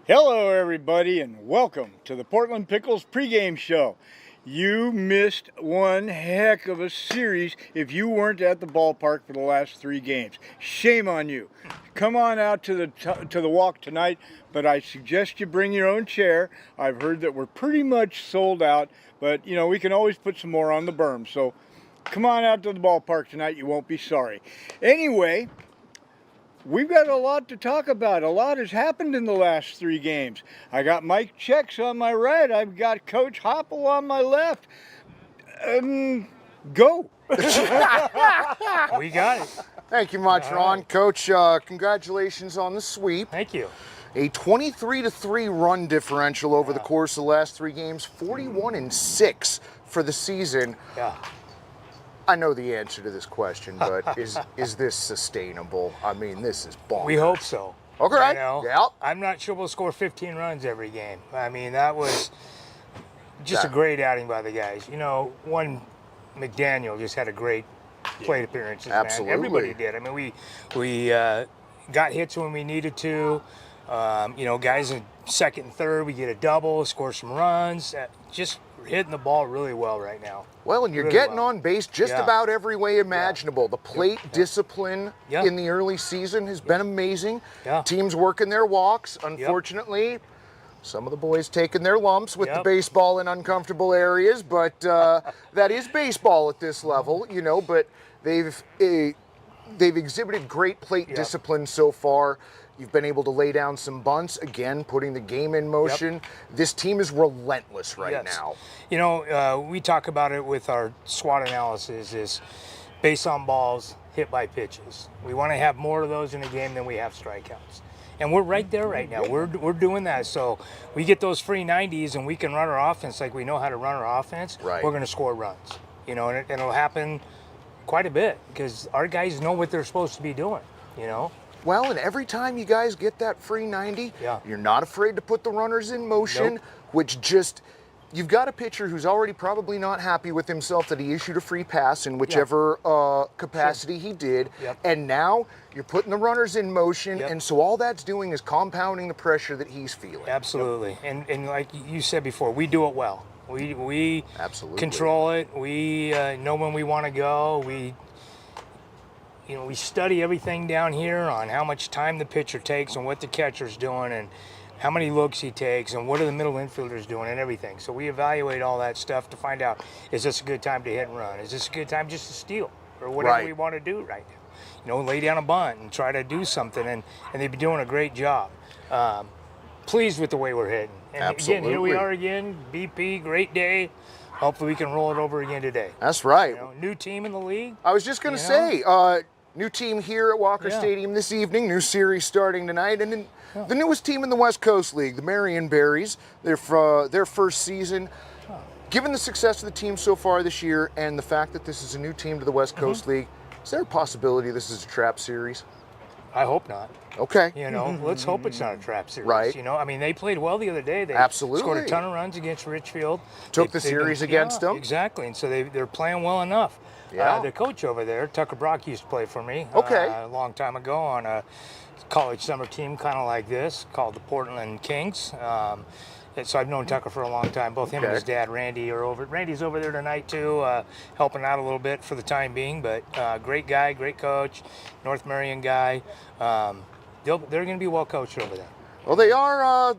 Hello everybody and welcome to the Portland Pickles pregame show. You missed one heck of a series if you weren't at the ballpark for the last 3 games. Shame on you. Come on out to the walk tonight, but I suggest you bring your own chair. I've heard that we're pretty much sold out, but you know, we can always put some more on the berm. So come on out to the ballpark tonight, you won't be sorry. Anyway, we've got a lot to talk about. A lot has happened in the last 3 games. I got Mike Checks on my right. I've got Coach Hopple on my left. Go. We got it. Thank you much, Ron. Right. Coach, congratulations on the sweep. Thank you. A 23-3 run differential over the course of the last 3 games, 41-6 for the season. Yeah. I know the answer to this question, but is this sustainable? I mean, this is bonkers. We hope so. Okay. You know, yep. I'm not sure we'll score 15 runs every game. I mean, that was just a great outing by the guys. You know, one McDaniel just had a great plate appearance. Absolutely. Man. Everybody did. I mean, we got hits when we needed to. You know, guys in second and third, we get a double, score some runs. Just hitting the ball really well right now. Well, and you're really getting on base just about every way imaginable. The plate discipline in the early season has been amazing. Teams working their walks. Unfortunately, some of the boys taking their lumps with the baseball in uncomfortable areas, but that is baseball at this level, you know, but they've exhibited great plate discipline so far. You've been able to lay down some bunts, again, putting the game in motion. This team is relentless right now. You know, we talk about it with our SWOT analysis is base on balls, hit by pitches. We want to have more of those in a game than we have strikeouts. And we're right there right now. We're doing that. So we get those free 90s and we can run our offense like we know how to run our offense. We're going to score runs. You know, and it'll happen quite a bit because our guys know what they're supposed to be doing, you know. Well, and every time you guys get that free 90, you're not afraid to put the runners in motion, which just, you've got a pitcher who's already probably not happy with himself that he issued a free pass in whichever capacity he did, and now you're putting the runners in motion, and so all that's doing is compounding the pressure that he's feeling. Absolutely, and like you said before, we do it well. We control it. We know when we want to go. You know, we study everything down here on how much time the pitcher takes and what the catcher's doing and how many looks he takes and what are the middle infielders doing and everything. So we evaluate all that stuff to find out, is this a good time to hit and run? Is this a good time just to steal or whatever we want to do right now? You know, lay down a bunt and try to do something, and they've been doing a great job. Pleased with the way we're hitting. And again, here we are again, BP, great day. Hopefully we can roll it over again today. That's right. You know, new team in the league. I was just going to say, new team here at Walker Stadium this evening, new series starting tonight, and then the newest team in the West Coast League, the Marion Berries, their first season. Given the success of the team so far this year and the fact that this is a new team to the West Coast League, is there a possibility this is a trap series? I hope not. Okay. You know, let's hope it's not a trap series. Right. You know, I mean, they played well the other day. They scored a ton of runs against Richfield. Took the series against them. Exactly, and so they're playing well enough. The coach over there, Tucker Brock, used to play for me a long time ago on a college summer team kind of like this called the Portland Kings. So I've known Tucker for a long time. Both him and his dad, Randy, are over. Randy's over there tonight too, helping out a little bit for the time being. But great guy, great coach, North Marion guy. They're going to be well coached over there. Well, they are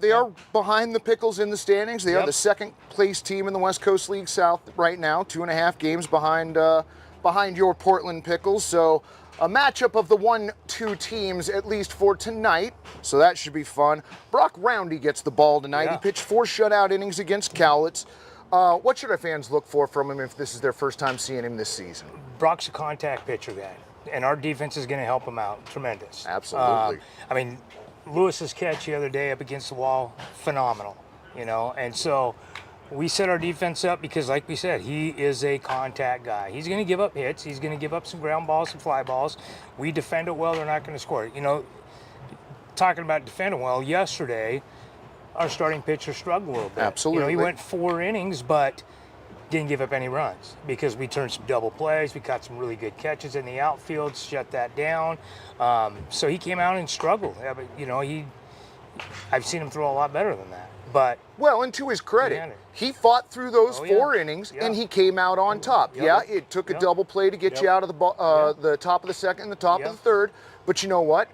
behind the Pickles in the standings. They are the second place team in the West Coast League South right now, 2.5 games behind your Portland Pickles. So a matchup of the 1-2 teams, at least for tonight. So that should be fun. Brock Roundy gets the ball tonight. Yeah. He pitched 4 shutout innings against Cowlitz. What should our fans look for from him if this is their first time seeing him this season? Brock's a contact pitcher guy, and our defense is going to help him out. Tremendous. Absolutely. I mean, Lewis's catch the other day up against the wall, phenomenal, and so we set our defense up because, like we said, he is a contact guy. He's going to give up hits. He's going to give up some ground balls, some fly balls. We defend it well. They're not going to score. Talking about defending well, yesterday, our starting pitcher struggled a little bit. Absolutely. He went 4 innings, but didn't give up any runs because we turned some double plays. We caught some really good catches in the outfield, shut that down. So he came out and struggled. I've seen him throw a lot better than that. But well, and to his credit, he fought through those 4 innings and he came out on top. Yeah, it took a double play to get you out of the top of the second and the top of the third. But you know what?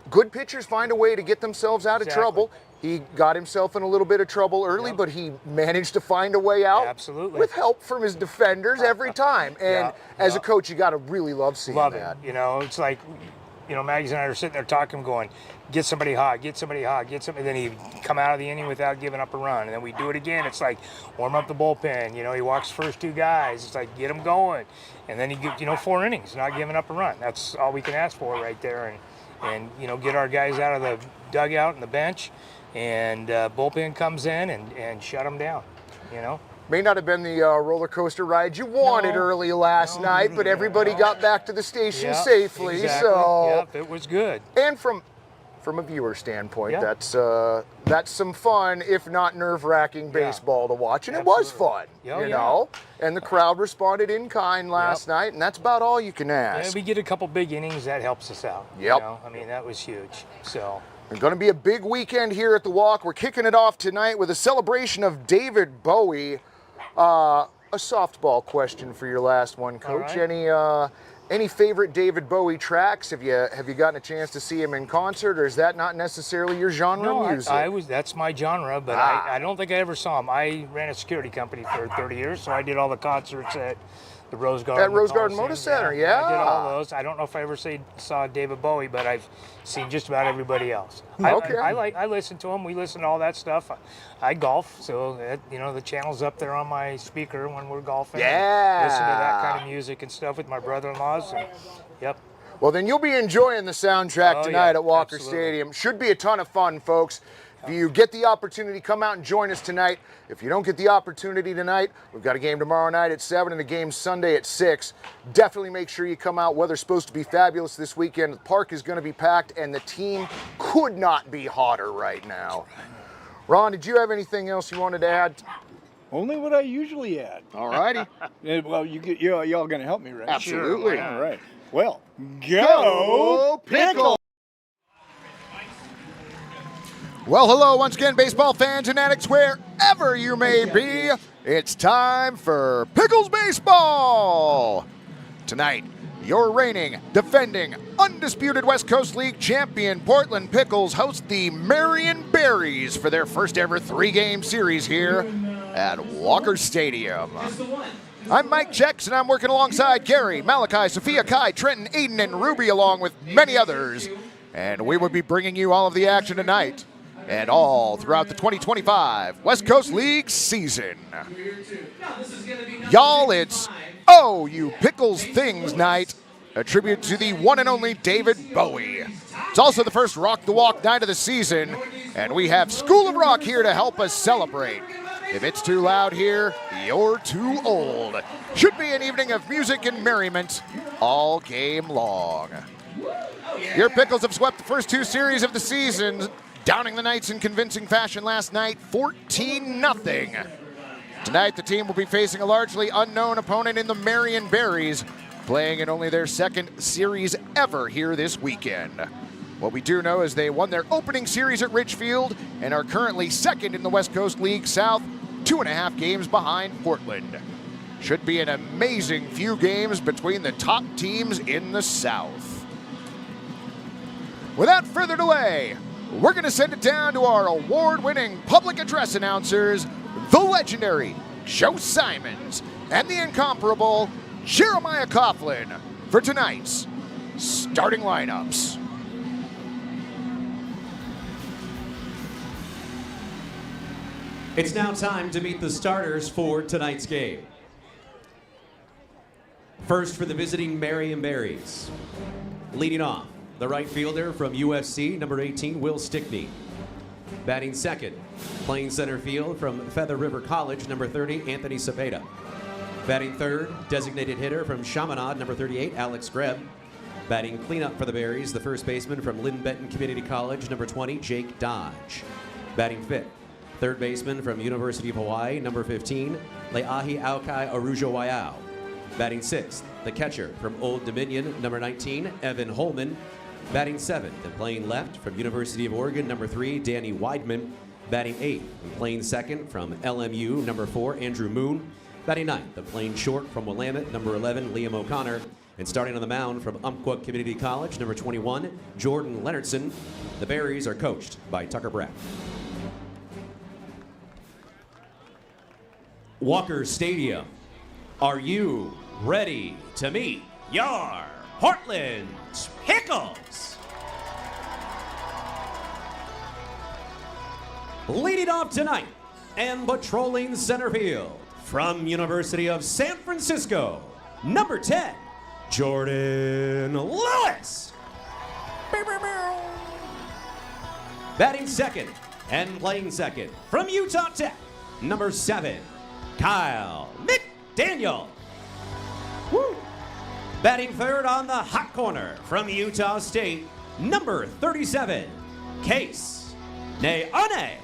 Good pitchers find a way to get themselves out of trouble. He got himself in a little bit of trouble early, but he managed to find a way out. Absolutely. With help from his defenders every time. And as a coach, you got to really love seeing that. It's like, Maggie and I are sitting there talking, going, get somebody hot, get somebody hot, get somebody. Then he'd come out of the inning without giving up a run. And then we do it again. It's like, warm up the bullpen. He walks the first 2 guys. It's like, get them going. And then he gives, 4 innings, not giving up a run. That's all we can ask for right there. And get our guys out of the dugout and the bench. And bullpen comes in and shut them down, May not have been the roller coaster ride you wanted early last night, but everybody got back to the station safely. Exactly. So it was good. And from a viewer standpoint, that's some fun, if not nerve-wracking baseball to watch, and it was fun, And the crowd responded in kind last night, and that's about all you can ask. And we get a couple big innings, that helps us out. That was huge. So. It's going to be a big weekend here at the Walk. We're kicking it off tonight with a celebration of David Bowie. A softball question for your last one, Coach. Right. Any favorite David Bowie tracks? Have you gotten a chance to see him in concert, or is that not necessarily your genre of music? That's my genre, but I don't think I ever saw him. I ran a security company for 30 years, so I did all the concerts at the Rose Garden. At Rose Garden Motor Center, I did all those. I don't know if I ever saw David Bowie, but I've seen just about everybody else. I listen to him. We listen to all that stuff. I golf, so the channel's up there on my speaker when we're golfing. Yeah. Listen to that kind of music and stuff with my brother-in-laws. Well, then you'll be enjoying the soundtrack tonight at Walker Stadium. Should be a ton of fun, folks. If you get the opportunity, come out and join us tonight. If you don't get the opportunity tonight, we've got a game tomorrow night at 7 and a game Sunday at 6. Definitely make sure you come out. Weather's supposed to be fabulous this weekend. The park is going to be packed, and the team could not be hotter right now. Ron, did you have anything else you wanted to add? Only what I usually add. All righty. Well, y'all going to help me, right? Absolutely. Sure. All right. Well, go Pickles! Well, hello once again, baseball fans and addicts, wherever you may be. It's time for Pickles Baseball. Tonight, your reigning, defending, undisputed West Coast League champion Portland Pickles host the Marion Berries for their first ever 3-game series here at Walker Stadium. I'm Mike Jex, and I'm working alongside Gary, Malachi, Sophia, Kai, Trenton, Aiden, and Ruby, along with many others. And we will be bringing you all of the action tonight and all throughout the 2025 West Coast League season. Y'all, it's Oh You Pickles Things night, a tribute to the one and only David Bowie. It's also the first Rock the Walk night of the season, and we have School of Rock here to help us celebrate. If it's too loud here, you're too old. Should be an evening of music and merriment all game long. Your Pickles have swept the first 2 series of the season, downing the Knights in convincing fashion last night, 14-0. Tonight, the team will be facing a largely unknown opponent in the Marion Berries, playing in only their second series ever here this weekend. What we do know is they won their opening series at Ridgefield and are currently second in the West Coast League South, 2.5 games behind Portland. Should be an amazing few games between the top teams in the South. Without further delay, we're going to send it down to our award-winning public address announcers, the legendary Joe Simons and the incomparable Jeremiah Coughlin, for tonight's starting lineups. It's now time to meet the starters for tonight's game. First for the visiting Marion Berries. Leading off, the right fielder from USC, number 18, Will Stickney. Batting second, playing center field from Feather River College, number 30, Anthony Cepeda. Batting third, designated hitter from Chaminade, number 38, Alex Greb. Batting cleanup for the Berries, the first baseman from Lynn Benton Community College, number 20, Jake Dodge. Batting fifth, third baseman from University of Hawaii, number 15, Leahi Aukai Arujo-Waiau. Batting sixth, the catcher from Old Dominion, number 19, Evan Holman. Batting seventh and playing left from University of Oregon, number 3, Danny Weidman. Batting eighth and playing second from LMU, number 4, Andrew Moon. Batting ninth and playing short from Willamette, number 11, Liam O'Connor. And starting on the mound from Umpqua Community College, number 21, Jordan Leonardson. The Berries are coached by Tucker Brack. Walker Stadium, are you ready to meet your Portland Pickles? Leading off tonight and patrolling center field from University of San Francisco, number 10, Jordan Lewis. Batting second and playing second from Utah Tech, number 7, Kyle McDaniel. Woo. Batting third on the hot corner from Utah State, number 37, Case Neone.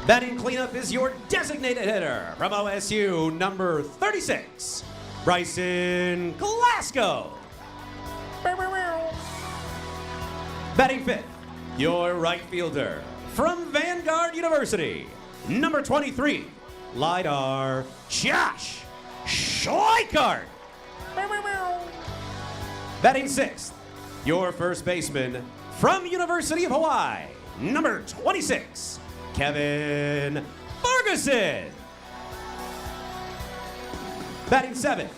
Batting cleanup is your designated hitter from OSU, number 36, Bryson Glasgow. Batting fifth, your right fielder from Vanguard University, number 23, Lidar Josh Schweikart. Batting sixth, your first baseman from University of Hawaii, number 26, Kevin Ferguson. Batting seventh,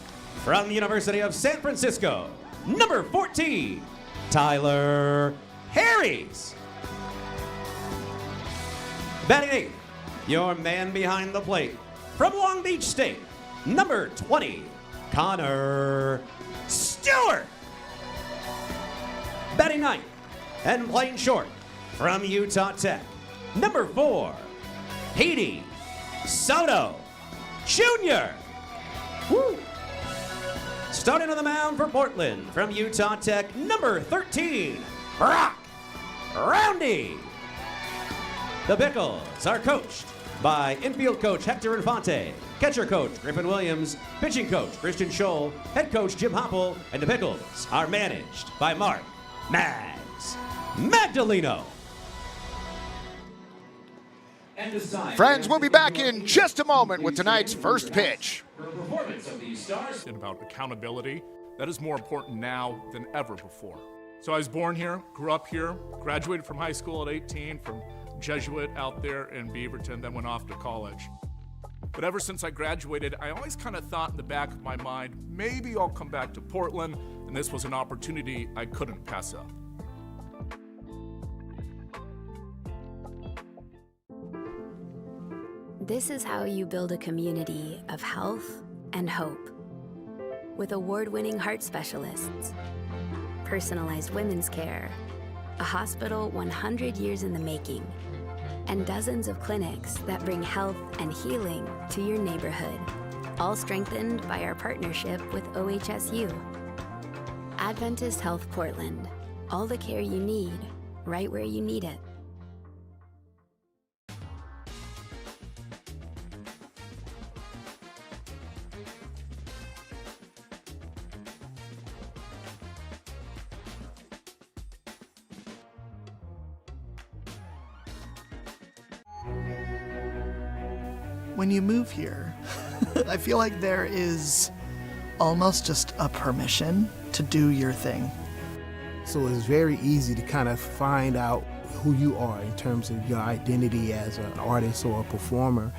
from the University of San Francisco, number 14, Tyler Harries. Batting eighth, your man behind the plate, from Long Beach State, number 20, Connor Stewart. Batting ninth and playing short from Utah Tech, number 4, Petey Soto Jr. Woo. Starting on the mound for Portland from Utah Tech, number 13, Brock Roundy. The Pickles are coached by infield coach Hector Infante, catcher coach Griffin Williams, pitching coach Christian Scholl, head coach Jim Hopple, and the Pickles are managed by Mark Mags Magdaleno. Friends, we'll be back in just a moment with tonight's first pitch. And about accountability, that is more important now than ever before. So I was born here, grew up here, graduated from high school at 18 from Jesuit out there in Beaverton, then went off to college. But ever since I graduated, I always kind of thought in the back of my mind, maybe I'll come back to Portland, and this was an opportunity I couldn't pass up. This is how you build a community of health and hope. With award-winning heart specialists, personalized women's care, a hospital 100 years in the making, and dozens of clinics that bring health and healing to your neighborhood, all strengthened by our partnership with OHSU. Adventist Health Portland, all the care you need, right where you need it. when you move here. I feel like there is almost just a permission to do your thing. So it's very easy to kind of find out who you are in terms of your identity as an artist or a performer.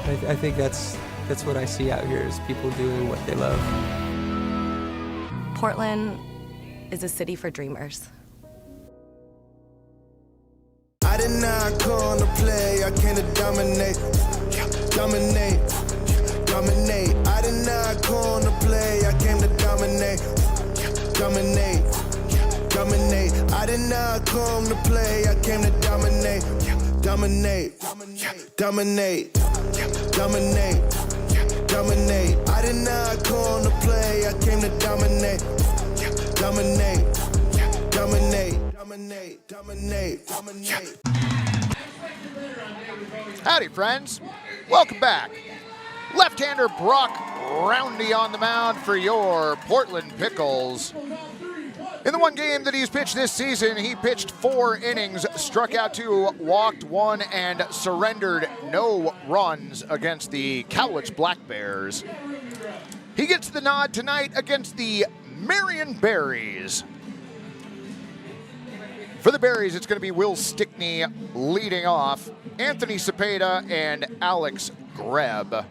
I think that's what I see out here is people doing what they love. Portland is a city for dreamers. I did not come to play, I came to dominate. Dominate, dominate. I did not come to play, I came to dominate. Dominate, dominate. I did not come to play, I came to dominate. Dominate, dominate, dominate, dominate. I did not come to play, I came to dominate. Dominate, dominate, dominate, dominate, dominate. Howdy, friends. Welcome back. Left-hander Brock Roundy on the mound for your Portland Pickles. In the one game that he's pitched this season, he pitched 4 innings, struck out 2, walked 1, and surrendered no runs against the Cowlitz Black Bears. He gets the nod tonight against the Marion Berries. For the Berries, it's going to be Will Stickney leading off, Anthony Cepeda and Alex Greb.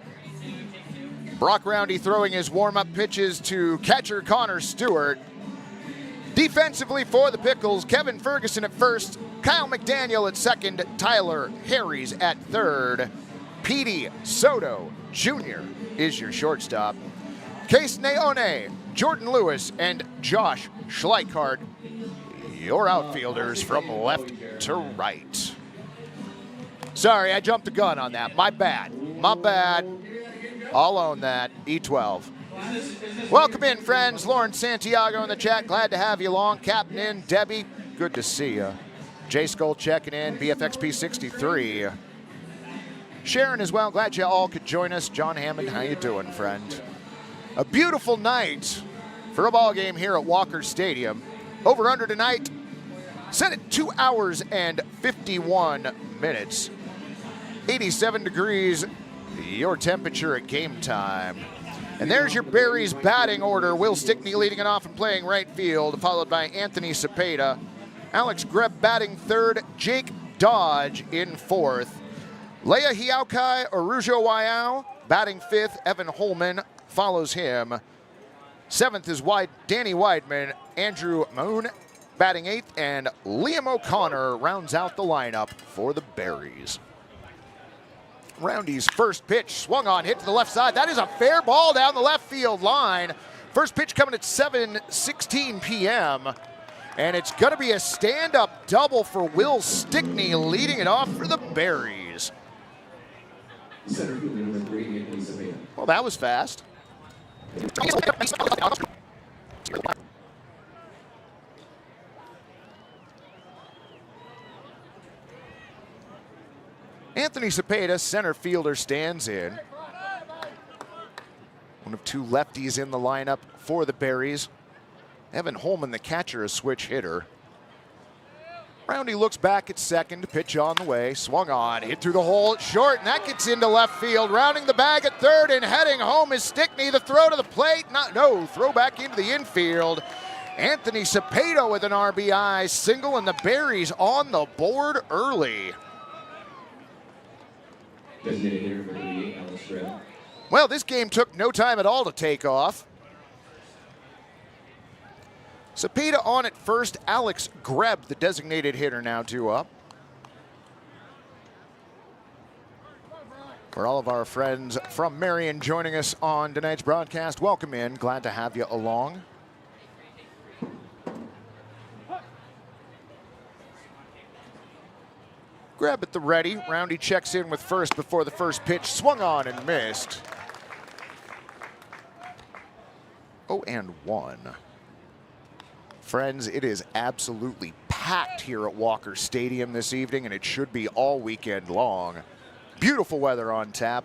Brock Roundy throwing his warm-up pitches to catcher Connor Stewart. Defensively for the Pickles, Kevin Ferguson at first, Kyle McDaniel at second, Tyler Harries at third. Petey Soto Jr. is your shortstop. Case Neone, Jordan Lewis, and Josh Schleichart, your outfielders from left to right. Sorry, I jumped the gun on that. My bad. My bad. I'll own that. E12. Welcome in, friends. Lauren Santiago in the chat. Glad to have you along. Captain in. Debbie, good to see you. Jay Skull checking in. BFXP63. Sharon as well. Glad you all could join us. John Hammond, how you doing, friend? A beautiful night for a ball game here at Walker Stadium. Over under tonight, set at 2 hours and 51 minutes. 87 degrees, your temperature at game time. And there's your Berries batting order. Will Stickney leading it off and playing right field, followed by Anthony Cepeda. Alex Greb batting third, Jake Dodge in fourth. Leia Hiaukai Orujo Waiau batting fifth, Evan Holman follows him. Seventh is Danny Weidman, Andrew Moon batting eighth, and Liam O'Connor rounds out the lineup for the Berries. Roundy's first pitch swung on, hit to the left side. That is a fair ball down the left field line. First pitch coming at 7:16 p.m. And it's going to be a stand-up double for Will Stickney leading it off for the Berries. Well, that was fast. Anthony Cepeda, center fielder, stands in. One of 2 lefties in the lineup for the Berries. Evan Holman, the catcher, a switch hitter. Roundy looks back at second, pitch on the way, swung on, hit through the hole at short, and that gets into left field. Rounding the bag at third and heading home is Stickney. The throw to the plate, throw back into the infield. Anthony Cepeda with an RBI single, and the Berries on the board early. Well, this game took no time at all to take off. Cepeda on at first. Alex Greb, the designated hitter, now 2 up. For all of our friends from Marion joining us on tonight's broadcast, welcome in. Glad to have you along. Greb at the ready. Roundy checks in with first before the first pitch. Swung on and missed. 0-1. Friends, it is absolutely packed here at Walker Stadium this evening, and it should be all weekend long. Beautiful weather on tap.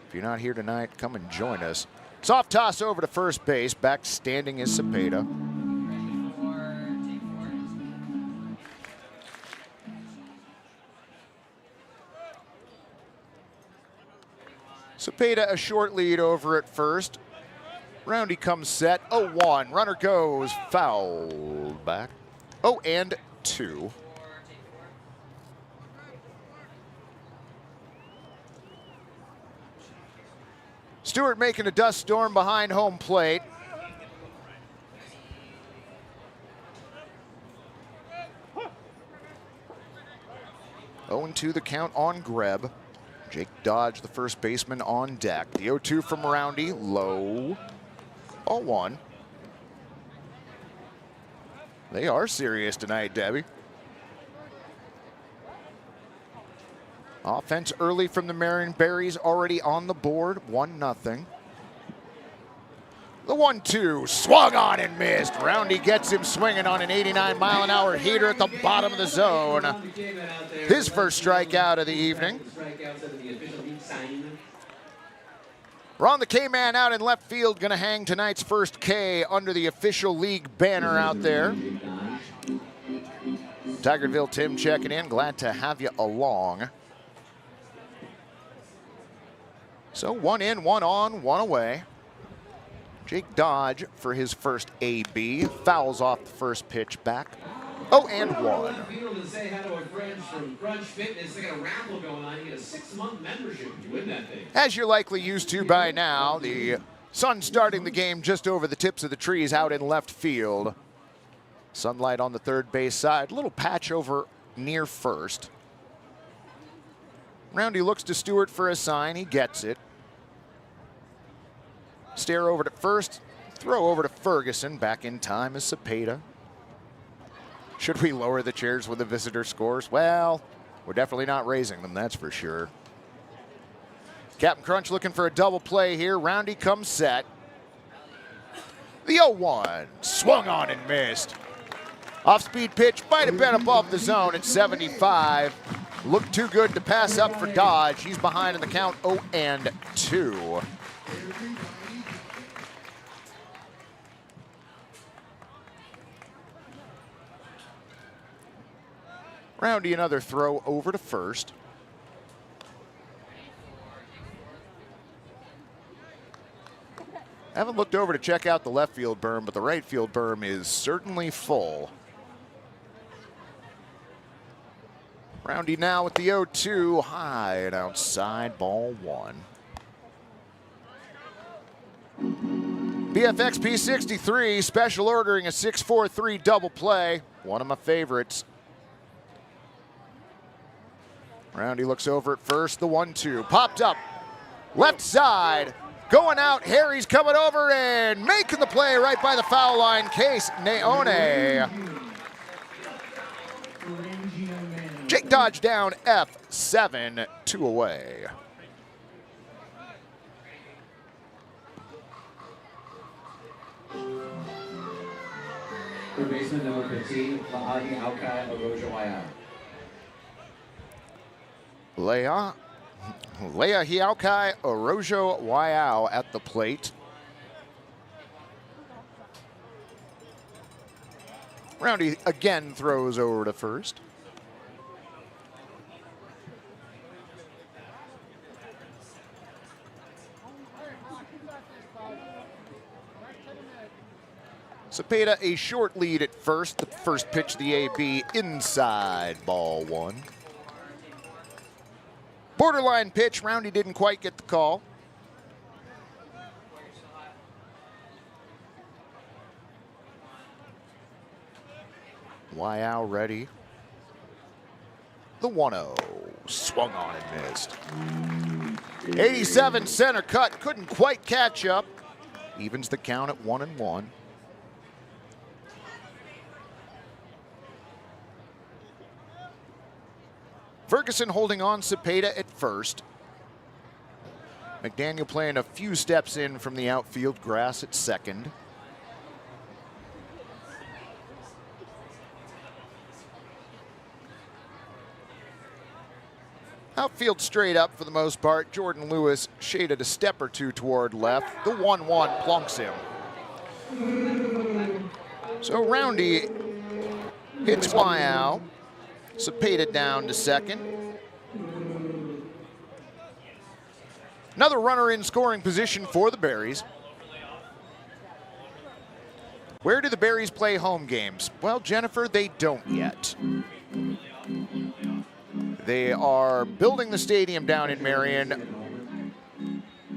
If you're not here tonight, come and join us. Soft toss over to first base. Back standing is Cepeda. Cepeda a short lead over at first. Roundy comes set, 0-1. Runner goes, fouled back. 0-2. Stewart making a dust storm behind home plate. Oh, 2 the count on Greb. Jake Dodge, the first baseman, on deck. The 0-2 from Roundy, low. 0-1. They are serious tonight, Debbie. Offense early from the Marion Berries, already on the board, 1-0. The 1-2, swung on and missed. Roundy gets him swinging on an 89-mile-an-hour heater at the bottom of the zone. His first strikeout of the evening. Ron the K-Man out in left field, gonna hang tonight's first K under the official league banner out there. Tigerville Tim checking in, glad to have you along. So 1 in, 1 on, 1 away. Jake Dodge for his first AB, fouls off the first pitch back. 0-1. As you're likely used to by now, the sun starting the game just over the tips of the trees out in left field. Sunlight on the third base side, little patch over near first. Roundy looks to Stewart for a sign, he gets it. Stare over to first, throw over to Ferguson, back in time is Cepeda. Should we lower the chairs when the visitor scores? Well, we're definitely not raising them, that's for sure. Captain Crunch looking for a double play here. Roundy comes set. The 0-1, swung on and missed. Off-speed pitch might have been above the zone at 75. Looked too good to pass up for Dodge. He's behind in the count, 0-2. Roundy another throw over to first. Haven't looked over to check out the left field berm, but the right field berm is certainly full. Roundy now with the 0-2, high and outside, ball 1. BFX P63, special ordering a 6-4-3 double play. One of my favorites. Roundy looks over at first, the 1-2, popped up, left side, going out, Harry's coming over and making the play right by the foul line, Case Neone. Jake Dodge down, F7, 2 away. Third baseman number 15, La'ahi Aukai Orojo Waiau. Leah Hiaukai Orojo Waiau at the plate. Roundy again throws over to first. Cepeda a short lead at first. The first pitch of the AB inside, ball 1. Borderline pitch, Roundy didn't quite get the call. Waiau ready. The 1-0, swung on and missed. 87 center cut, couldn't quite catch up. Evens the count at 1-1. Ferguson holding on Cepeda at first. McDaniel playing a few steps in from the outfield grass at second. Outfield straight up for the most part. Jordan Lewis shaded a step or two toward left. The 1-1 plunks him. So Roundy hits Waiau. Cepeda down to second. Another runner in scoring position for the Berries. Where do the Berries play home games? Well, Jennifer, they don't yet. They are building the stadium down in Marion,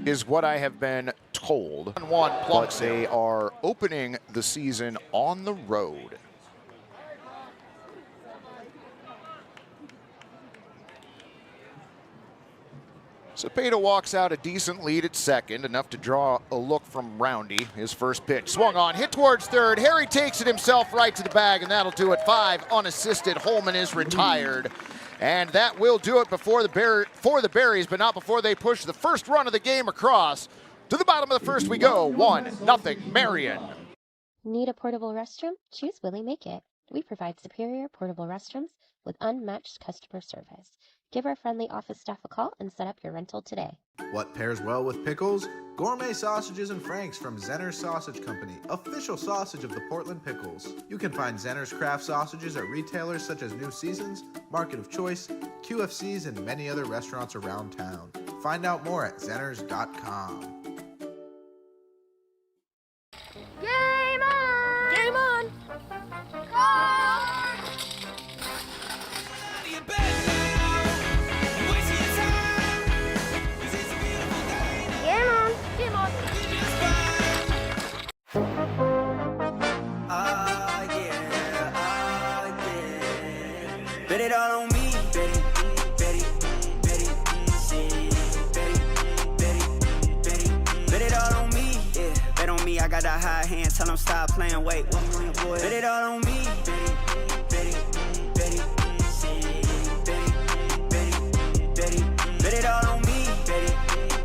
is what I have been told. But they are opening the season on the road. Cepeda walks out a decent lead at second, enough to draw a look from Roundy. His first pitch swung on, hit towards third. Harry takes it himself right to the bag, and that'll do it. 5 unassisted. Holman is retired. And that will do it for the Berries, but not before they push the first run of the game across. To the bottom of the first we go, 1-0 Marion. Need a portable restroom? Choose Willie Make It. We provide superior portable restrooms with unmatched customer service. Give our friendly office staff a call and set up your rental today. What pairs well with pickles? Gourmet sausages and franks from Zenner's Sausage Company, official sausage of the Portland Pickles. You can find Zenner's craft sausages at retailers such as New Seasons, Market of Choice, QFCs, and many other restaurants around town. Find out more at zenners.com. Game on! Game on! Bet it all on me, bet it, bet it, bet it, bet it all on me, yeah. Bet on me, I got that high hand, tell them stop playing, wait, bet it all on me, bet it, bet it, bet it, bet it all on me, bet it,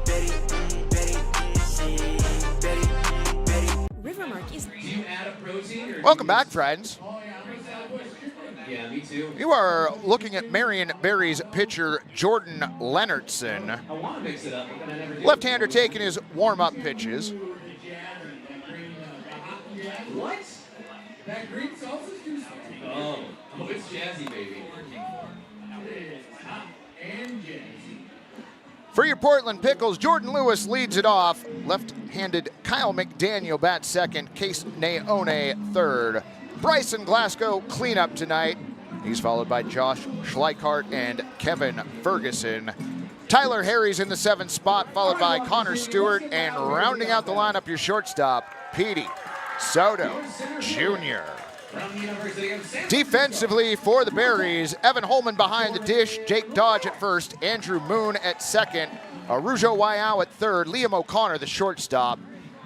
bet it, bet it, bet it. Rivermark is. Do you add a protein or? Welcome back, friends. Yeah, me too. You are looking at Marion Berries pitcher Jordan Leonardson. I want to mix it up, but I never do. Left-hander taking his warm-up pitches. What? That green salsa's too sweet. Oh, it's jazzy, baby. And jazzy. For your Portland Pickles, Jordan Lewis leads it off. Left-handed Kyle McDaniel bats second. Case Naone third. Bryson Glasgow cleanup tonight. He's followed by Josh Schleichart and Kevin Ferguson. Tyler Harry's in the 7th spot, followed by Connor Stewart, and rounding out the lineup, your shortstop, Petey Soto Jr. Defensively for the Berries, Evan Holman behind the dish, Jake Dodge at first, Andrew Moon at second, Arujo Waiao at third, Liam O'Connor the shortstop,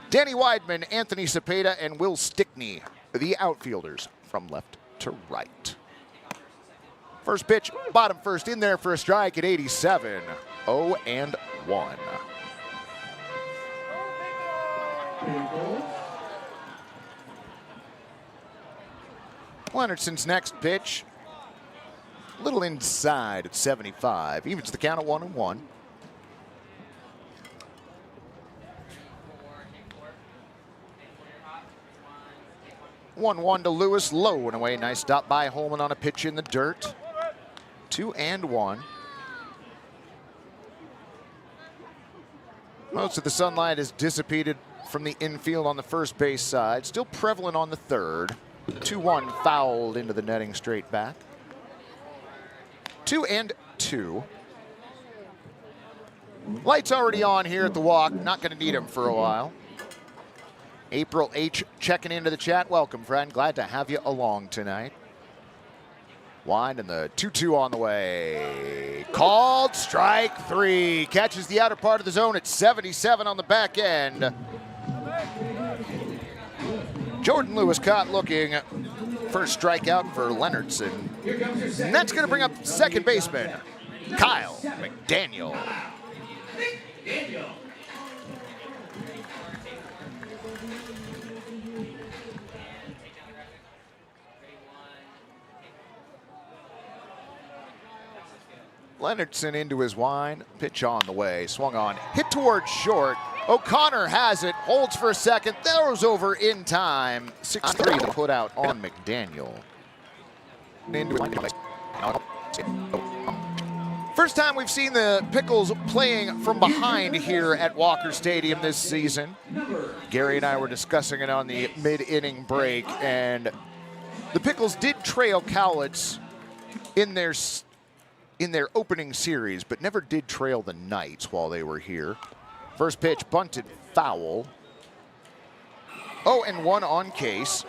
Danny Weidman, Anthony Cepeda, and Will Stickney, the outfielders from left to right. First pitch, bottom first, in there for a strike at 87. 0-1. Leonardson's next pitch, a little inside at 75. Evens the count at 1-1. 1-1 to Lewis, low and away. Nice stop by Holman on a pitch in the dirt. 2-1. Most of the sunlight has dissipated from the infield on the first base side. Still prevalent on the third. 2-1 fouled into the netting straight back. 2-2. Lights already on here at the walk. Not going to need them for a while. April H. checking into the chat. Welcome, friend. Glad to have you along tonight. Wind and the 2-2 on the way. Called strike 3. Catches the outer part of the zone at 77 on the back end. Jordan Lewis caught looking. First strikeout for Leonardson. And that's going to bring up second baseman, Kyle McDaniel. Leonardson into his wind, pitch on the way, swung on, hit towards short. O'Connor has it, holds for a second, throws over in time. 6-3 to put out on First time we've seen the Pickles playing from behind here at Walker Stadium this season. Gary and I were discussing it on the mid-inning break, and the Pickles did trail Cowlitz in their opening series, but never did trail the Knights while they were here. First pitch, bunted, foul. 0-1 on Case.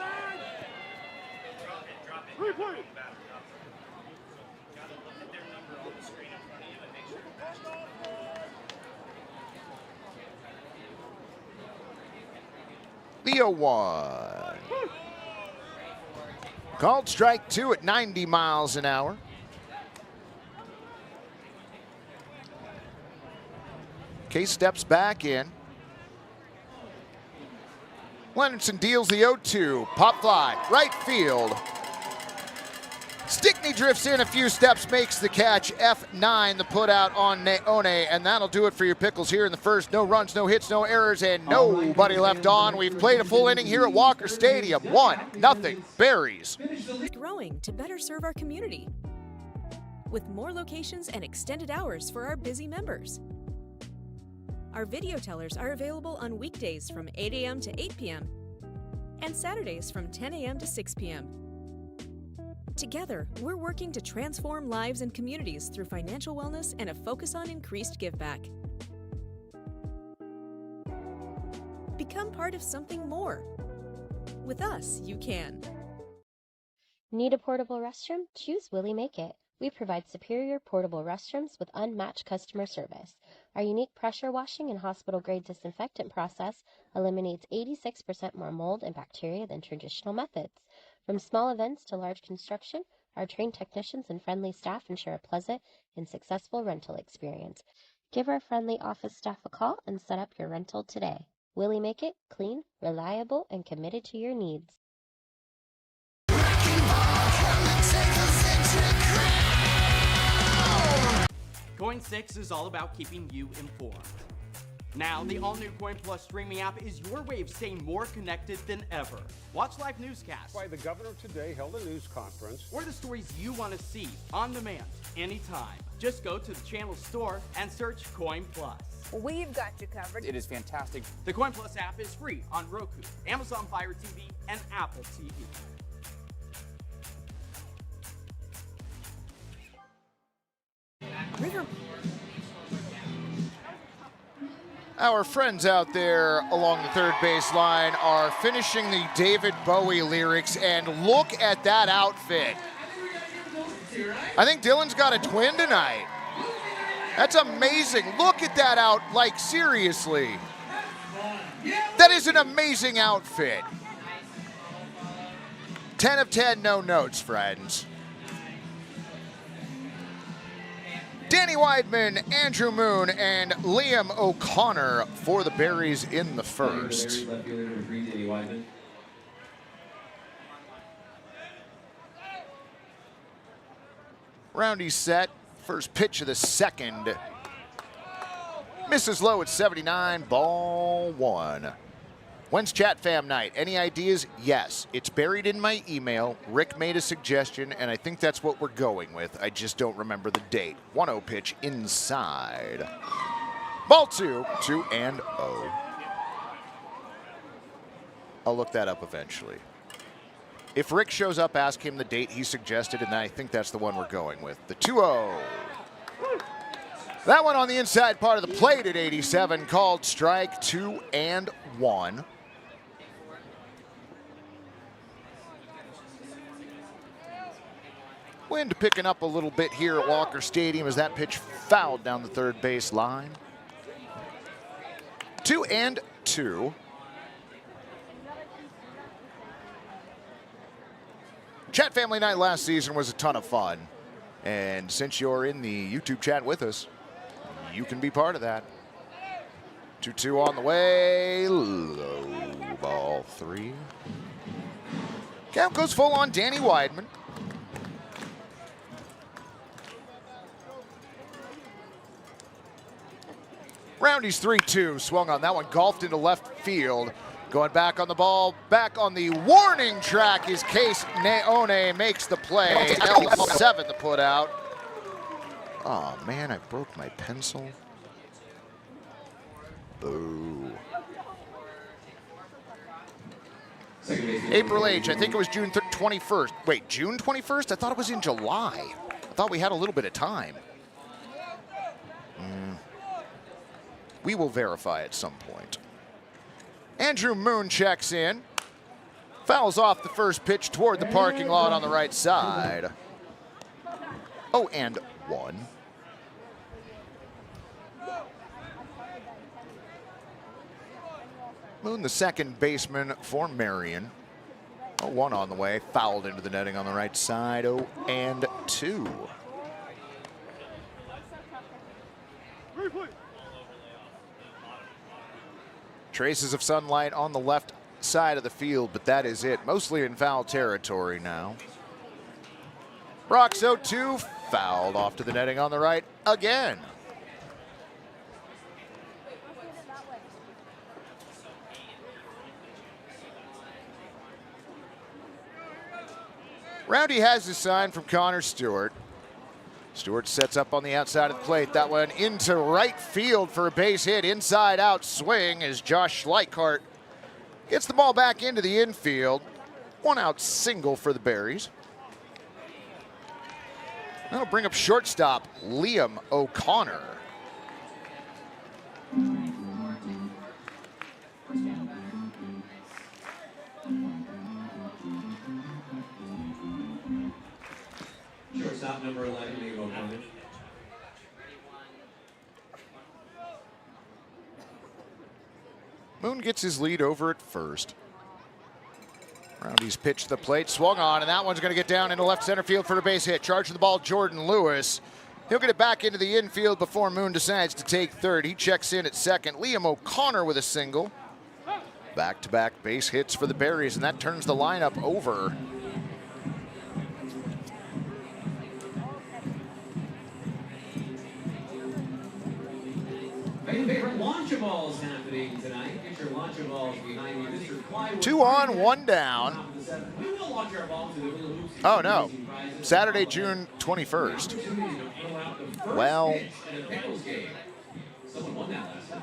The 0-1. Called strike 2 at 90 miles an hour. Case steps back in. Leonardson deals the 0-2. Pop fly, right field. Stickney drifts in a few steps, makes the catch. F9, the put out on One, and that'll do it for your Pickles here in the first. No runs, no hits, no errors, and nobody left on. We've played a full inning here at Walker Stadium. 1-0 Berries. Growing to better serve our community with more locations and extended hours for our busy members. Our video tellers are available on weekdays from 8 a.m. to 8 p.m. and Saturdays from 10 a.m. to 6 p.m. Together, we're working to transform lives and communities through financial wellness and a focus on increased giveback. Become part of something more. With us, you can. Need a portable restroom? Choose Willie Make It. We provide superior portable restrooms with unmatched customer service. Our unique pressure washing and hospital-grade disinfectant process eliminates 86% more mold and bacteria than traditional methods. From small events to large construction, our trained technicians and friendly staff ensure a pleasant and successful rental experience. Give our friendly office staff a call and set up your rental today. Willie Make It, clean, reliable, and committed to your needs. Coin 6 is all about keeping you informed. Now, the all-new Coin Plus streaming app is your way of staying more connected than ever. Watch live newscasts. Why the governor today held a news conference. Or the stories you want to see on demand, anytime. Just go to the channel store and search Coin Plus. We've got you covered. It is fantastic. The Coin Plus app is free on Roku, Amazon Fire TV, and Apple TV. River. Our friends out there along the third base line are finishing the David Bowie lyrics, and look at that outfit. I think Dylan's got a twin tonight. That's amazing. Look at that out, like seriously. That is an amazing outfit. 10 of 10, no notes, friends. Danny Weidman, Andrew Moon, and Liam O'Connor for the Berries in the first. Roundy set, first pitch of the second. Misses low at 79, ball one. When's Chat Fam night? Any ideas? Yes. It's buried in my email. Rick made a suggestion, and I think that's what we're going with. I just don't remember the date. 1-0 pitch inside. Ball two, 2-0. I'll look that up eventually. If Rick shows up, ask him the date he suggested, and I think that's the one we're going with. The 2-0. That one on the inside part of the plate at 87, called strike 2-1. Wind picking up a little bit here at Walker Stadium as that pitch fouled down the third base line. 2-2. Chat Family Night last season was a ton of fun. And since you're in the YouTube chat with us, you can be part of that. 2-2 on the way. Low ball three. Count goes full on Danny Weidman. Roundy's 3-2, swung on that one, golfed into left field. Going back on the ball, back on the warning track is Case One, makes the play. L7 the put out. Oh man, I broke my pencil. Boo. April H, I think it was June 21st. Wait, June 21st? I thought it was in July. I thought we had a little bit of time. We will verify at some point. Andrew Moon checks in. Fouls off the first pitch toward the parking lot on the right side. 0-1. Moon, the second baseman for Marion. 0-1 on the way. Fouled into the netting on the right side. 0-2. Traces of sunlight on the left side of the field, but that is it. Mostly in foul territory now. Brock's 0-2. Fouled off to the netting on the right again. Roundy has his sign from Connor Stewart. Stewart sets up on the outside of the plate. That one into right field for a base hit. Inside out swing as Josh Schleichart gets the ball back into the infield. 1 out single for the Berries. That'll bring up shortstop Liam O'Connor. Shortstop number 11, Liam O'Connor. Moon gets his lead over at first. Roundy's pitch to the plate, swung on, and that one's going to get down into left center field for a base hit. Charging the ball, Jordan Lewis. He'll get it back into the infield before Moon decides to take third. He checks in at second. Liam O'Connor with a single. Back-to-back base hits for the Berries, and that turns the lineup over. Favorite Lunchables happening tonight. Get your Lunchables behind you. Mr. Plywood. 2 on, 1 down. We will launch our balls to the Hula Hoops. Oh no, Saturday, June 21st. Well, Someone won that last time.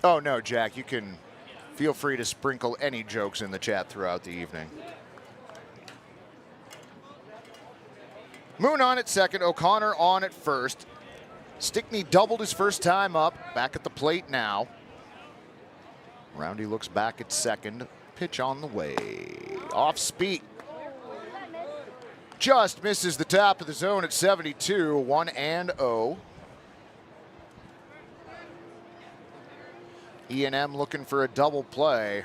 oh no, Jack, you can feel free to sprinkle any jokes in the chat throughout the evening. Moon on at second, O'Connor on at first. Stickney doubled his first time up, back at the plate now. Roundy looks back at second, pitch on the way. Off speed. Just misses the top of the zone at 72, 1-0. E&M looking for a double play.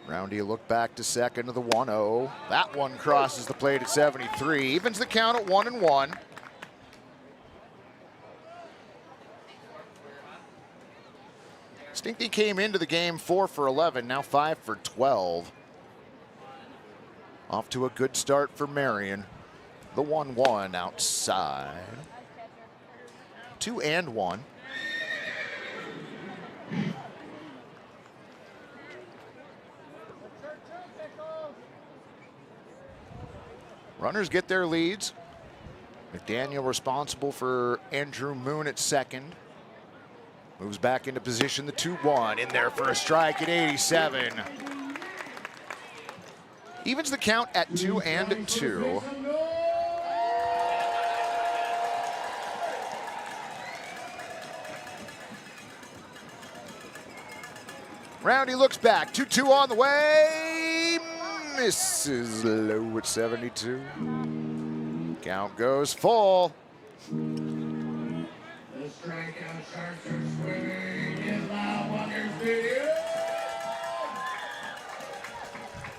Roundy a look back to second to the 1-0. That one crosses the plate at 73. Evens the count at 1-1. Stinky came into the game 4 for 11, now 5 for 12. Off to a good start for Marion. The 1-1 outside. 2-1. Runners get their leads. McDaniel responsible for Andrew Moon at second. Moves back into position, the 2-1. In there for a strike at 87. Evens the count at 2-2. Roundy looks back, 2-2 on the way. Misses low at 72. Count goes full. The strikeout sharks are swimming in loud Walker's video.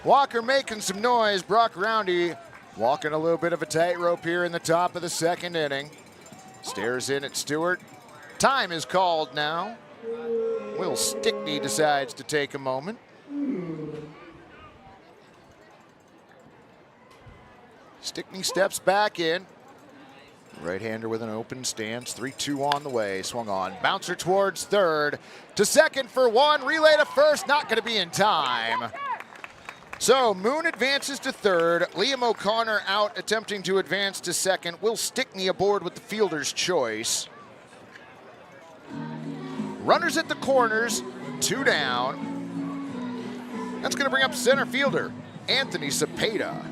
Walker making some noise. Brock Roundy walking a little bit of a tightrope here in the top of the second inning. Stares in at Stewart. Time is called now. Will Stickney decides to take a moment. Stickney steps back in. Right-hander with an open stance. 3-2 on the way. Swung on. Bouncer towards third. To second for one. Relay to first. Not going to be in time. So Moon advances to third. Liam O'Connor out attempting to advance to second. Will Stickney aboard with the fielder's choice. Runners at the corners. 2 down. That's going to bring up center fielder Anthony Cepeda.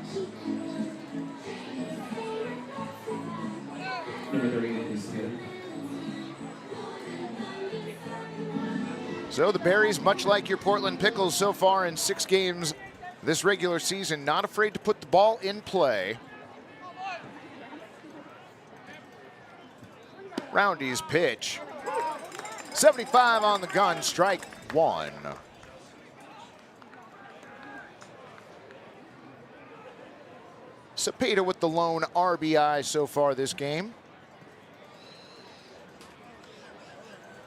So the Berries, much like your Portland Pickles so far in 6 games this regular season, not afraid to put the ball in play. Roundy's pitch. 75 on the gun, strike 1. Cepeda with the lone RBI so far this game.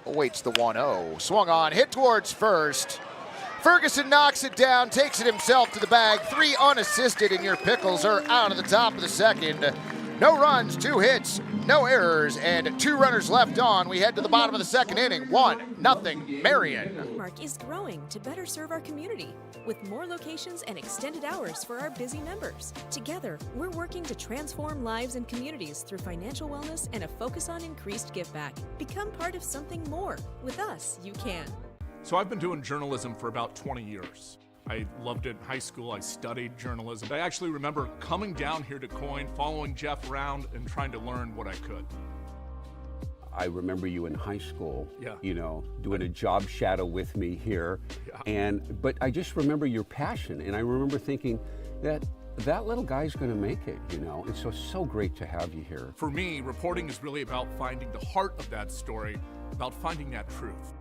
Awaits the 1-0. Swung on, hit towards first. Ferguson knocks it down, takes it himself to the bag. 3 unassisted, and your Pickles are out of the top of the second. No runs, 2 hits, no errors, and 2 runners left on. We head to the bottom of the second inning. 1-0 Marion. Mark is growing to better serve our community with more locations and extended hours for our busy members. Together, we're working to transform lives and communities through financial wellness and a focus on increased give back. Become part of something more. With us, you can. So I've been doing journalism for about 20 years. I loved it in high school. I studied journalism. I actually remember coming down here to Coin, following Jeff around and trying to learn what I could. I remember you in high school, yeah. You know, doing a job shadow with me here. Yeah. But I just remember your passion, and I remember thinking that little guy's gonna make it, you know? And so great to have you here. For me, reporting is really about finding the heart of that story, about finding that truth.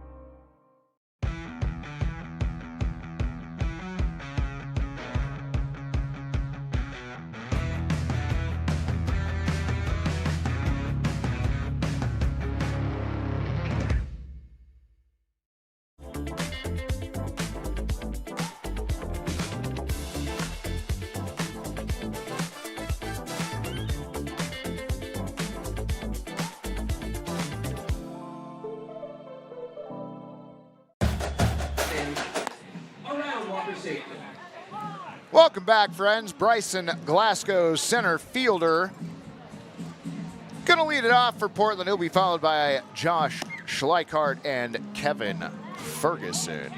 Welcome back, friends. Bryson Glasgow, center fielder. Gonna lead it off for Portland. He'll be followed by Josh Schleichart and Kevin Ferguson.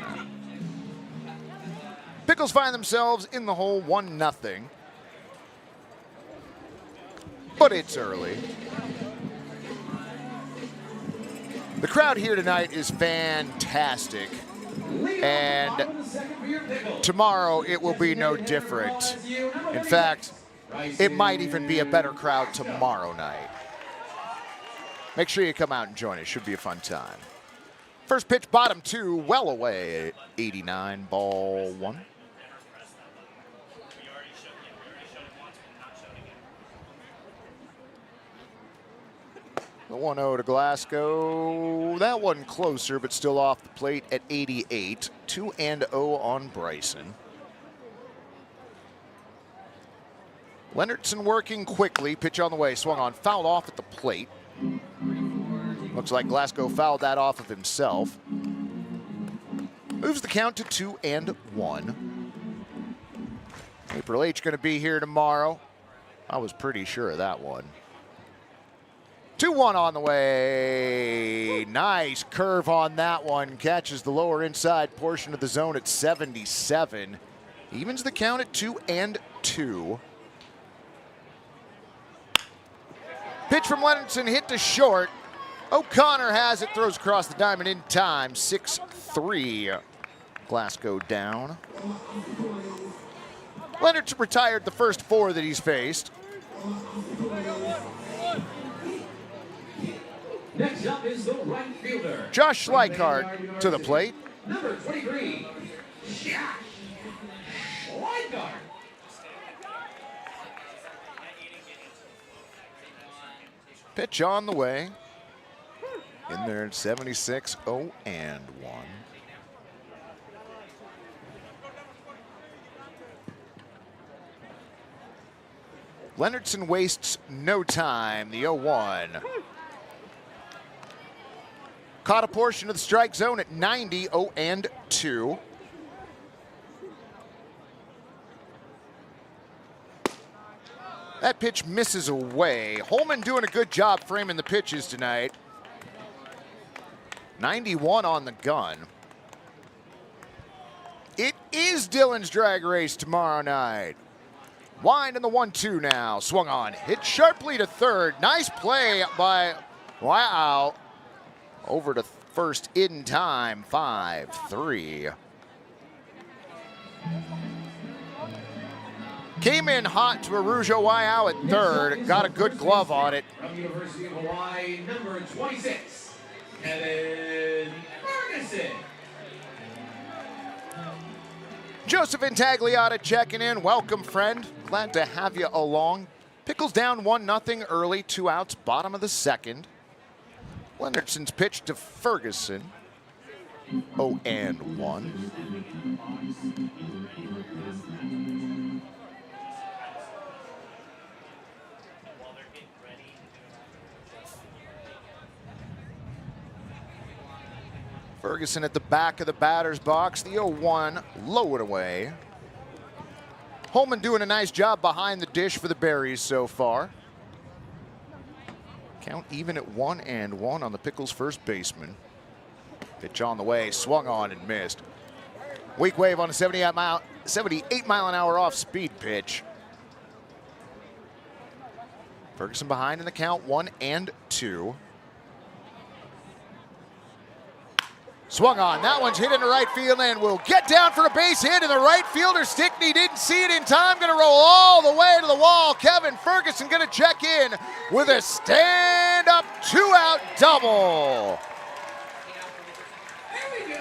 Pickles find themselves in the hole 1-0. But it's early. The crowd here tonight is fantastic. And tomorrow it will be no different. In fact, it might even be a better crowd tomorrow night. Make sure you come out and join us. Should be a fun time. First pitch, bottom 2, well away. 89, ball 1. The 1-0 to Glasgow. That one closer, but still off the plate at 88. 2-0 on Bryson. Leonardson working quickly. Pitch on the way. Swung on. Fouled off at the plate. Looks like Glasgow fouled that off of himself. Moves the count to 2-1. April H going to be here tomorrow. I was pretty sure of that one. 2-1 on the way. Nice curve on that one. Catches the lower inside portion of the zone at 77. Evens the count at 2-2. Pitch from Leonardson, hit to short. O'Connor has it, throws across the diamond in time. 6-3. Glasgow down. Leonardson retired the first 4 that he's faced. Next up is the right fielder. Josh Schleichart to the plate. Number 23, Josh Schleichart. Pitch on the way. In there at 76, 0-1. Leonardson wastes no time, the 0-1. Caught a portion of the strike zone at 90, 0-2. That pitch misses away. Holman doing a good job framing the pitches tonight. 91 on the gun. It is Dylan's drag race tomorrow night. Wind in the 1-2 now. Swung on. Hit sharply to third. Nice play by Wow. Over to first in time. 5-3. Came in hot to Arujo Waiau at third. Got a good glove on it. From University of Hawaii, number 26, Kevin Ferguson. Joseph Intagliata checking in. Welcome, friend. Glad to have you along. Pickles down 1-0 early. 2 outs, bottom of the second. Leonardson's pitch to Ferguson. 0-1. Ferguson at the back of the batter's box. The 0-1, low and away. Holman doing a nice job behind the dish for the Berries so far. Count even at 1-1 on the Pickles first baseman. Pitch on the way, swung on and missed. Weak wave on a 78 mile an hour off speed pitch. Ferguson behind in the count, 1-2. Swung on, that one's hit into right field and will get down for a base hit, and the right fielder Stickney didn't see it in time. Gonna roll all the way to the wall. Kevin Ferguson gonna check in with a stand-up 2-out double. There we go.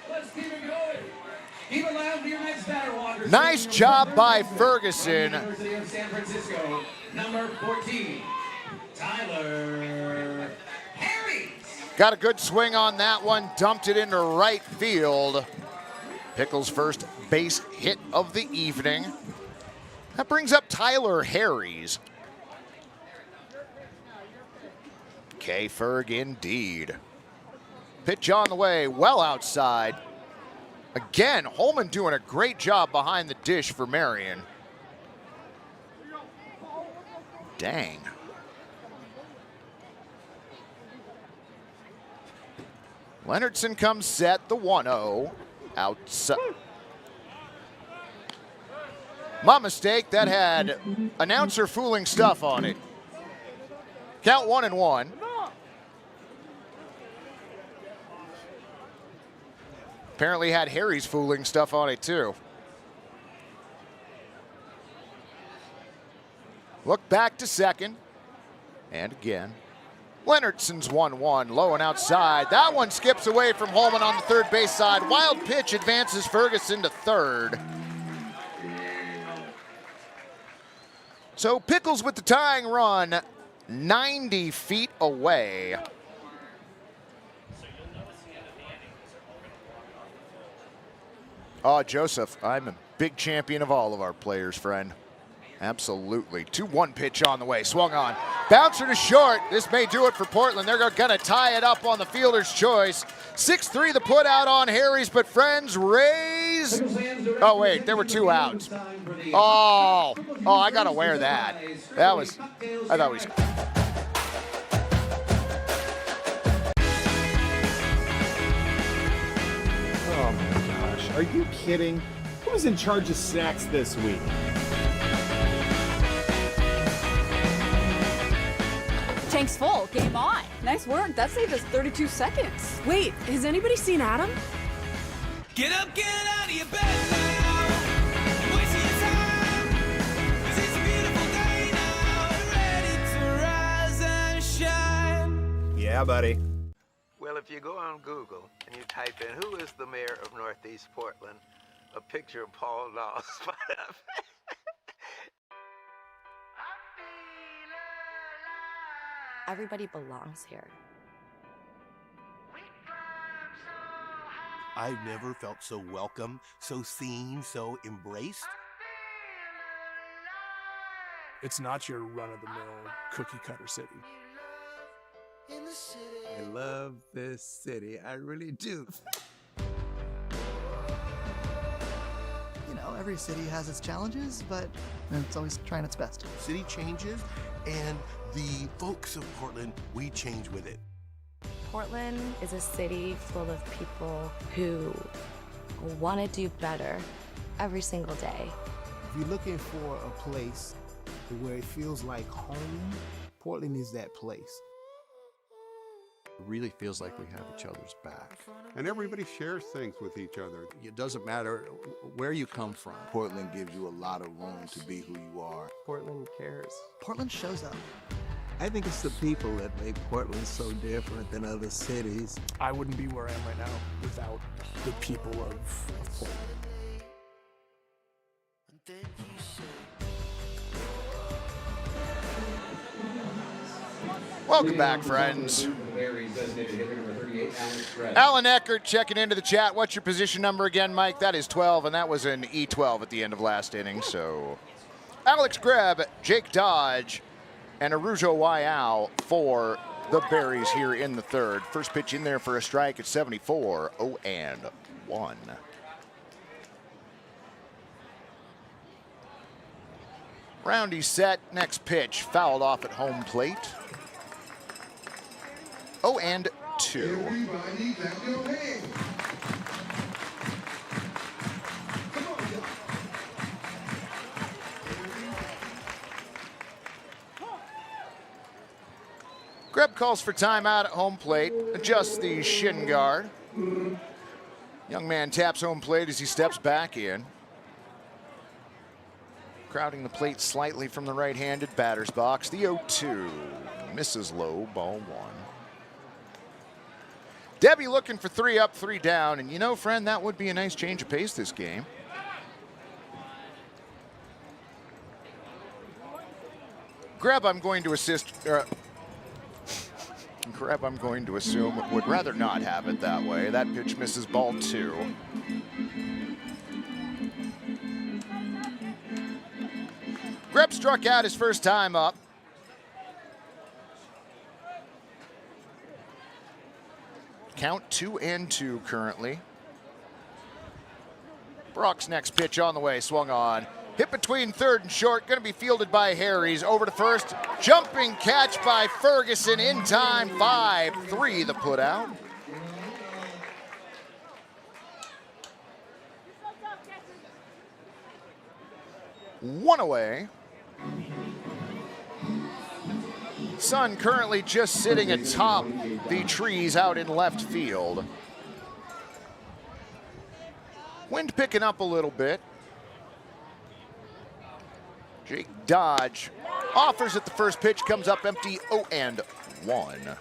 Let's keep it going. Keep it loud for your next batter, Walker. Nice job by Ferguson. University of San Francisco, number 14. Tyler Harris. Got a good swing on that one, dumped it into right field. Pickles' first base hit of the evening. That brings up Tyler Harris. K-Ferg indeed. Pitch on the way, well outside. Again, Holman doing a great job behind the dish for Marion. Dang. Leonardson comes set, the 1-0. Outside. My mistake, that had announcer fooling stuff on it. Count 1-1. Apparently had Harry's fooling stuff on it too. Look back to second. And again. Leonardson's 1-1, low and outside. That one skips away from Holman on the third base side. Wild pitch advances Ferguson to third. So Pickles with the tying run, 90 feet away. Oh, Joseph, I'm a big champion of all of our players, friend. Absolutely. 2-1 pitch on the way. Swung on. Bouncer to short. This may do it for Portland. They're going to tie it up on the fielder's choice. 6-3 the put out on Harry's, but friends, Rays. Oh, wait, there were 2 outs. Oh, I got to wear that. I thought we. Oh my gosh, are you kidding? Who's in charge of snacks this week? Tank's full. Game on. Nice work. That saved us 32 seconds. Wait, has anybody seen Adam? Get up, get out of your bed now. Wasting your time. 'Cause it's a beautiful day now. Ready to rise and shine. Yeah, buddy. Well, if you go on Google and you type in, who is the mayor of Northeast Portland, a picture of Paul Law spot up. Everybody belongs here. I've never felt so welcome, so seen, so embraced. It's not your run-of-the-mill cookie-cutter city. I love this city. I really do. You know, every city has its challenges, but it's always trying its best. City changes, and the folks of Portland, we change with it. Portland is a city full of people who want to do better every single day. If you're looking for a place where it feels like home, Portland is that place. It really feels like we have each other's back. And everybody shares things with each other. It doesn't matter where you come from. Portland gives you a lot of room to be who you are. Portland cares. Portland shows up. I think it's the people that make Portland so different than other cities. I wouldn't be where I am right now without the people of Portland. Welcome back, friends. Alan Eckert checking into the chat. What's your position number again, Mike? That is 12, and that was an E12 at the end of last inning. So Alex Greb, Jake Dodge, and Arujo Waiau for the Berries here in the third. First pitch in there for a strike at 74, 0-1. Roundy set, next pitch, fouled off at home plate. 0-2. Everybody clap your hands. Greb calls for timeout at home plate, adjusts the shin guard. Young man taps home plate as he steps back in. Crowding the plate slightly from the right-handed batter's box. The 0-2 misses low, ball one. Debbie looking for 3 up, 3 down, and you know, friend, that would be a nice change of pace this game. Greb, I'm going to Greb, I'm going to assume, would rather not have it that way. That pitch misses ball 2. Greb struck out his first time up. Count 2-2 currently. Brock's next pitch on the way, swung on. Hit between third and short, going to be fielded by Harries. Over to first, jumping catch by Ferguson in time, 5-3 the put out. One away. Sun currently just sitting atop the trees out in left field. Wind picking up a little bit. Jake Dodge offers at the first pitch, comes up empty, 0-1.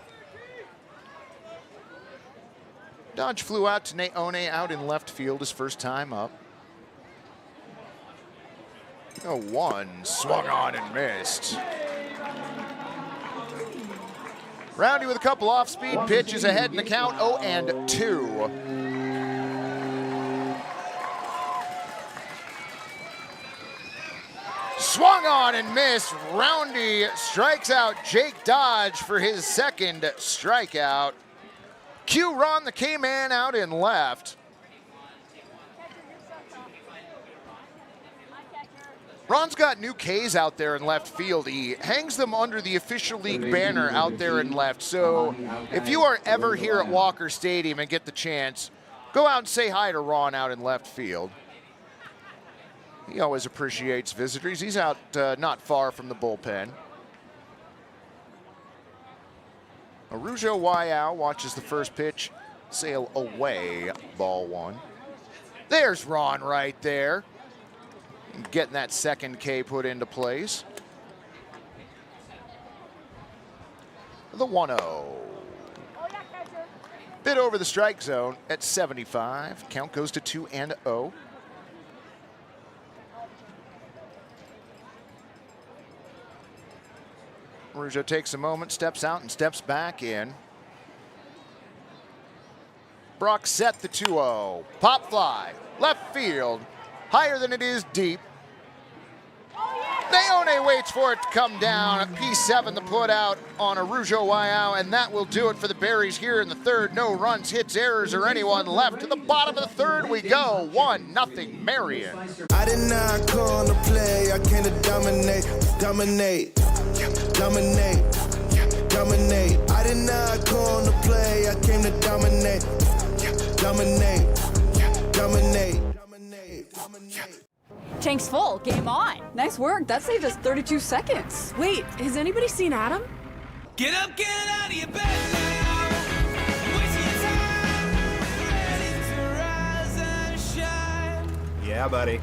Dodge flew out to Naone out in left field his first time up. 0-1, swung on and missed. Roundy with a couple off-speed pitches ahead in the count, 0-2. Swung on and missed. Roundy strikes out Jake Dodge for his second strikeout. Cue Ron the K-Man out in left. Ron's got new Ks out there in left field. He hangs them under the official league banner out there in left. So if you are ever here at Walker Stadium and get the chance, go out and say hi to Ron out in left field. He always appreciates visitors. He's out not far from the bullpen. Arujo Waiau watches the first pitch sail away, ball one. There's Ron right there. Getting that second K put into place. The 1-0. Bit over the strike zone at 75. Count goes to 2-0. Rougeau takes a moment, steps out and steps back in. Brock set the 2-0. Pop fly, left field, higher than it is deep. Naone waits for it to come down. P7 the put out on Arujo Waiau, and that will do it for the Berries here in the third. No runs, hits, errors, or anyone left. To the bottom of the third we go. 1-0 Marion. I did not come to play. I came to dominate, dominate, dominate, dominate. I did not come to play. I came to dominate, dominate, dominate, dominate, dominate. Tank's full. Game on. Nice work. That saved us 32 seconds. Wait, has anybody seen Adam? Get up, get out of your bed now. Waste your time. Ready to rise and shine. Yeah, buddy.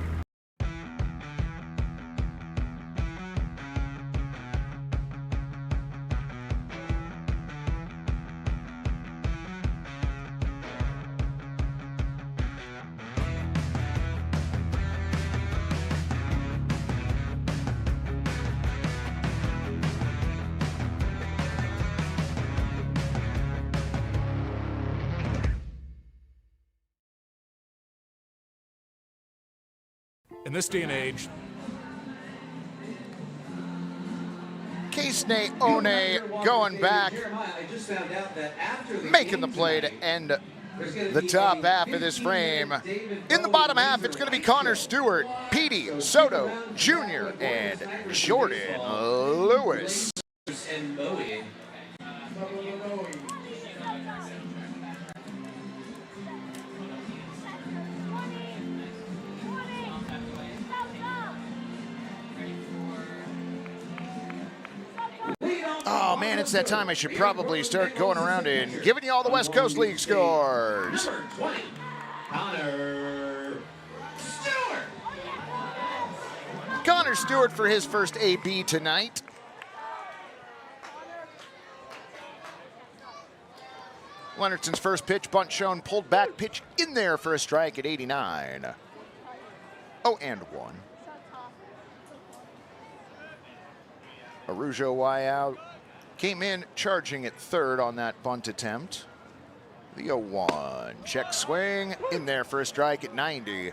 In this day and age, Case One going back, making the play to end the top half of this frame. In the bottom half, it's going to be Connor Stewart, Petey Soto Jr., and Jordan Lewis. And Bowie. Oh man, it's that time I should probably start going around and giving you all the West Coast League scores. Number 20, Connor Stewart. Connor Stewart for his first AB tonight. Leonardson's first pitch, bunt shown, pulled back, pitch in there for a strike at 89. 0-1. Arujo Waiau came in charging at third on that bunt attempt. The 0-1. Check swing in there for a strike at 90.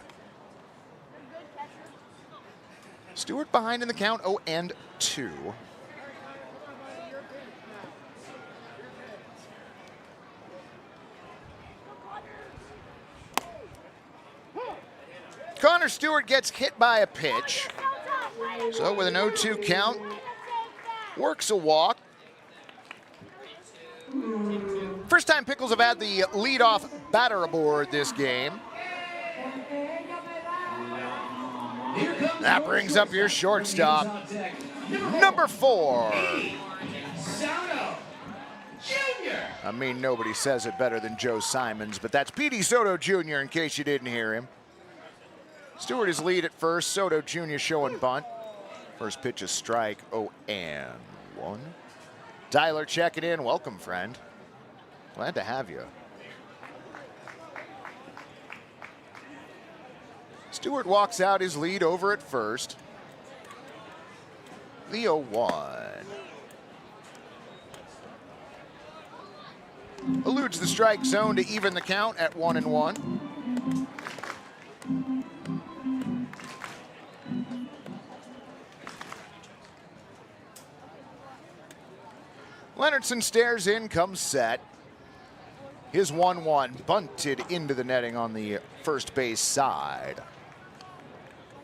Stewart behind in the count, 0-2. Connor Stewart gets hit by a pitch. So with an 0-2 count, works a walk. First time Pickles have had the leadoff batter aboard this game. That brings up your shortstop, number 4. I mean, nobody says it better than Joe Simons, but that's Petey Soto Jr. in case you didn't hear him. Stewart is lead at first, Soto Jr. showing bunt. First pitch is strike, 0-1. Tyler checking in. Welcome, friend. Glad to have you. Stewart walks out his lead over at first. The 0-1. Eludes the strike zone to even the count at 1-1. Leonardson stares in, comes set. His 1-1 bunted into the netting on the first base side.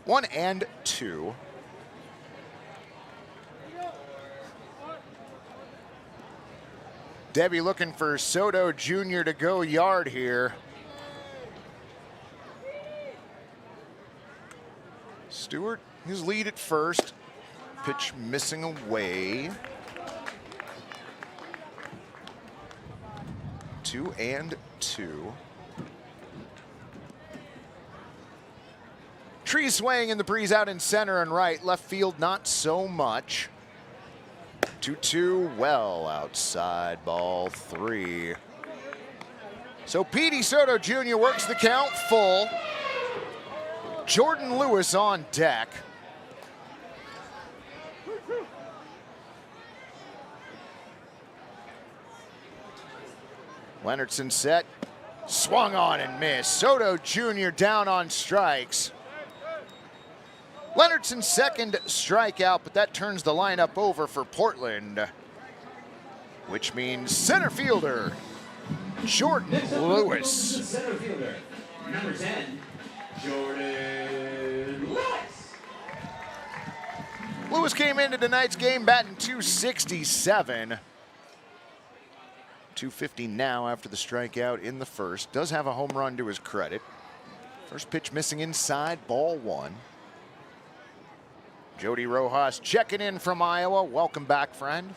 1-2. Debbie looking for Soto Jr. to go yard here. Stewart, his lead at first. Pitch missing away. 2-2. Tree swaying in the breeze out in center and right. Left field, not so much. 2-2, well outside, ball 3. So Petey Soto Jr. works the count full. Jordan Lewis on deck. Leonardson set. Swung on and missed. Soto Jr. down on strikes. Leonardson's second strikeout, but that turns the lineup over for Portland, which means center fielder Jordan Lewis. Center fielder, number 10, Jordan Lewis. Lewis came into tonight's game batting .267. .250 now after the strikeout in the first. Does have a home run to his credit. First pitch missing inside, ball one. Jody Rojas checking in from Iowa. Welcome back, friend.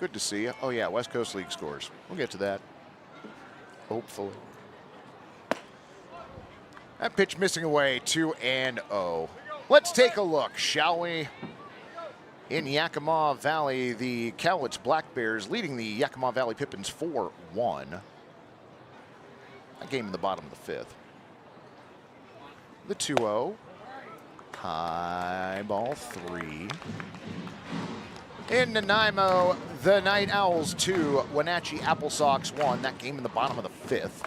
Good to see you. Oh yeah, West Coast League scores. We'll get to that, hopefully. That pitch missing away, 2-0. Let's take a look, shall we? In Yakima Valley, the Cowlitz Black Bears leading the Yakima Valley Pippins 4-1. That game in the bottom of the fifth. The 2-0. High ball 3. In Nanaimo, the Night Owls 2, Wenatchee Apple Sox 1. That game in the bottom of the fifth.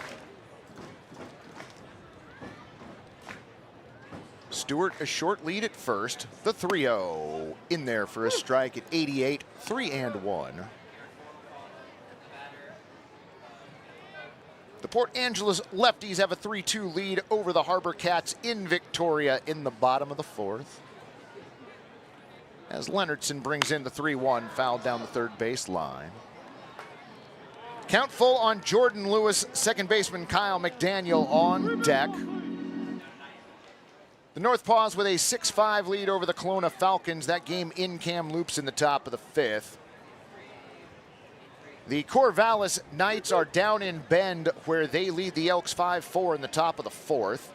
Stewart a short lead at first. The 3-0 in there for a strike at 88, 3-1. The Port Angeles lefties have a 3-2 lead over the Harbor Cats in Victoria in the bottom of the fourth, as Leonardson brings in the 3-1, fouled down the third base line. Count full on Jordan Lewis, second baseman Kyle McDaniel on deck. The North Paws with a 6-5 lead over the Kelowna Falcons. That game in Kamloops in the top of the fifth. The Corvallis Knights are down in Bend, where they lead the Elks 5-4 in the top of the fourth.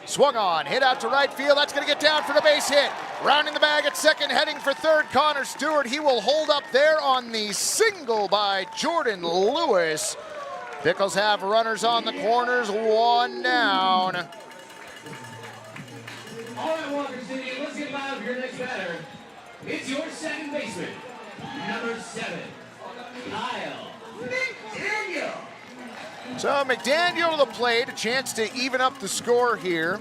Swung on, hit out to right field. That's going to get down for the base hit. Rounding the bag at second, heading for third, Connor Stewart. He will hold up there on the single by Jordan Lewis. Pickles have runners on the corners, one down. All right, Walker City, let's get loud for your next batter. It's your second baseman, number 7, Kyle McDaniel. So McDaniel to the plate, a chance to even up the score here.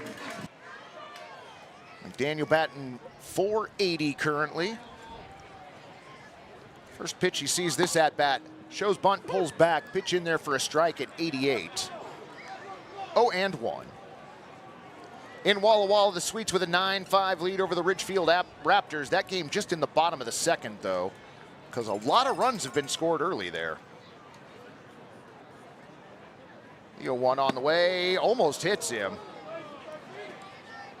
McDaniel batting .480 currently. First pitch he sees this at bat. Shows bunt, pulls back, pitch in there for a strike at 88. 0-1. In Walla Walla, the Sweets with a 9-5 lead over the Ridgefield Raptors. That game just in the bottom of the second, though, because a lot of runs have been scored early there. The 1 on the way, almost hits him.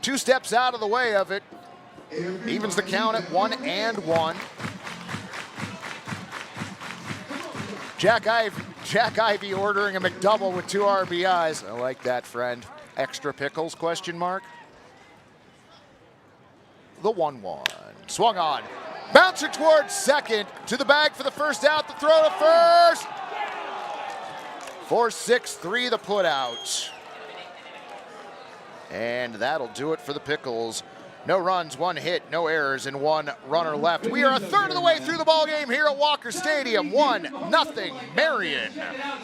2 steps out of the way of it. Evens the count at 1-1. Jack Ivey ordering a McDouble with 2 RBIs. I like that, friend. Extra pickles, question mark. The 1-1. Swung on. Bouncer towards second. To the bag for the first out. The throw to first. 4-6-3 the put out. And that'll do it for the Pickles. No runs, 1 hit, no errors, and 1 runner left. We are a third of the way through the ball game here at Walker Stadium. 1-0 Marion.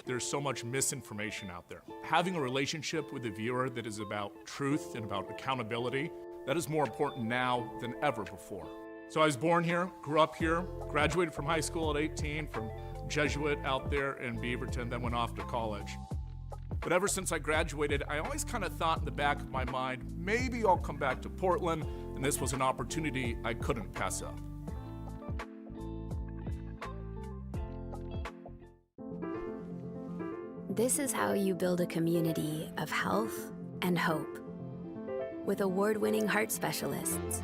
There's so much misinformation out there. Having a relationship with the viewer that is about truth and about accountability, that is more important now than ever before. So I was born here, grew up here, graduated from high school at 18 from Jesuit out there in Beaverton, then went off to college. But ever since I graduated, I always kind of thought in the back of my mind, maybe I'll come back to Portland, and this was an opportunity I couldn't pass up. This is how you build a community of health and hope. With award-winning heart specialists,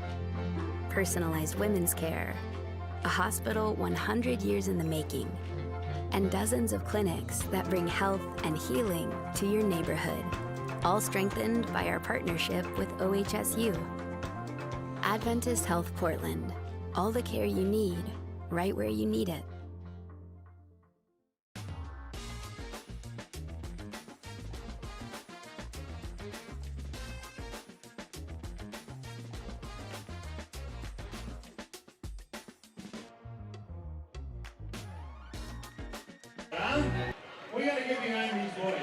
personalized women's care, a hospital 100 years in the making, and dozens of clinics that bring health and healing to your neighborhood, all strengthened by our partnership with OHSU. Adventist Health Portland, all the care you need, right where you need it. We got to get behind these boys.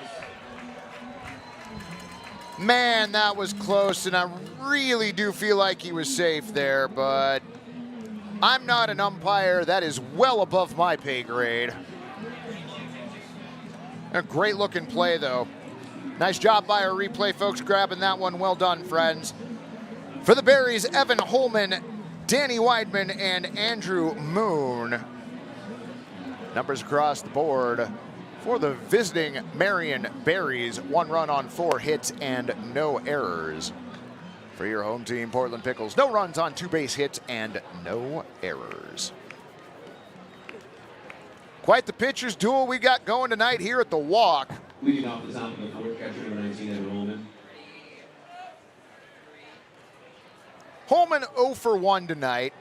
Man, that was close, and I really do feel like he was safe there, but I'm not an umpire. That is well above my pay grade. A great looking play, though. Nice job by our replay folks grabbing that one. Well done, friends. For the Berries, Evan Holman, Danny Weidman, and Andrew Moon. Numbers across the board for the visiting Marion Berries. 1 run on 4 hits and no errors. For your home team, Portland Pickles, no runs on 2 base hits and no errors. Quite the pitcher's duel we got going tonight here at the Walk. Leading off the top of the 4th, catcher number 19, Evan Holman. Holman 0 for 1 tonight.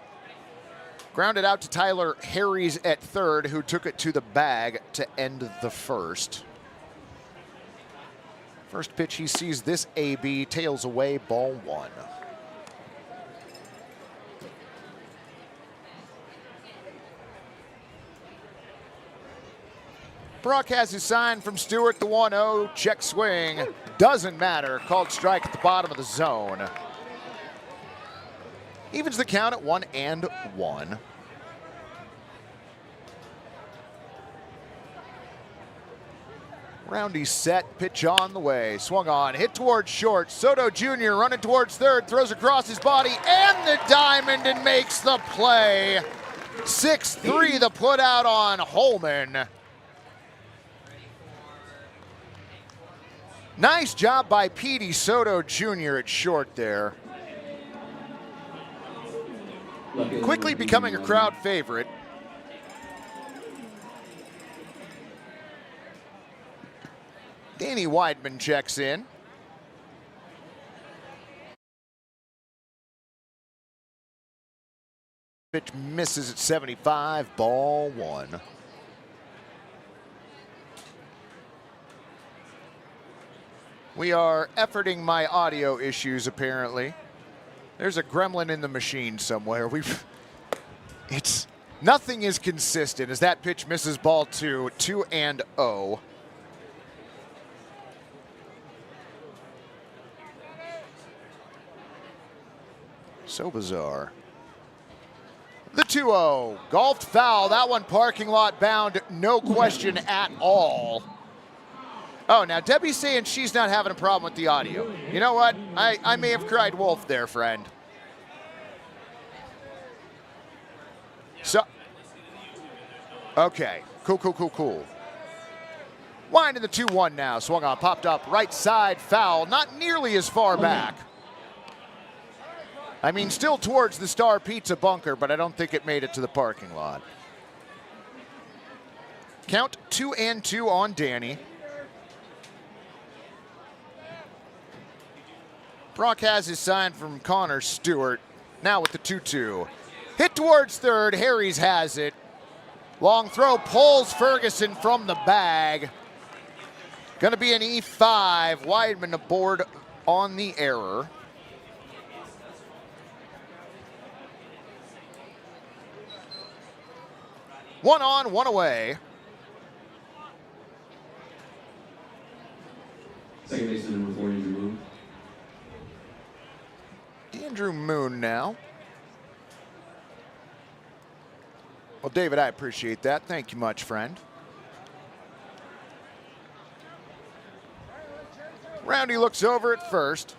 Grounded out to Tyler Harries at 3rd, who took it to the bag to end the 1st. First pitch he sees this AB, tails away, ball 1. Brock has his sign from Stewart, the 1-0, check swing. Doesn't matter, called strike at the bottom of the zone. Evens the count at 1-1. Roundy set, pitch on the way, swung on, hit towards short. Soto Jr. running towards 3rd, throws across his body and the diamond and makes the play. 6-3 the put out on Holman. Nice job by Petey Soto Jr. at short there. Quickly becoming a crowd favorite. Danny Weidman checks in. Pitch misses at 75, ball 1. We are efforting my audio issues, apparently. There's a gremlin in the machine somewhere. Nothing is consistent as that pitch misses ball 2, 2-0. So bizarre. The 2-0, golfed foul. That one parking lot bound, no question at all. Oh, now Debbie's saying she's not having a problem with the audio. You know what? I may have cried wolf there, friend. So, okay, cool. Winding the 2-1 now, swung on, popped up, right side foul, not nearly as far back. I mean, still towards the Star Pizza bunker, but I don't think it made it to the parking lot. Count 2-2 on Danny. Brock has his sign from Connor Stewart. Now with the 2-2. Hit towards 3rd, Harries has it. Long throw, pulls Ferguson from the bag. Gonna be an E5, Weidman aboard on the error. One on, one away. Second baseman number 4, Andrew Moon. Andrew Moon now. Well, David, I appreciate that. Thank you much, friend. Roundy looks over at first.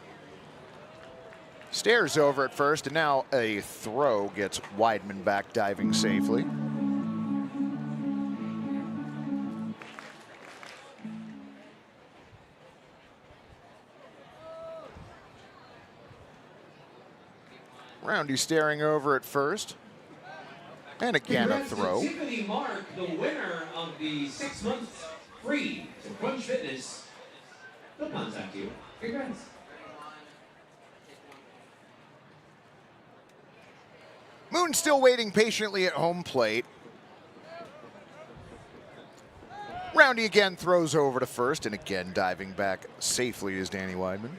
Stares over at first, and now a throw gets Weidman back diving safely. Roundy staring over at first. And again a throw. Tiffany Mark, the winner of the 6 months free to Crunch Fitness. They'll contact you. Congrats. Moon still waiting patiently at home plate. Roundy again throws over to first, and again diving back safely is Danny Weidman.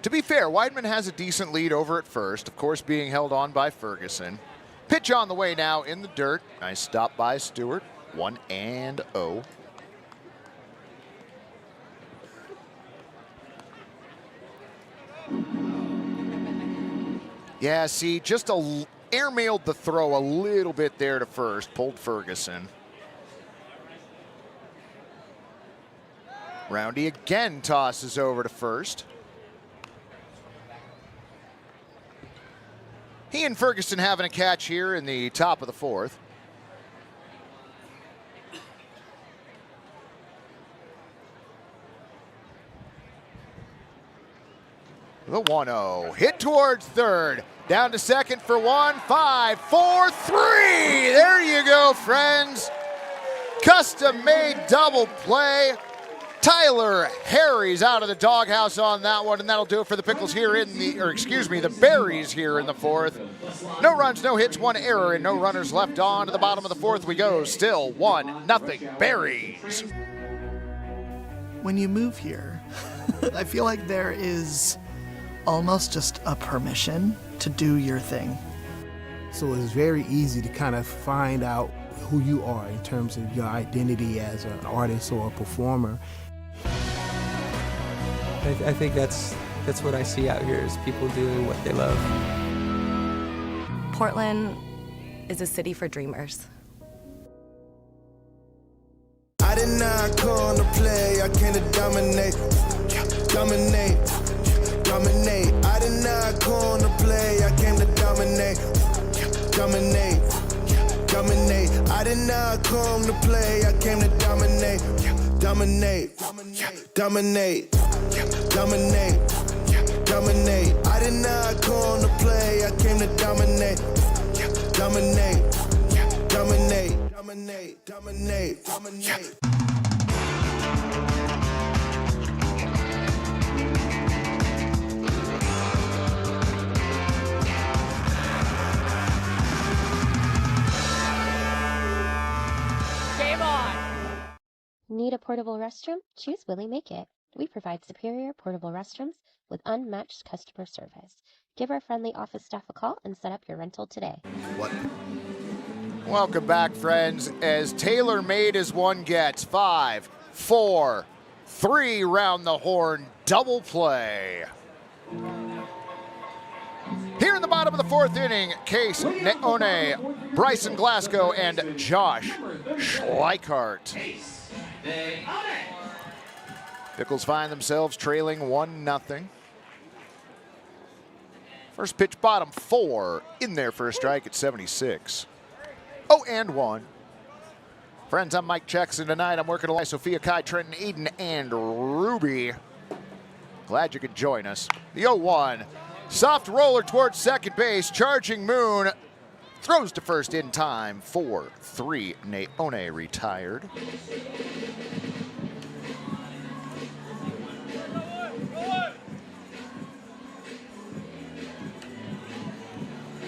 To be fair, Weidman has a decent lead over at first, of course being held on by Ferguson. Pitch on the way now in the dirt. Nice stop by Stewart. 1-0. Yeah, see, just airmailed the throw a little bit there to first. Pulled Ferguson. Roundy again tosses over to first. He and Ferguson having a catch here in the top of the fourth. The 1-0, hit towards third. Down to second for 1, 5, 4, 3. There you go, friends. Custom-made double play. Tyler Harry's out of the doghouse on that one, and that'll do it for the Pickles here in the, the Berries here in the fourth. No runs, no hits, 1 error, and no runners left on. To the bottom of the fourth we go. Still 1-0 Berries. When you move here, I feel like there is almost just a permission to do your thing. So it's very easy to kind of find out who you are in terms of your identity as an artist or a performer. I think that's what I see out here is people doing what they love. Portland is a city for dreamers. I did not come to play, I came to dominate. Dominate. Dominate. I did not come to play, I came to dominate. Dominate. Dominate. I did not come to play, I came to dominate. Dominate. Dominate. Dominate. Dominate. I did not come to play, I came to dominate. Dominate. Dominate. Dominate. Dominate. Dominate. Game on! Need a portable restroom? Choose Willie Make It. We provide superior portable restrooms with unmatched customer service. Give our friendly office staff a call and set up your rental today. Welcome back, friends, as tailor-made as one gets. 5, 4, 3 round the horn, double play. Here in the bottom of the fourth inning, Case Neone, Bryson Glasgow, and Josh Schleichart. Pickles find themselves trailing 1-0. First pitch bottom 4 in there for a strike at 76. 0-1. Friends, I'm Mike Jackson. Tonight I'm working along Sophia, Kai, Trenton, Eden, and Ruby. Glad you could join us. The 0-1. Soft roller towards second base. Charging Moon throws to first in time. 4-3. Neone retired.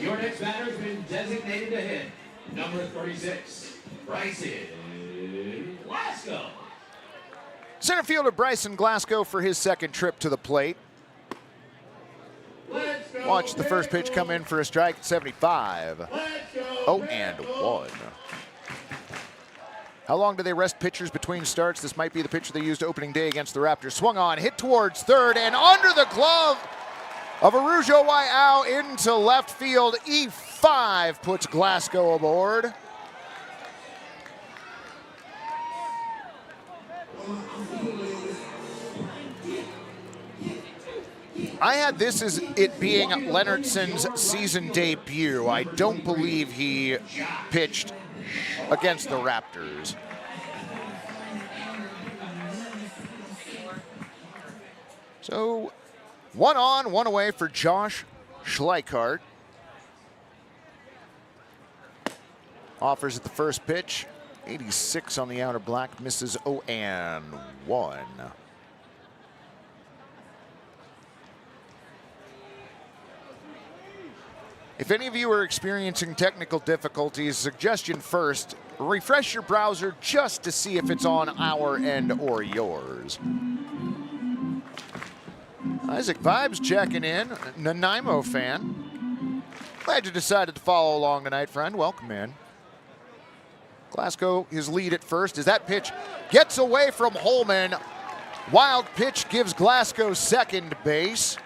Your next batter has been designated to hit. Number 36, Bryson Glasgow. Center fielder Bryson Glasgow for his second trip to the plate. Watch the first pitch come in for a strike at 75. 0-1. How long do they rest pitchers between starts? This might be the pitcher they used opening day against the Raptors. Swung on, hit towards third, and under the glove of Arujo Waiau into left field. E5 puts Glasgow aboard. I had this as it being Leonardson's season debut. I don't believe he pitched against the Raptors. So, 1 on, 1 away for Josh Schleichart. Offers at the first pitch. 86 on the outer black, misses 0-1. If any of you are experiencing technical difficulties, suggestion first, refresh your browser just to see if it's on our end or yours. Isaac Vibes checking in, Nanaimo fan. Glad you decided to follow along tonight, friend. Welcome in. Glasgow, his lead at first as that pitch gets away from Holman. Wild pitch gives Glasgow second base.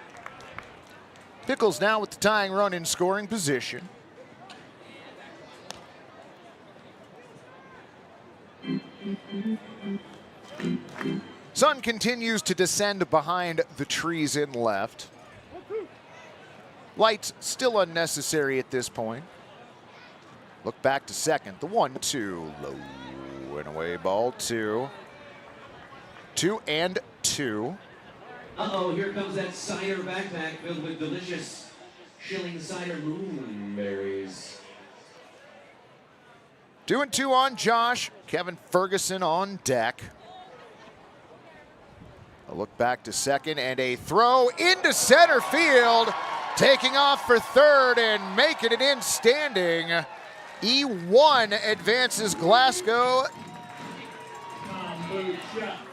Pickles now with the tying run in scoring position. Sun continues to descend behind the trees in left. Lights still unnecessary at this point. Look back to second. The 1-2. Low and away ball. 2. 2-2. Uh-oh, here comes that cider backpack filled with delicious Shilling cider moon berries. 2-2 on Josh. Kevin Ferguson on deck. A look back to second and a throw into center field. Taking off for third and making it in standing. E1 advances Glasgow.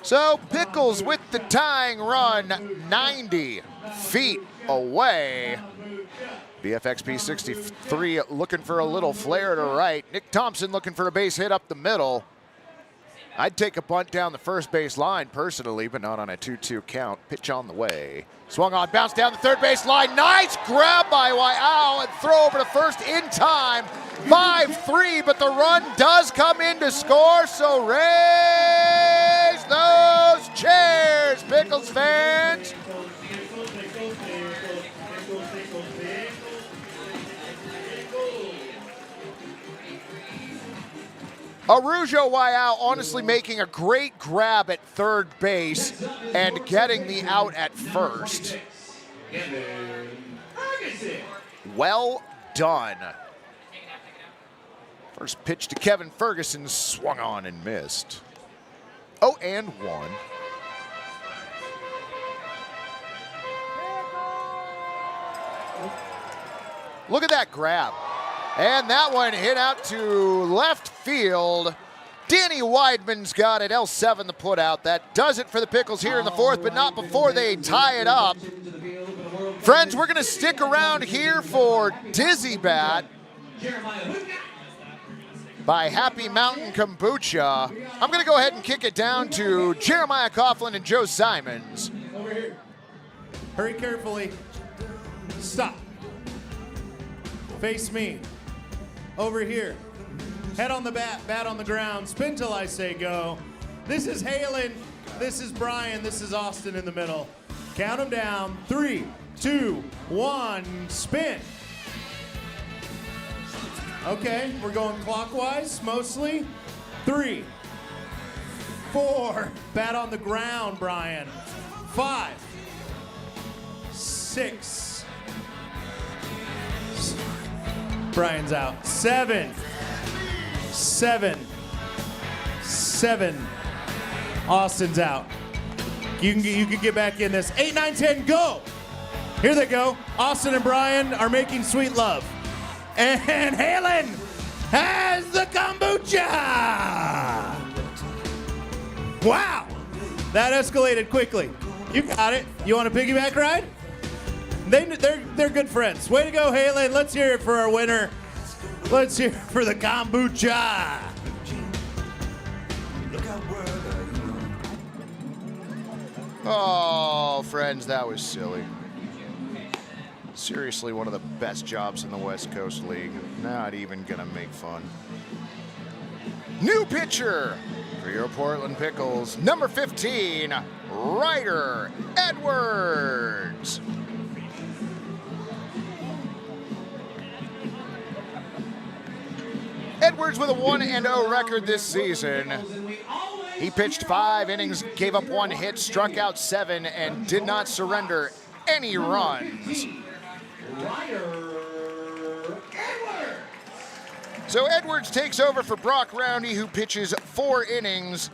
So Pickles with the tying run 90 feet away. BFXP 63 looking for a little flare to right. Nick Thompson looking for a base hit up the middle. I'd take a bunt down the first base line personally, but not on a 2-2 count. Pitch on the way. Swung on, bounce down the third base line. Nice grab by Waiao and throw over to first in time. 5-3, but the run does come in to score, so raise those chairs, Pickles fans. Arujo Waiao honestly making a great grab at third base and getting the out at first. Well done. First pitch to Kevin Ferguson, swung on and missed. 0-1. Look at that grab. And that one hit out to left field. Danny Weidman's got it, L7 the put out. That does it for the Pickles here in the fourth, but not before they tie it up. Friends, we're gonna stick around here for Dizzy Bat by Happy Mountain Kombucha. I'm gonna go ahead and kick it down to Jeremiah Coughlin and Joe Simons. Over here. Hurry carefully. Stop. Face me. Over here. Head on the bat on the ground. Spin till I say go. This is Halen. This is Brian. This is Austin in the middle. Count them down. 3, 2, 1, spin. Okay, we're going clockwise mostly. 3, 4, bat on the ground, Brian. 5, 6, Brian's out. 7, 7, 7. Austin's out. You can get back in this. 8, 9, 10, go. Here they go. Austin and Brian are making sweet love. And Halen has the kombucha. Wow. That escalated quickly. You got it. You want a piggyback ride? They're good friends. Way to go, Halen. Let's hear it for our winner. Let's hear it for the kombucha. Oh, friends, that was silly. Seriously, one of the best jobs in the West Coast League. Not even gonna make fun. New pitcher for your Portland Pickles, number 15, Ryder Edwards. Edwards with a 1-0 record this season. He pitched 5 innings, gave up 1 hit, struck out 7, and did not surrender any runs. So Edwards takes over for Brock Roundy, who pitches 4 innings,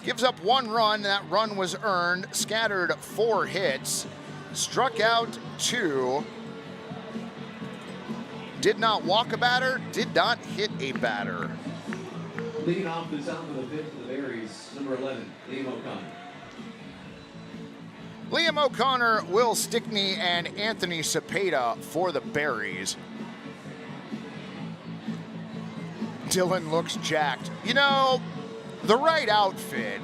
gives up 1 run. That run was earned, scattered 4 hits, struck out 2. Did not walk a batter, did not hit a batter. Leading off the top of the fifth for the Berries, number 11, Liam O'Connor. Liam O'Connor, Will Stickney, and Anthony Cepeda for the Berries. Dylan looks jacked. You know, the right outfit.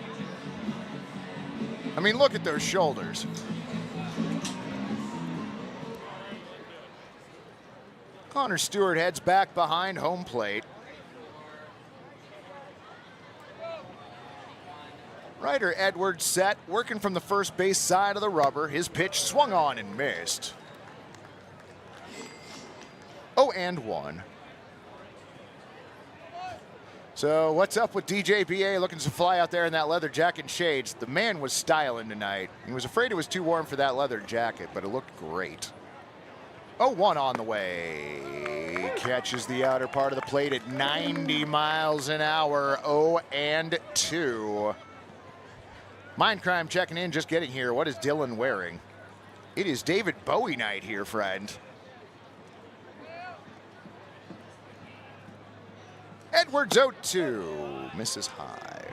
I mean, look at those shoulders. Connor Stewart heads back behind home plate. Ryder Edwards set, working from the first base side of the rubber. His pitch swung on and missed. 0-1. So what's up with DJ BA looking to fly out there in that leather jacket and shades? The man was styling tonight. He was afraid it was too warm for that leather jacket, but it looked great. 0-1 on the way. Catches the outer part of the plate at 90 miles an hour. 0-2. Mindcrime checking in, just getting here. What is Dylan wearing? It is David Bowie night here, friend. Edwards 0-2, misses high.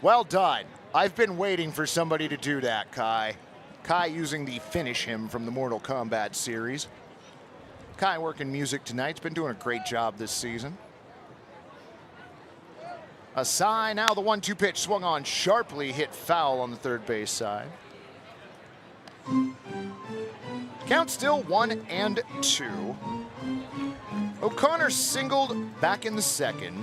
Well done. I've been waiting for somebody to do that, Kai. Kai using the finish him from the Mortal Kombat series. Kai working music tonight's been doing a great job this season. A sign, now the 1-2 pitch swung on sharply, hit foul on the third base side. Count still 1-2. O'Connor singled back in the second.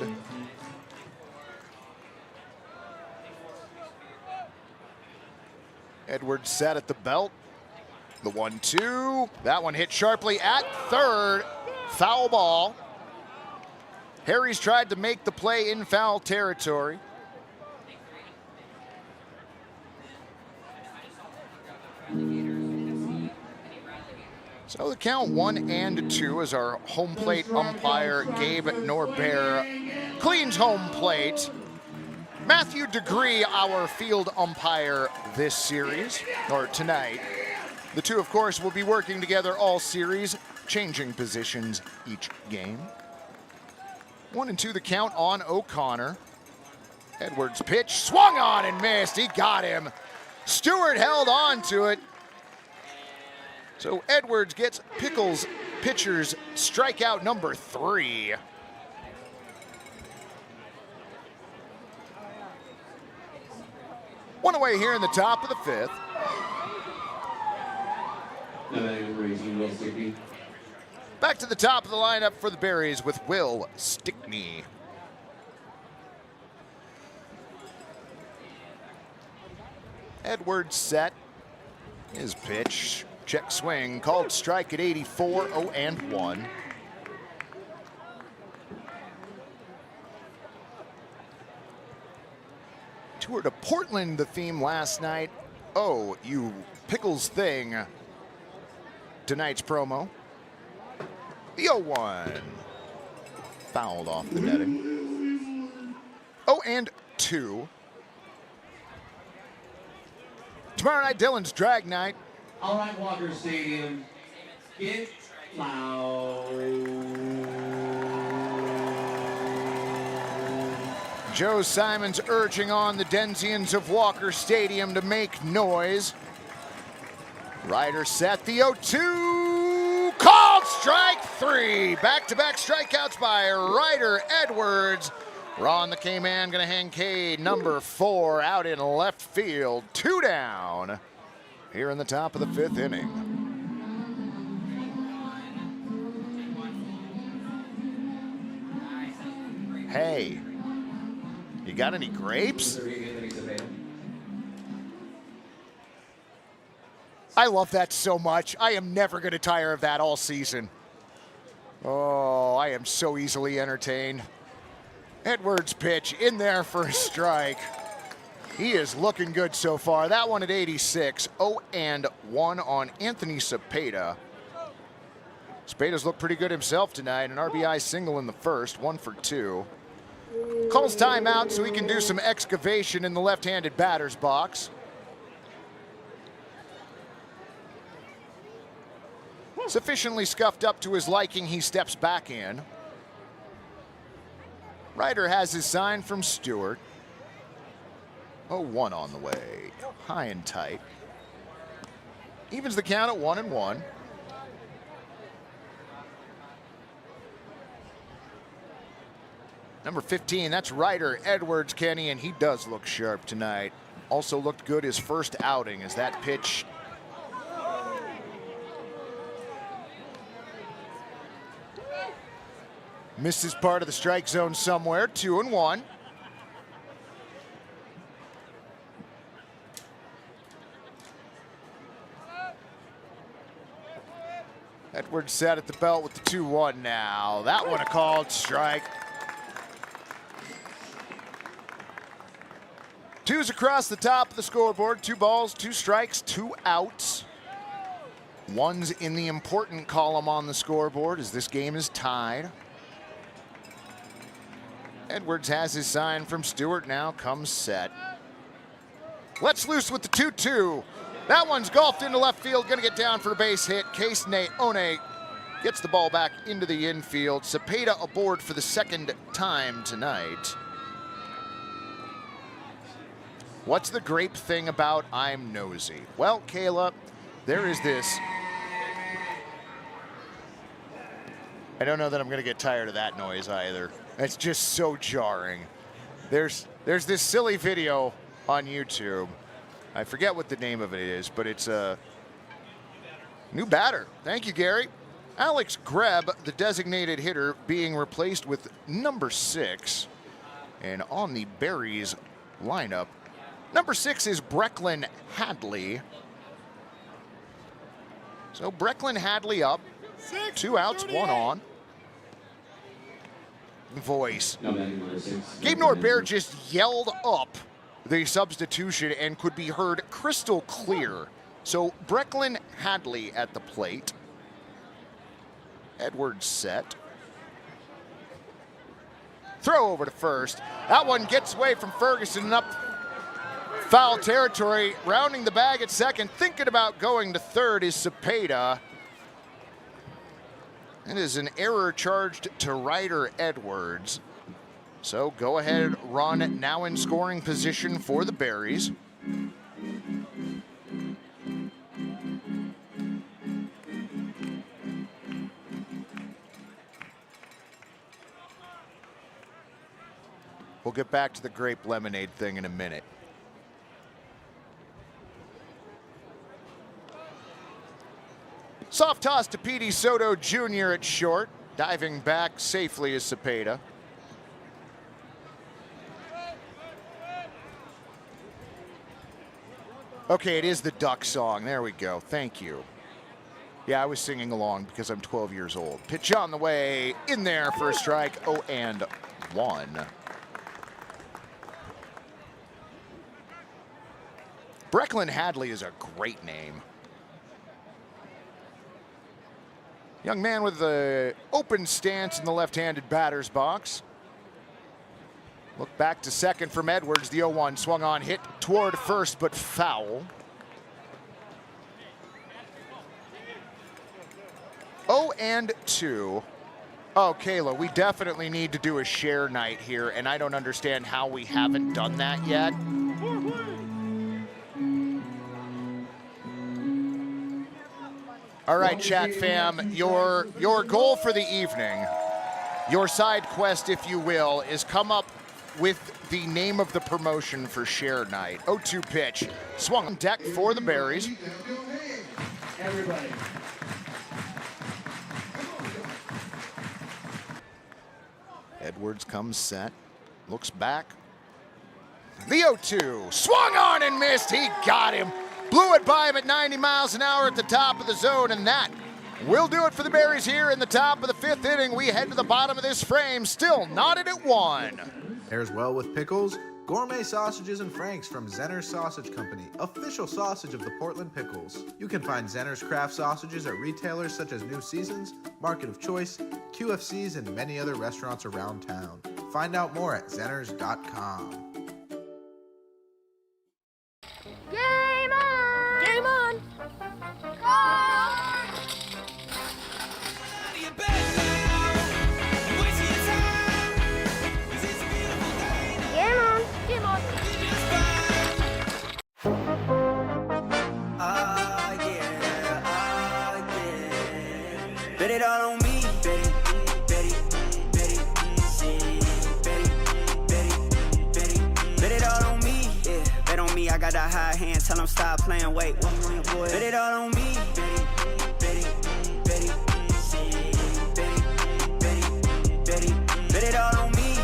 Edwards sat at the belt. The 1-2. That one hit sharply at third. Foul ball. Harry's tried to make the play in foul territory. So the count 1-2 as our home plate umpire Gabe Norbert cleans home plate. Matthew Degree, our field umpire this series, or tonight. The two, of course, will be working together all series, changing positions each game. 1-2 the count on O'Connor. Edwards pitch, swung on and missed. He got him. Stewart held on to it. So Edwards gets Pickles pitcher's strikeout number 3. One away here in the top of the 5th. Back to the top of the lineup for the Berries with Will Stickney. Edwards set. His pitch, check swing, called strike at 84, 0-1. Toured to Portland, the theme last night. Oh, you Pickles thing. Tonight's promo. The 0-1. Fouled off the netting. 0-2. Tomorrow night, Dylan's drag night. All right, Walker Stadium, get loud. Joe Simons urging on the Denzians of Walker Stadium to make noise. Ryder set, the 0-2, called strike 3. Back-to-back strikeouts by Ryder Edwards. Ron the K-Man gonna hang K number 4 out in left field. 2 down here in the top of the 5th inning. Hey, you got any grapes? I love that so much. I am never going to tire of that all season. Oh, I am so easily entertained. Edwards pitch in there for a strike. He is looking good so far. That one at 86. 0-1 on Anthony Cepeda. Cepeda's looked pretty good himself tonight. An RBI single in the first, 1 for 2. Calls timeout so he can do some excavation in the left-handed batter's box. Sufficiently scuffed up to his liking, he steps back in. Ryder has his sign from Stewart. 0-1 on the way. High and tight. Evens the count at 1-1. Number 15, that's Ryder Edwards, Kenny, and he does look sharp tonight. Also looked good his first outing as that pitch misses part of the strike zone somewhere. 2-1. Edwards set at the belt with the 2-1 now. That one a called strike. Twos across the top of the scoreboard. 2 balls, 2 strikes, 2 outs. One's in the important column on the scoreboard as this game is tied. Edwards has his sign from Stewart, now comes set. Let's loose with the 2-2. That one's golfed into left field, gonna get down for a base hit. Case One gets the ball back into the infield. Cepeda aboard for the second time tonight. What's the grape thing about I'm nosy? Well, Kayla, there is this. I don't know that I'm gonna get tired of that noise either. It's just so jarring. There's this silly video on YouTube. I forget what the name of it is, but it's a new batter. Thank you, Gary. Alex Greb, the designated hitter, being replaced with number 6. And on the Berries lineup, number 6 is Brecklin Hadley. So Brecklin Hadley up, 2 outs, 1 on. Voice. Gabe Norbert just yelled up the substitution and could be heard crystal clear. So Brecklin Hadley at the plate. Edwards set. Throw over to first. That one gets away from Ferguson and up foul territory. Rounding the bag at second, thinking about going to third is Cepeda. It is an error charged to Ryder Edwards. So go ahead, run now in scoring position for the Berries. We'll get back to the grape lemonade thing in a minute. Soft toss to Petey Soto Jr. at short. Diving back safely is Cepeda. Okay, it is the Duck song. There we go. Thank you. Yeah, I was singing along because I'm 12 years old. Pitch on the way. In there for a strike. 0-1. Brecklin Hadley is a great name. Young man with the open stance in the left-handed batter's box. Look back to second from Edwards. The 0-1 swung on, hit toward first, but foul. 0-2. Oh, Kayla, we definitely need to do a share night here, and I don't understand how we haven't done that yet. All right, chat fam, your goal for the evening, your side quest, if you will, is come up with the name of the promotion for share night. 0-2 pitch, swung on deck for the Berries. Everybody. Edwards comes set, looks back. The 0-2, swung on and missed, he got him. Blew it by him at 90 miles an hour at the top of the zone, and that will do it for the Berries here in the top of the 5th inning. We head to the bottom of this frame, still knotted at 1. Pairs well with Pickles, gourmet sausages and franks from Zenner's Sausage Company, official sausage of the Portland Pickles. You can find Zenner's craft sausages at retailers such as New Seasons, Market of Choice, QFCs, and many other restaurants around town. Find out more at zenners.com. Game on! Game on! on me, I got that high hand, tell them stop playing, wait, what you on your boy? Bet it all on me, bet it all on me,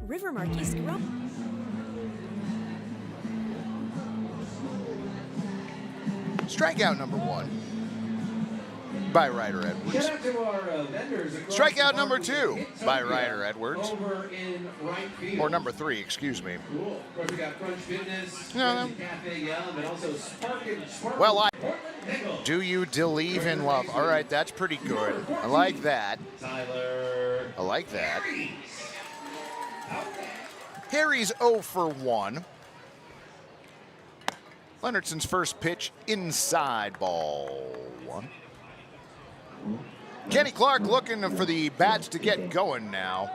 Rivermark East Grove. Strikeout number 1 by Ryder Edwards. Shout out to our vendors across Strikeout the number park 2 with by Tokyo Ryder Edwards. Over in right field. Or number 3, excuse me. Cool. Of course, we got Crunch Fitness, No, Cafe Yum, and also Sparkin' Well, do you believe in love? All right, that's pretty good. I like that. Tyler. I like that. Harry's 0 for 1. Leonardson's first pitch, inside, ball 1. Kenny Clark looking for the bats to get going now.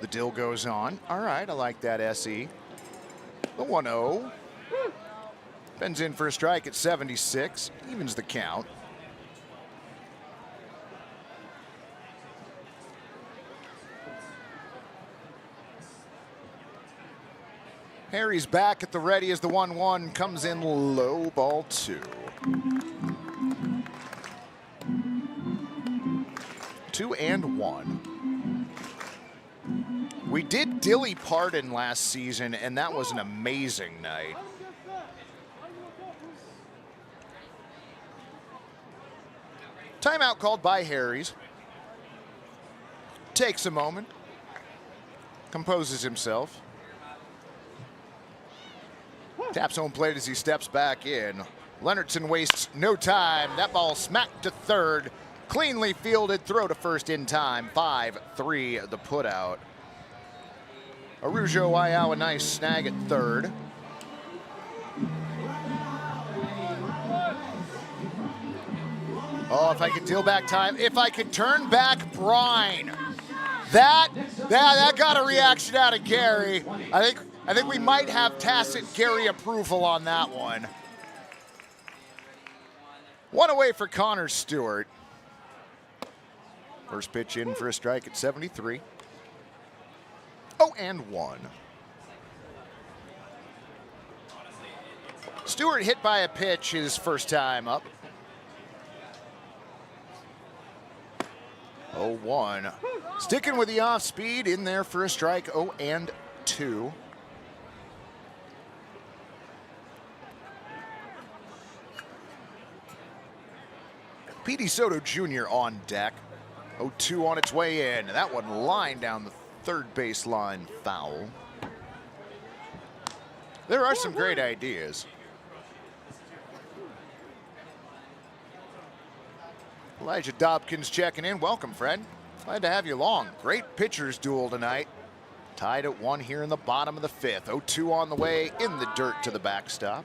The deal goes on. All right, I like that SE. The 1-0. Ben's in for a strike at 76. Evens the count. Harry's back at the ready as the 1-1 comes in low, ball 2. 2-1. We did Dilly Pardon last season, and that was an amazing night. Timeout called by Harry's. Takes a moment. Composes himself. Taps home plate as he steps back in. Leonardson wastes no time. That ball smacked to third. Cleanly fielded, throw to first in time. 5-3 the putout. Arujo Ayau a nice snag at third. Oh, if I could deal back time. If I could turn back brine. That got a reaction out of Gary. I think we might have tacit Gary approval on that one. One away for Connor Stewart. First pitch in for a strike at 73. 0-1. Stewart hit by a pitch his first time up. 0-1. Sticking with the off speed in there for a strike. 0-2. Petey Soto Jr. on deck. 0-2 on its way in. That one lined down the third baseline, foul. There are some great ideas. Elijah Dobkins checking in. Welcome, Fred. Glad to have you along. Great pitchers duel tonight. Tied at 1 here in the bottom of the 5th. 0-2 on the way in the dirt to the backstop.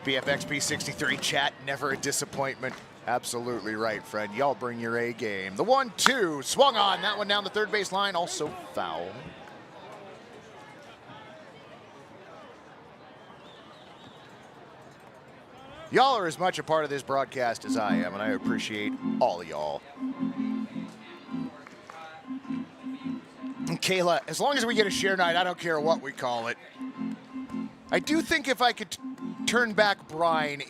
BFXP63 chat, never a disappointment. Absolutely right, Fred. Y'all bring your A game. The 1-2 swung on. That one down the third base line, also foul. Y'all are as much a part of this broadcast as I am, and I appreciate all of y'all. And Kayla, as long as we get a share night, I don't care what we call it. I do think if I could turn back Brian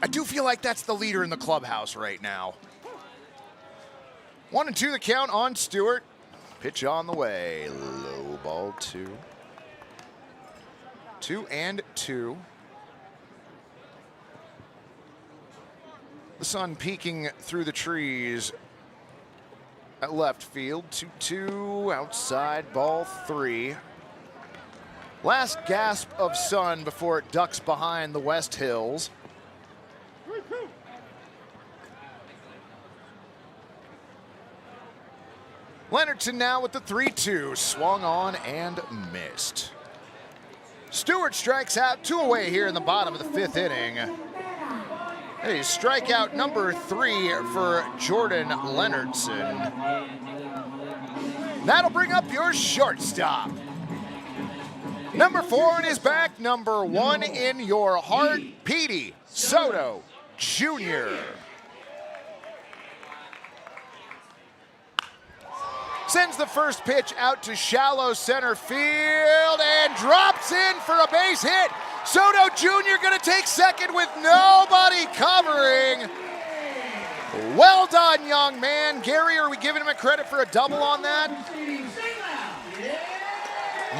I do feel like that's the leader in the clubhouse right now. 1-2 the count on Stewart. Pitch on the way. Low ball 2. 2-2. The sun peeking through the trees at left field. 2-2 outside, ball 3. Last gasp of sun before it ducks behind the West Hills. Leonardson now with the 3-2, swung on and missed. Stewart strikes out, 2 away here in the bottom of the 5th inning. That is strikeout number 3 for Jordan Leonardson. That'll bring up your shortstop. Number 4 in his back, number 1 in your heart, Petey Soto Jr. Sends the first pitch out to shallow center field and drops in for a base hit. Soto Jr. going to take second with nobody covering. Well done, young man. Gary, are we giving him a credit for a double on that?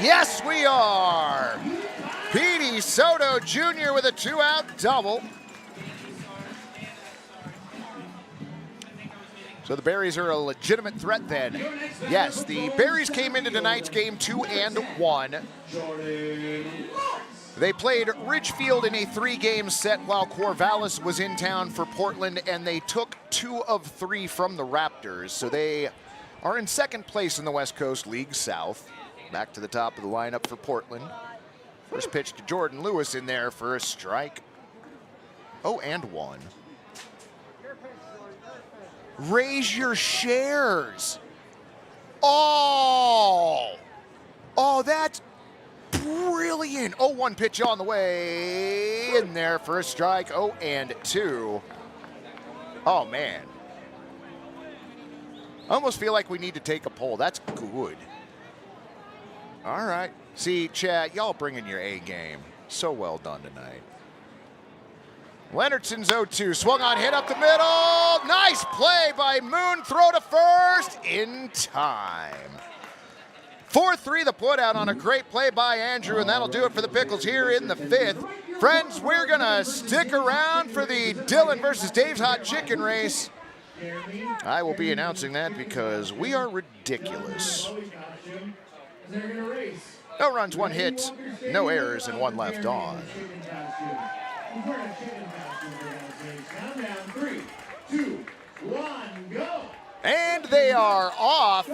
Yes, we are. Petey Soto Jr. with a 2-out double. So the Berries are a legitimate threat then. Yes, the Berries came into tonight's game 2-1. They played Ridgefield in a 3-game set while Corvallis was in town for Portland, and they took 2 of 3 from the Raptors. So they are in second place in the West Coast League South. Back to the top of the lineup for Portland. First pitch to Jordan Lewis in there for a strike. 0-1. Raise your shares. Oh, that's brilliant. 0-1 pitch on the way. In there for a strike. 0-2. Oh, man. I almost feel like we need to take a poll. That's good. All right. See, chat, y'all bringing your A game. So well done tonight. Leonardson's 0-2. Swung on, hit up the middle. Nice play by Moon. Throw to first in time. 4-3 the putout on a great play by Andrew, and that'll do it for the Pickles here in the 5th. Friends, we're going to stick around for the Dylan versus Dave's Hot Chicken race. I will be announcing that because we are ridiculous. No runs, 1 hit, no errors, and 1 left on. And they are off.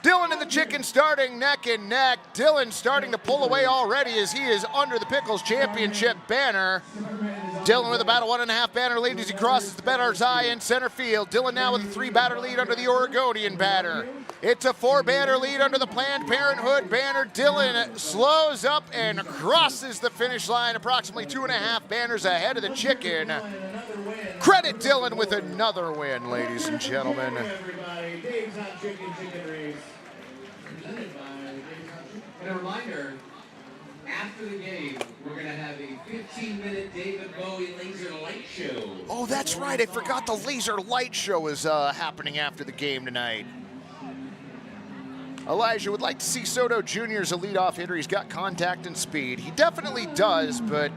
Dylan and the Chicken starting neck and neck. Dylan starting to pull away already as he is under the Pickles Championship banner. Dylan with about a 1.5 batter lead as he crosses the batter's eye in center field. Dylan now with a 3-batter lead under the Oregonian batter. It's a 4-batter lead under the Planned Parenthood banner. Dylan slows up and crosses the finish line approximately 2.5 banners ahead of the Chicken. Credit Dylan with another win, ladies and gentlemen. And a reminder, after the game, we're going to have a 15-minute David Bowie laser light show. Oh, that's right. I forgot the laser light show is happening after the game tonight. Elijah would like to see Soto Jr. as a leadoff hitter. He's got contact and speed. He definitely does, but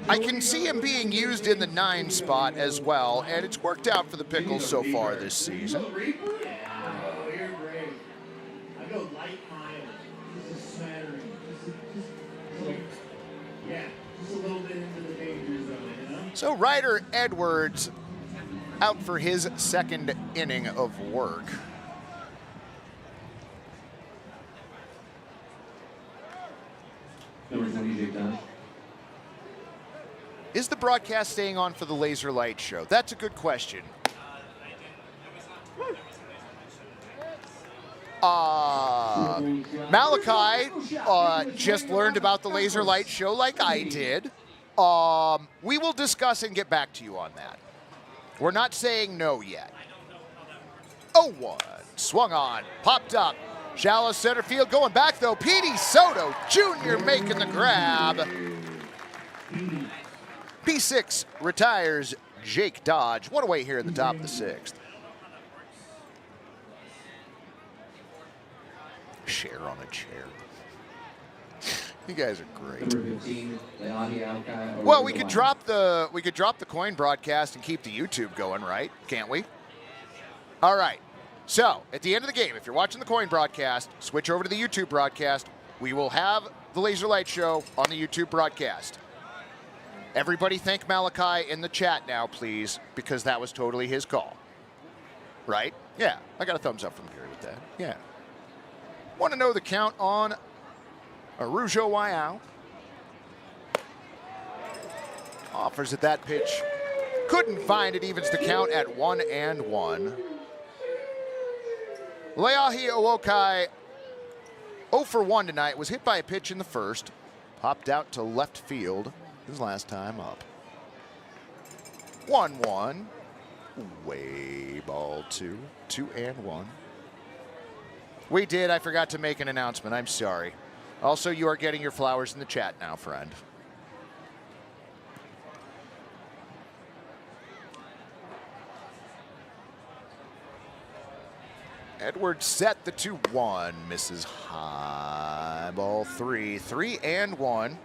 I can see him being used in the 9 spot as well, and it's worked out for the Pickles so far this season. So Ryder Edwards out for his 2nd inning of work. Is the broadcast staying on for the laser light show? That's a good question. Malachi just learned about the laser light show like I did. We will discuss and get back to you on that. We're not saying no yet. 0-1, swung on, popped up. Shallow center field going back though. Petey Soto Jr. making the grab. P6 retires Jake Dodge. One away here in the top of the 6th. Share on a chair. You guys are great. Well, we could drop the coin broadcast and keep the YouTube going, right? Can't we? All right. So, at the end of the game, if you're watching the coin broadcast, switch over to the YouTube broadcast. We will have the laser light show on the YouTube broadcast. Everybody thank Malachi in the chat now, please, because that was totally his call. Right? Yeah, I got a thumbs up from Gary with that. Yeah. Want to know the count on Arujo Waiau? Offers at that pitch. Couldn't find it, evens the count at 1-1. Leahi Owokai 0 for 1 tonight. Was hit by a pitch in the first. Popped out to left field his last time up. 1-1. Way ball 2. 2-1. We did. I forgot to make an announcement. I'm sorry. Also, you are getting your flowers in the chat now, friend. Edwards set the 2-1. Misses high. Ball 3. 3-1.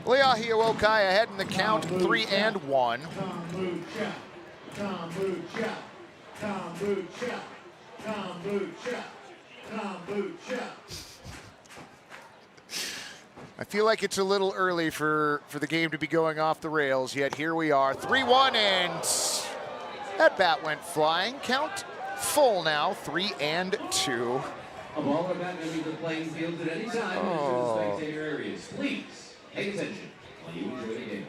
Leahi Okai ahead in the count. 3-1. Kombucha. Kombucha. Kombucha. Kombucha. Kombucha. I feel like it's a little early for the game to be going off the rails, yet here we are. 3-1, and that bat went flying. Count full now, 3-2. A ball or bat may be the playing field at any time in the spectator areas. Please pay attention while you enjoy the game.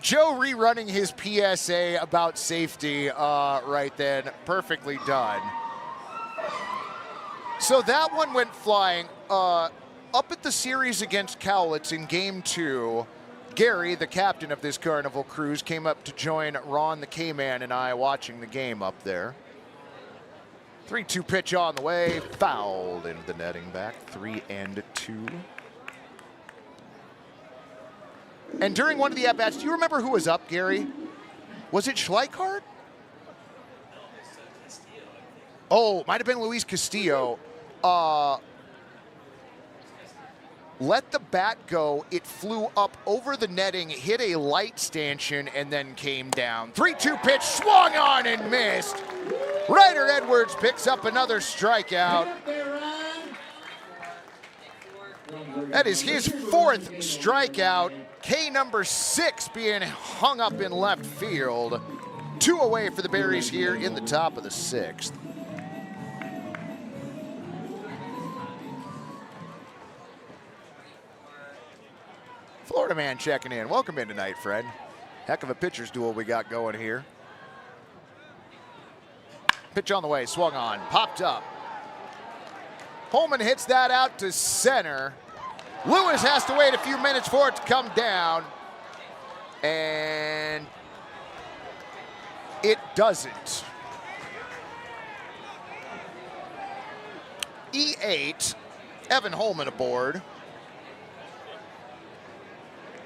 Joe rerunning his PSA about safety right then. Perfectly done. So that one went flying. Up at the series against Cowlitz in Game 2, Gary, the captain of this Carnival cruise, came up to join Ron the K-Man and I watching the game up there. 3-2 pitch on the way, fouled into the netting back, 3-2. And during one of the at-bats, do you remember who was up, Gary? Was it Schleichhardt? Oh, might have been Luis Castillo. Let the bat go. It flew up over the netting, hit a light stanchion, and then came down. 3-2 pitch, swung on and missed. Ryder Edwards picks up another strikeout. That is his 4th strikeout. K number 6 being hung up in left field. 2 away for the Berries here in the top of the 6th. Florida man checking in. Welcome in tonight, friend. Heck of a pitcher's duel we got going here. Pitch on the way, swung on, popped up. Holman hits that out to center. Lewis has to wait a few minutes for it to come down. And it doesn't. E8, Evan Holman aboard.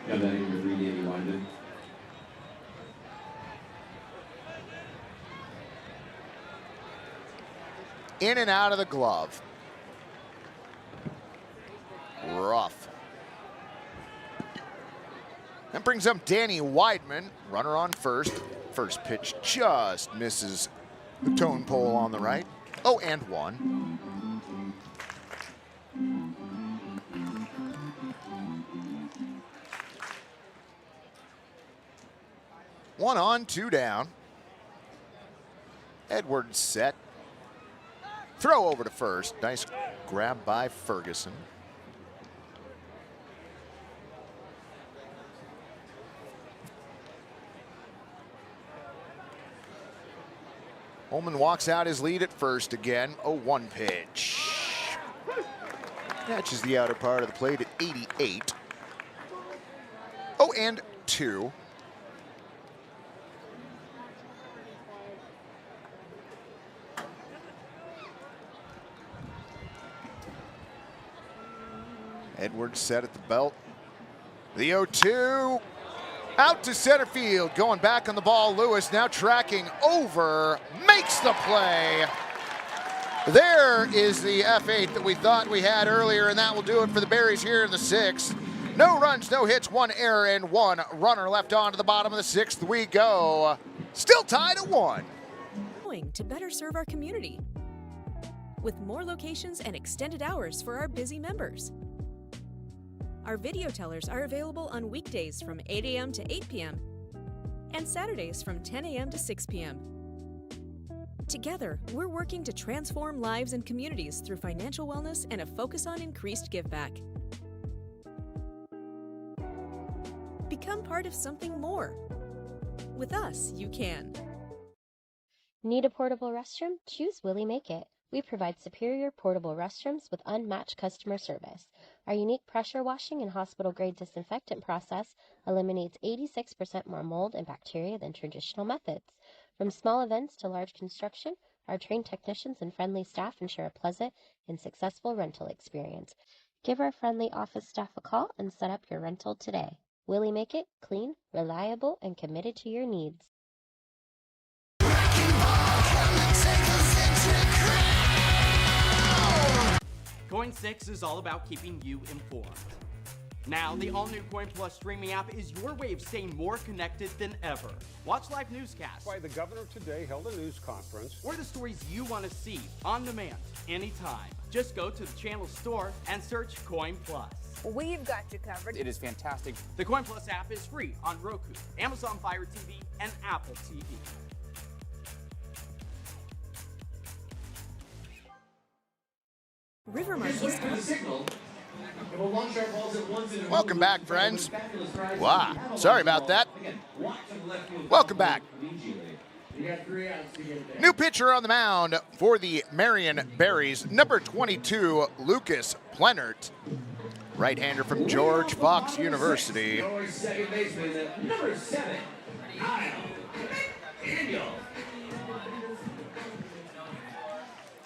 Got that in your 380 Wyndham. In and out of the glove. Rough. That brings up Danny Weidman, runner on first. First pitch just misses the tone pole on the right. 0-1. One on, 2 down. Edwards set. Throw over to first. Nice grab by Ferguson. Holman walks out his lead at first again. 0-1 pitch. Catches the outer part of the plate at 88. 0-2. Edwards set at the belt. The 0-2. Out to center field. Going back on the ball. Lewis now tracking over. Makes the play. There is the F8 that we thought we had earlier, and that will do it for the Berries here in the 6th. No runs, no hits, 1 error, and 1 runner left on to the bottom of the 6th. We go. Still tied at 1. To better serve our community with more locations and extended hours for our busy members. Our video tellers are available on weekdays from 8 a.m. to 8 p.m. and Saturdays from 10 a.m. to 6 p.m. Together, we're working to transform lives and communities through financial wellness and a focus on increased giveback. Become part of something more. With us, you can. Need a portable restroom? Choose Willie Make It. We provide superior portable restrooms with unmatched customer service. Our unique pressure washing and hospital-grade disinfectant process eliminates 86% more mold and bacteria than traditional methods. From small events to large construction, our trained technicians and friendly staff ensure a pleasant and successful rental experience. Give our friendly office staff a call and set up your rental today. Willie Make It, clean, reliable, and committed to your needs. Coin 6 is all about keeping you informed. Now, the all-new Coin Plus streaming app is your way of staying more connected than ever. Watch live newscasts. Why the governor today held a news conference. Or the stories you want to see on demand, anytime. Just go to the channel store and search Coin Plus. We've got you covered. It is fantastic. The Coin Plus app is free on Roku, Amazon Fire TV, and Apple TV. Welcome back, friends. Wow, sorry about that. Welcome back. New pitcher on the mound for the Marion Berries, number 22, Lucas Plenert. Right-hander from George Fox University. Second baseman, number 7, Kyle McDaniel.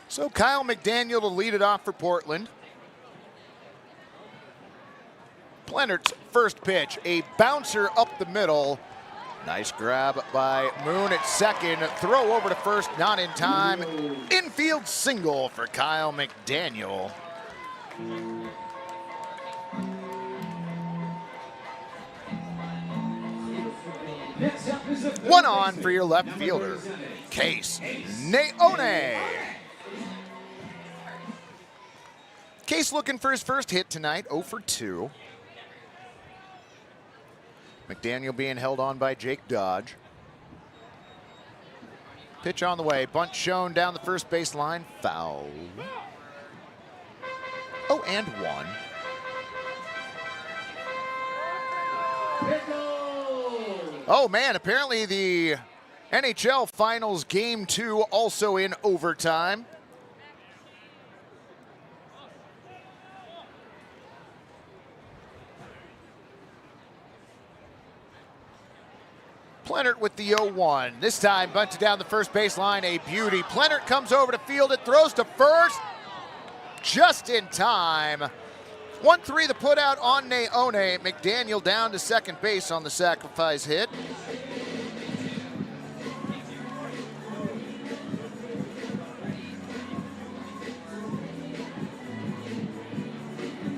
So Kyle McDaniel to lead it off for Portland. Plenert's first pitch, a bouncer up the middle. Nice grab by Moon at second. Throw over to first, not in time. Infield single for Kyle McDaniel. One on for your left fielder, Case Naone. Case looking for his first hit tonight, 0 for 2. McDaniel being held on by Jake Dodge. Pitch on the way, bunt shown down the first base line, foul. 0-1. Oh man, apparently the NHL Finals Game 2 also in overtime. Plenert with the 0-1. This time bunted down the first baseline, a beauty. Plenert comes over to field it, throws to first, just in time. 1-3 the put out on Naone. McDaniel down to second base on the sacrifice hit.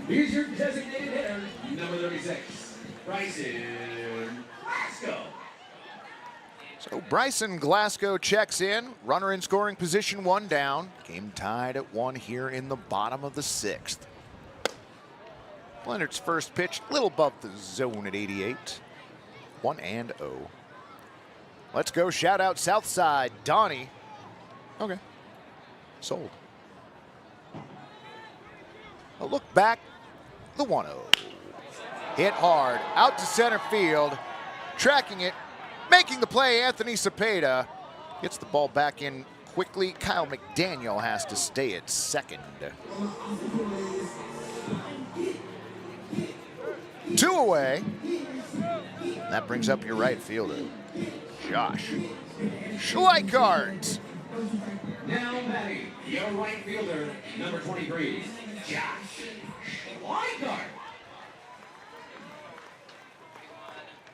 Here's your designated hitter, number 36, Bryson Glasgow. So Bryson Glasgow checks in. Runner in scoring position, one down. Game tied at 1 here in the bottom of the 6th. Leonard's first pitch, a little above the zone at 88. 1-0. Let's go shout out Southside, Donnie. Okay, sold. A look back, the 1-0. Hit hard, out to center field, tracking it, making the play, Anthony Cepeda. Gets the ball back in quickly. Kyle McDaniel has to stay at second. 2 away. That brings up your right fielder, Josh Schleichart. Now batting, your right fielder, number 23, Josh Schleichart.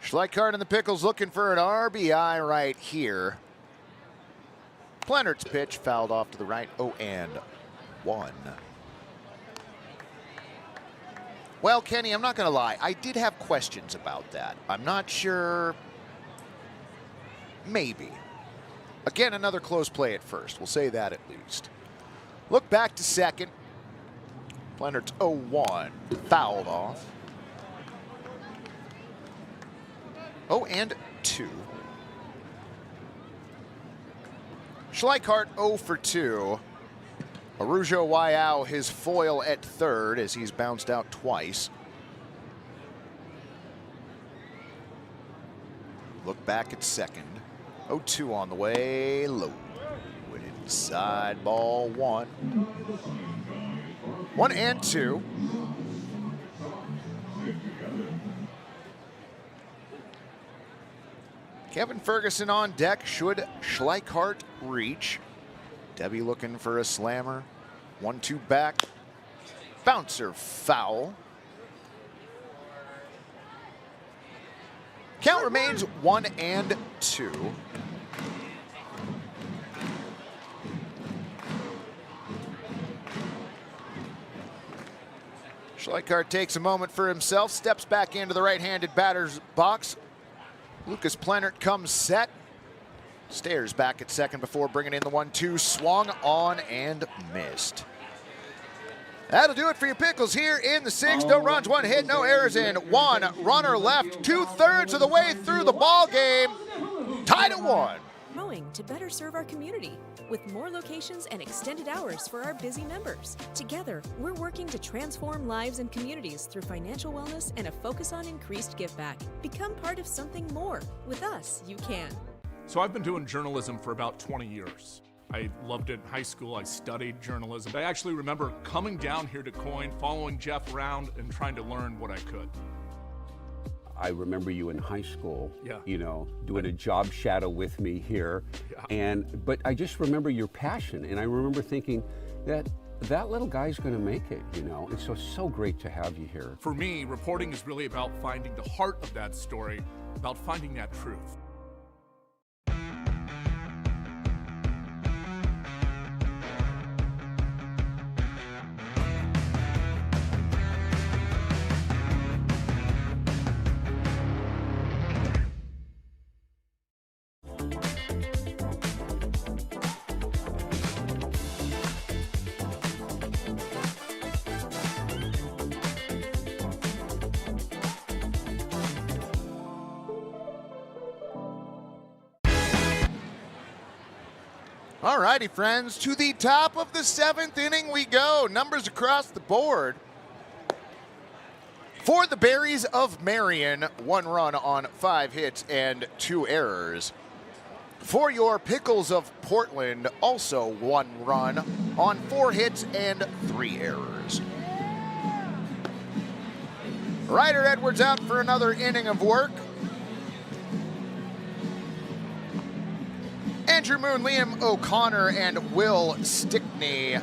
Schleichart and the Pickles looking for an RBI right here. Plenert's pitch fouled off to the right, 0-1. Well, Kenny, I'm not going to lie. I did have questions about that. I'm not sure. Maybe. Again, another close play at first. We'll say that at least. Look back to second. Plenert's 0-1. Fouled off. 0-2. Schleichart 0 for 2. Arujo Wayao his foil at third as he's bounced out twice. Look back at second. 0-2 on the way, low. And Side ball 1. 1 and 2. Kevin Ferguson on deck. Should Schleichart reach? Debbie looking for a slammer. 1-2 back. Bouncer foul. Count remains 1 and 2. Schleichart takes a moment for himself, steps back into the right-handed batter's box. Lucas Plennert comes set. Stares back at second before bringing in the 1-2. Swung on and missed. That'll do it for your Pickles here in the 6th. No runs, 1 hit, no errors, and 1 runner left. 2/3 of the way through the ball game. Tied at 1. Mowing to better serve our community with more locations and extended hours for our busy members. Together, we're working to transform lives and communities through financial wellness and a focus on increased give back. Become part of something more. With us, you can. So I've been doing journalism for about 20 years. I loved it in high school. I studied journalism. I actually remember coming down here to Coin, following Jeff around and trying to learn what I could. I remember you in high school, Yeah. you know, doing a job shadow with me here. Yeah. But I just remember your passion, and I remember thinking that little guy's gonna make it, you know. It's so great to have you here. For me, reporting is really about finding the heart of that story, about finding that truth. All righty, friends, to the top of the 7th inning we go. Numbers across the board. For the Berries of Marion, 1 run on 5 hits and 2 errors. For your Pickles of Portland, also 1 run on 4 hits and 3 errors. Ryder Edwards out for another inning of work. Andrew Moon, Liam O'Connor, and Will Stickney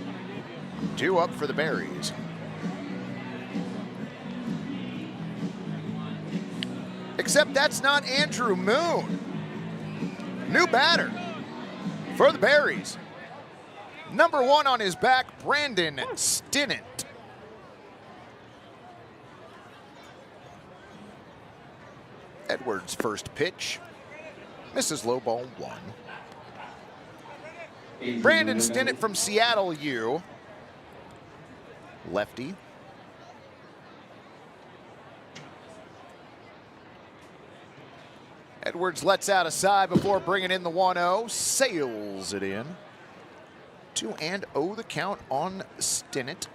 due up for the Berries. Except that's not Andrew Moon. New batter for the Berries. Number 1 on his back, Brandon Stinnett. Edwards' first pitch. Misses low ball 1. Brandon Stinnett from Seattle U. Lefty. Edwards lets out a side before bringing in the 1-0. Sails it in. 2-0 the count on Stinnett.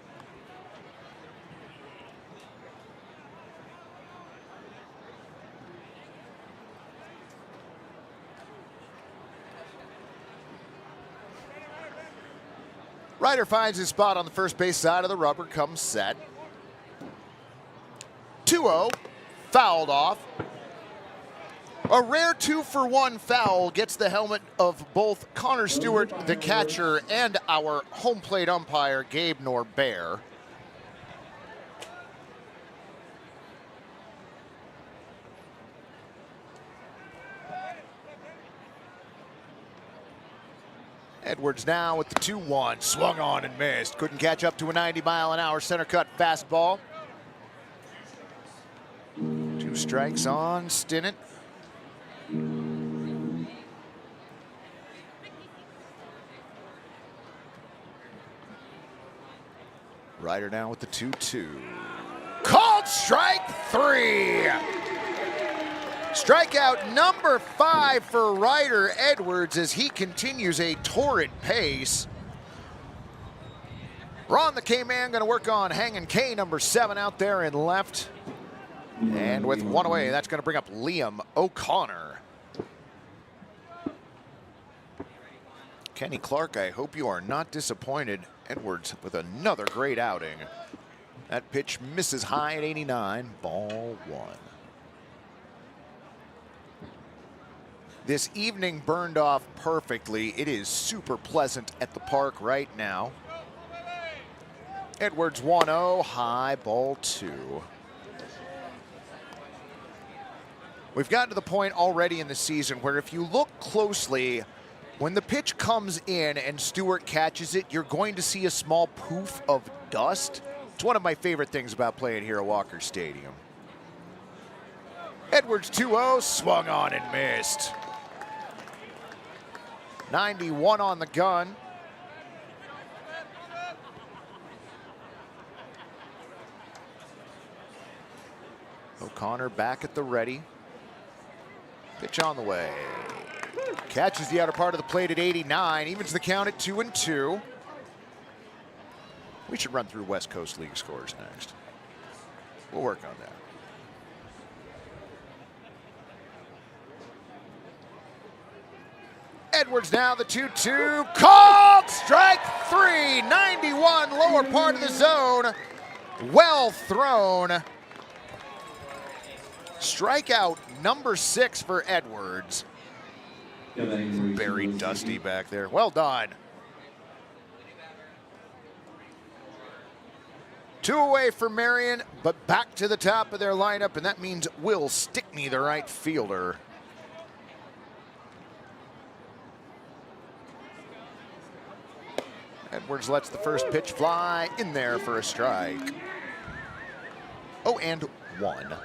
Ryder finds his spot on the first base side of the rubber, comes set. 2-0, fouled off. A rare 2-for-1 foul gets the helmet of both Connor Stewart, the catcher, and our home plate umpire, Gabe Norbert. Edwards now with the 2-1, swung on and missed. Couldn't catch up to a 90-mile-an-hour center cut fastball. 2 strikes on Stinnett. Ryder now with the 2-2. Called strike 3. Strikeout number 5 for Ryder Edwards as he continues a torrid pace. Ron the K-Man going to work on hanging K number 7 out there in left. And with 1 away, that's going to bring up Liam O'Connor. Kenny Clark, I hope you are not disappointed. Edwards with another great outing. That pitch misses high at 89, ball one. This evening burned off perfectly. It is super pleasant at the park right now. Edwards 1-0, high, ball two. We've gotten to the point already in the season where if you look closely, when the pitch comes in and Stewart catches it, you're going to see a small poof of dust. It's one of my favorite things about playing here at Walker Stadium. Edwards 2-0, swung on and missed. 91 on the gun. O'Connor back at the ready. Pitch on the way. Catches the outer part of the plate at 89, evens the count at 2-2. We should run through West Coast League scores next. We'll work on that. Edwards now the 2-2, called strike three, 91, lower part of the zone, well thrown. Strikeout number 6 for Edwards. Very dusty back there, well done. 2 away for Marion, but back to the top of their lineup, and that means Will Stickney, the right fielder. Edwards lets the first pitch fly in there for a strike. 0-1.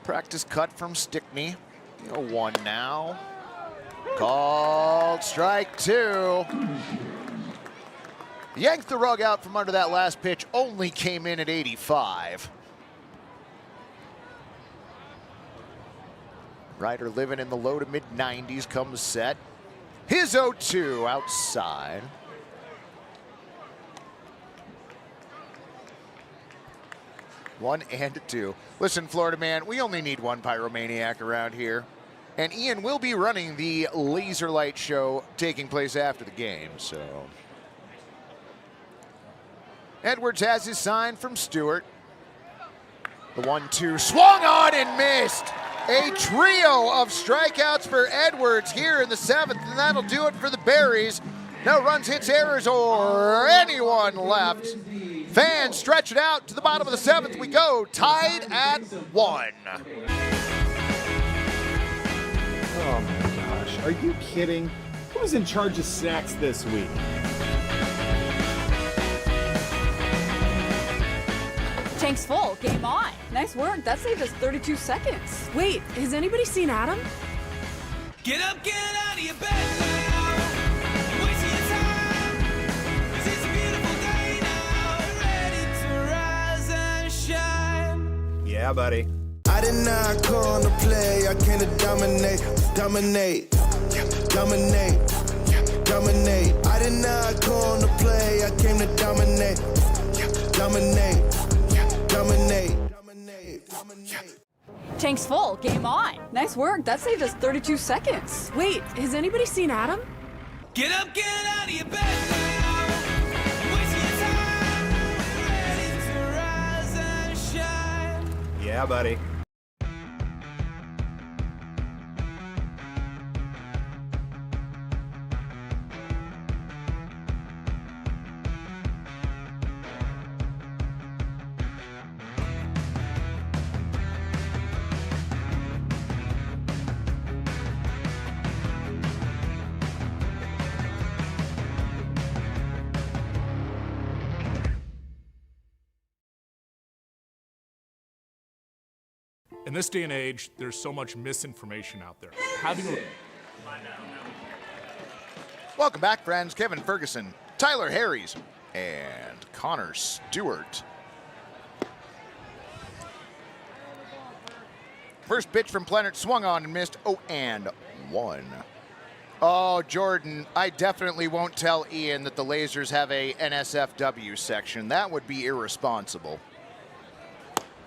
Practice cut from Stickney. 0-1 now. Called strike 2. Yanked the rug out from under that last pitch, only came in at 85. Ryder living in the low to mid 90s comes set. His 0-2 outside. One and two. Listen, Florida man, we only need one pyromaniac around here. And Ian will be running the laser light show taking place after the game, so. Edwards has his sign from Stewart. The 1-2 swung on and missed. A trio of strikeouts for Edwards here in the 7th, and that'll do it for the Berries. No runs, hits, errors, or anyone left. Fans stretch it out to the bottom of the 7th. We go tied at 1. Oh my gosh, are you kidding? Who's in charge of sacks this week? Tank's full, game on. Nice work, that saved us 32 seconds. Wait, has anybody seen Adam? Get up, get out of your bed now. Wasting your time. 'Cause it's a beautiful day now. Ready to rise and shine. Yeah, buddy. I did not come to play, I came to dominate, dominate, dominate, dominate. I did not come to play, I came to dominate, dominate, dominate, dominate, dominate. Tank's full, game on. Nice work, that saved us 32 seconds. Wait, has anybody seen Adam? Get up, get out of your bed now. Wasting your time. Ready to rise and shine. Yeah, buddy. In this day and age, there's so much misinformation out there. How do you... Welcome back, friends. Kevin Ferguson, Tyler Harries, and Connor Stewart. First pitch from Plennert swung on and missed. 0-1. Oh, Jordan, I definitely won't tell Ian that the Lasers have a NSFW section. That would be irresponsible.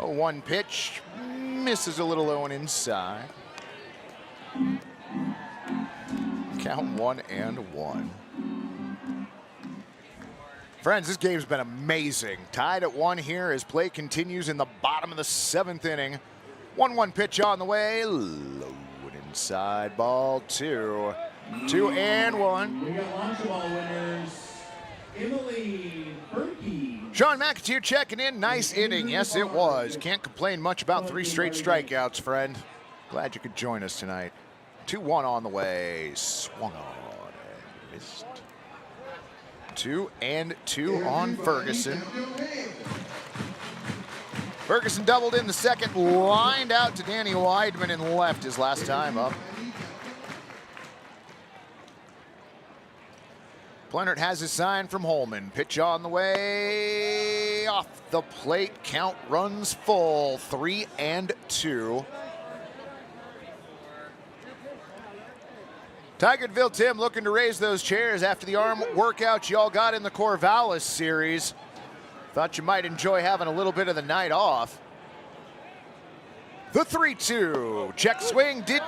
0-1 pitch, misses a little low and inside. Count 1-1. Friends, this game's been amazing. Tied at 1 here as play continues in the bottom of the 7th inning. 1-1 pitch on the way, low and inside, ball 2. 2-1. We got launch ball winners. Emily Berkey. Sean McAteer checking in. Nice inning. Yes, it was. Can't complain much about 3 straight strikeouts, friend. Glad you could join us tonight. 2-1 on the way. Swung on and missed. 2-2 on Ferguson. Ferguson doubled in the second, lined out to Danny Weidman and left his last time up. Plennert has his sign from Holman. Pitch on the way, off the plate, count runs full, 3-2. Tigerville Tim looking to raise those chairs after the arm workouts y'all got in the Corvallis series. Thought you might enjoy having a little bit of the night off. The 3-2, check swing did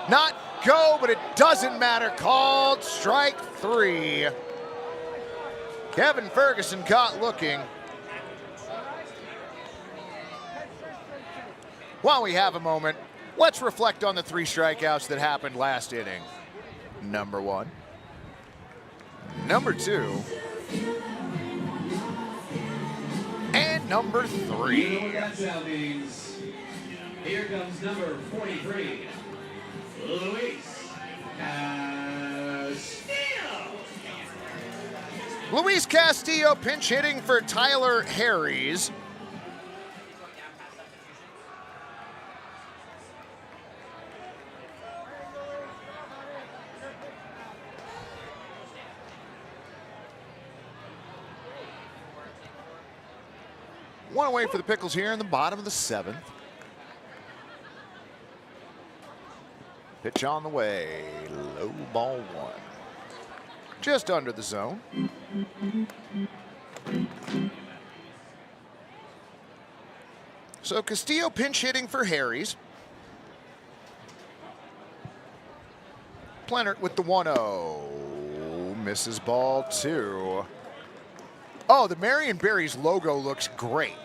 not go, but it doesn't matter. Called strike 3. Kevin Ferguson caught looking. While we have a moment, let's reflect on the 3 strikeouts that happened last inning. Number 1. Number 2. And number 3. You know what that sound means. Here comes number 43. Luis Castillo. Luis Castillo pinch hitting for Tyler Harries. One away for the Pickles here in the bottom of the 7th. Pitch on the way, low ball 1. Just under the zone. So Castillo pinch hitting for Harries. Plennert with the 1-0. Misses ball 2. Oh, the Marion Berries logo looks great.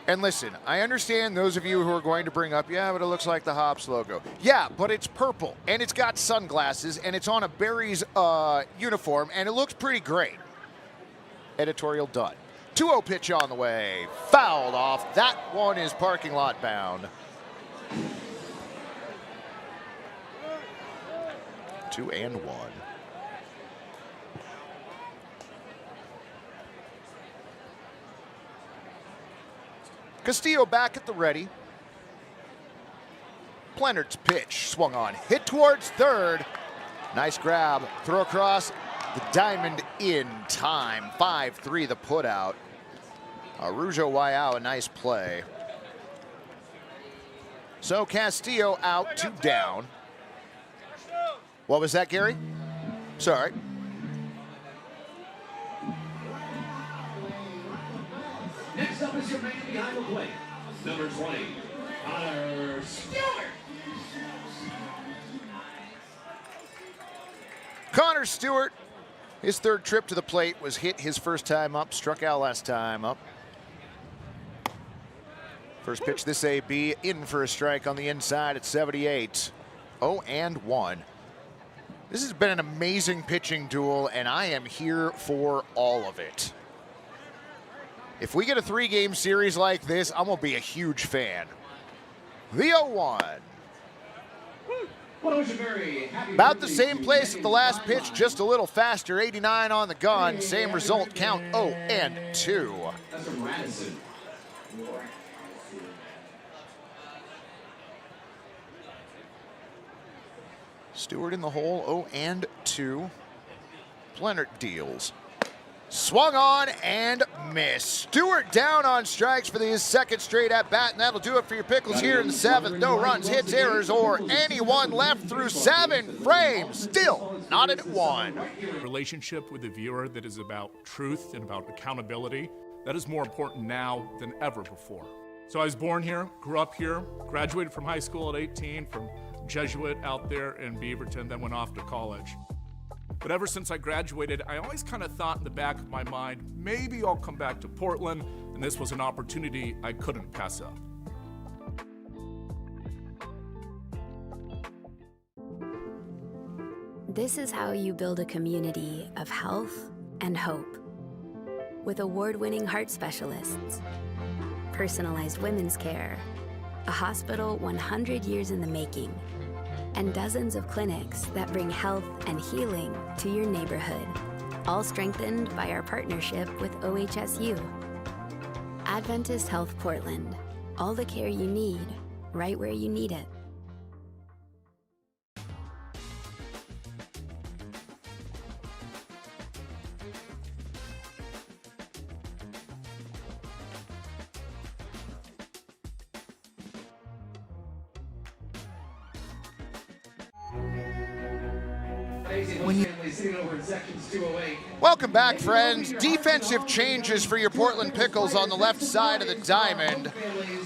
And listen, I understand those of you who are going to bring up, yeah, but it looks like the Hops logo. Yeah, but it's purple, and it's got sunglasses, and it's on a Berries uniform, and it looks pretty great. Editorial done. 2-0 pitch on the way. Fouled off. That one is parking lot bound. 2-1. Castillo back at the ready. Plennert's pitch swung on, hit towards third. Nice grab, throw across the diamond in time. 5-3 the put out. Arujo Wayao, a nice play. So Castillo out, 2 down. What was that, Gary? Sorry. Next up is your man behind the plate, number 20, Connor Stewart. Connor Stewart, his 3rd trip to the plate, was hit his first time up, struck out last time up. First pitch this AB, in for a strike on the inside at 78. 0-1. This has been an amazing pitching duel, and I am here for all of it. If we get a 3-game series like this, I'm going to be a huge fan. The 0-1. About the same place at the last pitch, just a little faster. 89 on the gun. Same result, count 0-2. That's from Radisson. Stewart in the hole, 0-2. Plennert deals. Swung on and missed. Stewart down on strikes for his 2nd straight at bat, and that'll do it for your Pickles here in the 7th. No runs, hits, errors, or anyone left through 7 frames. Still not at 1. Relationship with the viewer that is about truth and about accountability, that is more important now than ever before. So I was born here, grew up here, graduated from high school at 18 from Jesuit out there in Beaverton, then went off to college. But ever since I graduated, I always kind of thought in the back of my mind, maybe I'll come back to Portland, and this was an opportunity I couldn't pass up. This is how you build a community of health and hope. With award-winning heart specialists, personalized women's care, a hospital 100 years in the making, and dozens of clinics that bring health and healing to your neighborhood, all strengthened by our partnership with OHSU. Adventist Health Portland, all the care you need, right where you need it. Welcome back, friends. Defensive changes for your Portland Pickles on the left side of the diamond.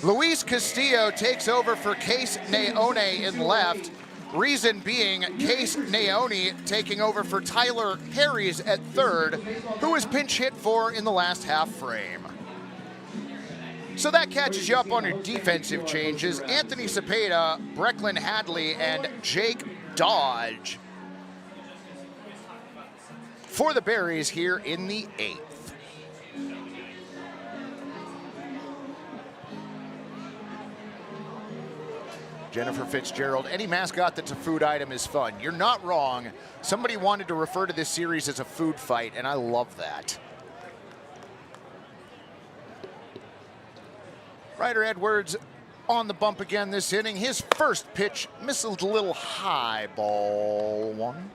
Luis Castillo takes over for Case Naone in left. Reason being, Case Naone taking over for Tyler Harries at third, who was pinch hit for in the last half frame. So that catches you up on your defensive changes. Anthony Cepeda, Brecklin Hadley, and Jake Dodge for the Berries here in the 8th. Jennifer Fitzgerald, any mascot that's a food item is fun. You're not wrong. Somebody wanted to refer to this series as a food fight, and I love that. Ryder Edwards on the bump again this inning. His first pitch misses a little high, ball one.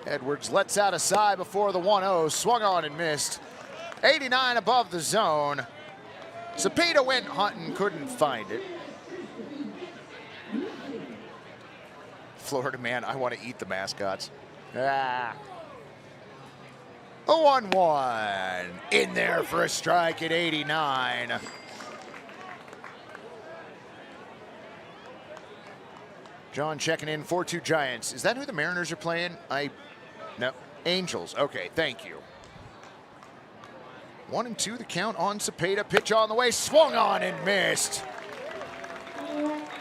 Edwards lets out a sigh before the 1-0, swung on and missed. 89 above the zone. Cepeda went hunting, couldn't find it. Florida man, I want to eat the mascots. Ah. A 1-1. In there for a strike at 89. John checking in, 4-2 Giants. Is that who the Mariners are playing? No, Angels. Okay, thank you. 1-2 the count on Cepeda. Pitch on the way, swung on and missed.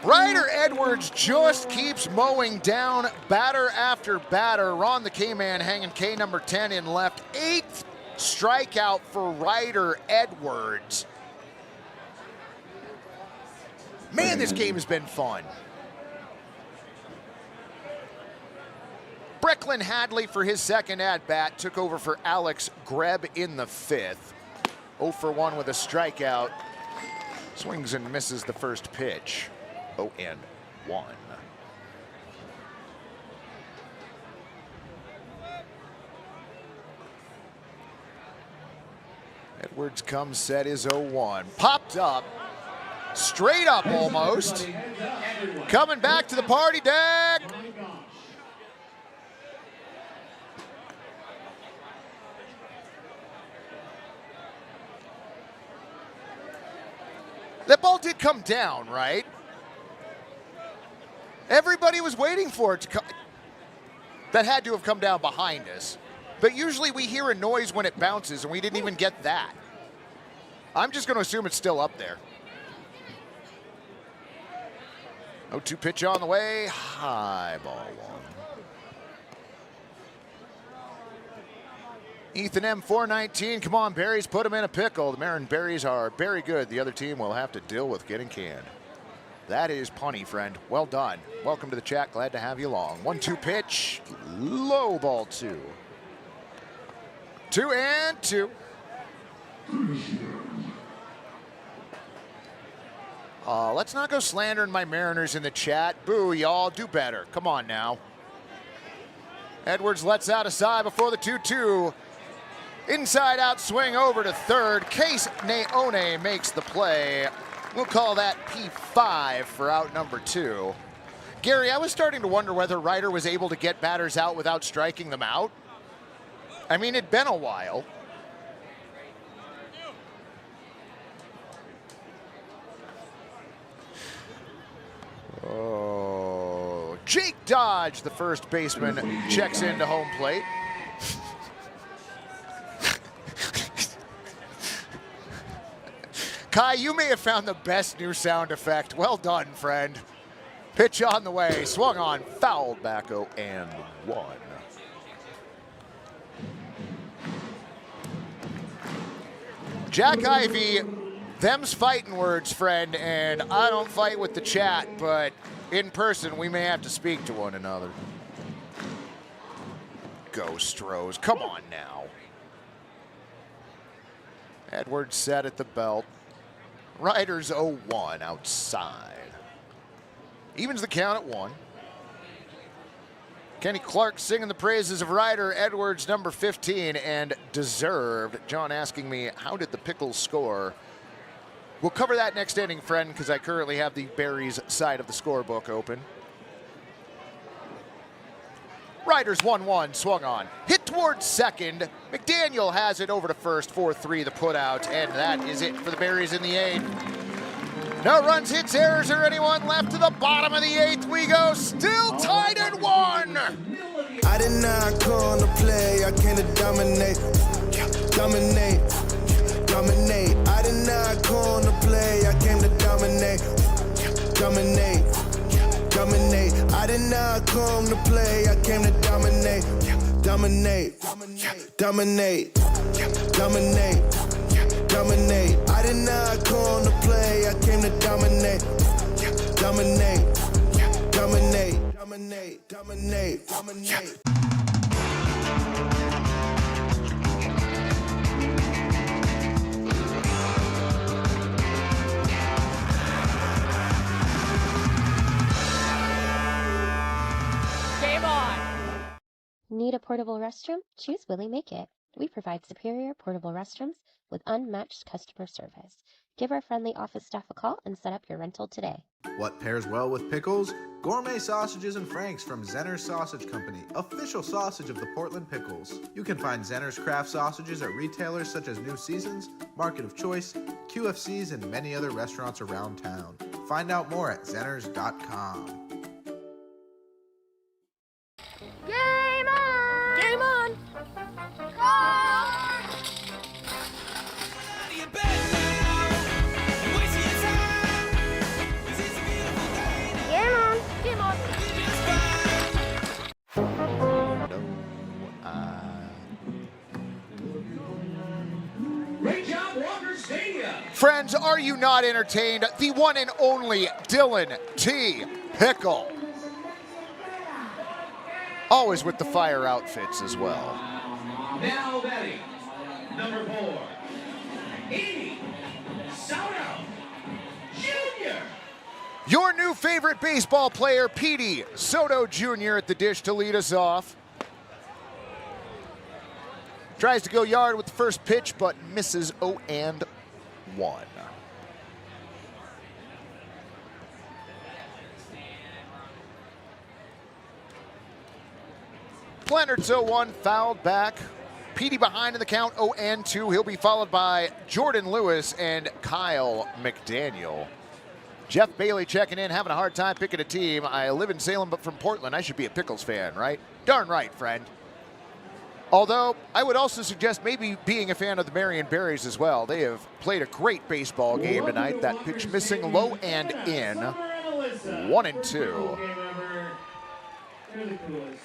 Ryder Edwards just keeps mowing down batter after batter. Ron the K-Man hanging K number 10 in left. 8th strikeout for Ryder Edwards. Man, this game has been fun. Brecklin Hadley for his second at-bat took over for Alex Greb in the 5th. 0 for 1 with a strikeout. Swings and misses the first pitch. 0-1. Edwards comes set is 0-1. Popped up. Straight up almost. Coming back to the party deck. That ball did come down, right? Everybody was waiting for it to come. That had to have come down behind us. But usually we hear a noise when it bounces, and we didn't even get that. I'm just going to assume it's still up there. 0-2 pitch on the way. High ball one. Ethan M. 419. Come on, Berries, put him in a pickle. The Marion Berries are very good. The other team will have to deal with getting canned. That is punny, friend. Well done. Welcome to the chat. Glad to have you along. 1-2 pitch. Low ball 2. 2-2. Let's not go slandering my Mariners in the chat. Boo, y'all. Do better. Come on now. Edwards lets out a sigh before the 2-2. Inside out swing over to third. Case Naone makes the play. We'll call that P5 for out number 2. Gary, I was starting to wonder whether Ryder was able to get batters out without striking them out. I mean, it'd been a while. Oh, Jake Dodge, the first baseman, checks into home plate. Kai, you may have found the best new sound effect. Well done, friend. Pitch on the way, swung on, fouled back 0-1. Jack Ivey, them's fighting words, friend, and I don't fight with the chat, but in person we may have to speak to one another. Go Stros, come on now. Edwards set at the belt. Ryder's 0-1 outside. Evens the count at 1. Kenny Clark singing the praises of Ryder. Edwards, number 15, and deserved. John asking me, how did the Pickles score? We'll cover that next inning, friend, because I currently have the Berries side of the scorebook open. Ryder's 1-1, swung on. Hit towards second. McDaniel has it over to first, 4-3 the putout, and that is it for the Berries in the 8th. No runs, hits, errors, or anyone left. To the bottom of the 8th we go, still tied at 1. I did not come to play, I came to dominate. Dominate, dominate. I did not come to play, I came to dominate. Dominate, dominate. I did not come to play, I came to dominate. Dominate, dominate, dominate, dominate. I did not come to play, I came to dominate. Dominate, dominate, dominate, dominate, dominate. Game on! Need a portable restroom? Choose Willie Make It. We provide superior portable restrooms with unmatched customer service. Give our friendly office staff a call and set up your rental today. What pairs well with pickles? Gourmet sausages and franks from Zenner's Sausage Company, official sausage of the Portland Pickles. You can find Zenner's craft sausages at retailers such as New Seasons, Market of Choice, QFCs, and many other restaurants around town. Find out more at zenners.com. Game on! Game on! Game on! Game on! Great job, Walker Stadium. Friends, are you not entertained? The one and only Dylan T. Pickle. Always with the fire outfits as well. Now batting, number 4, Edie Soto Jr. Your new favorite baseball player, Petey Soto Jr. at the dish to lead us off. Tries to go yard with the first pitch, but misses 0-1. Leonard's 0-1, fouled back. Petey behind in the count, 0-2. He'll be followed by Jordan Lewis and Kyle McDaniel. Jeff Bailey checking in, having a hard time picking a team. I live in Salem, but from Portland. I should be a Pickles fan, right? Darn right, friend. Although, I would also suggest maybe being a fan of the Marion Berries as well. They have played a great baseball game tonight. That pitch missing low and in. 1-2. They're the coolest.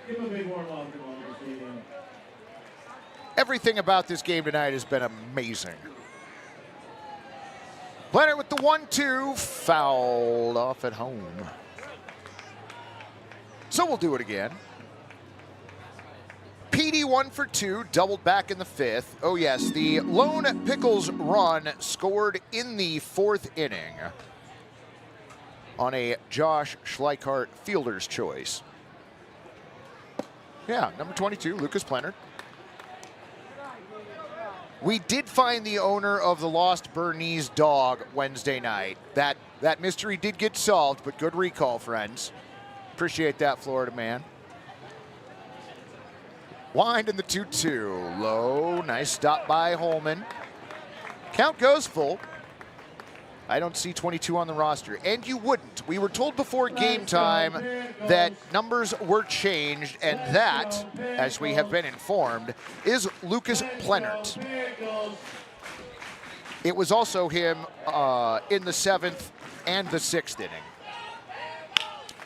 Give him a big warm welcome on the stadium. Everything about this game tonight has been amazing. Leonard with the 1-2, fouled off at home. So we'll do it again. Petey 1 for 2, doubled back in the 5th. Oh yes, the lone Pickles run scored in the 4th inning on a Josh Schleichart fielder's choice. Yeah, number 22, Lucas Plenard. We did find the owner of the lost Bernese dog Wednesday night. That that mystery did get solved, but good recall, friends. Appreciate that, Florida man. Wind in the 2-2. Low. Nice stop by Holman. Count goes full. I don't see 22 on the roster, and you wouldn't. We were told before game time that numbers were changed, and that, as we have been informed, is Lucas Plenert. It was also him in the 7th and the 6th inning.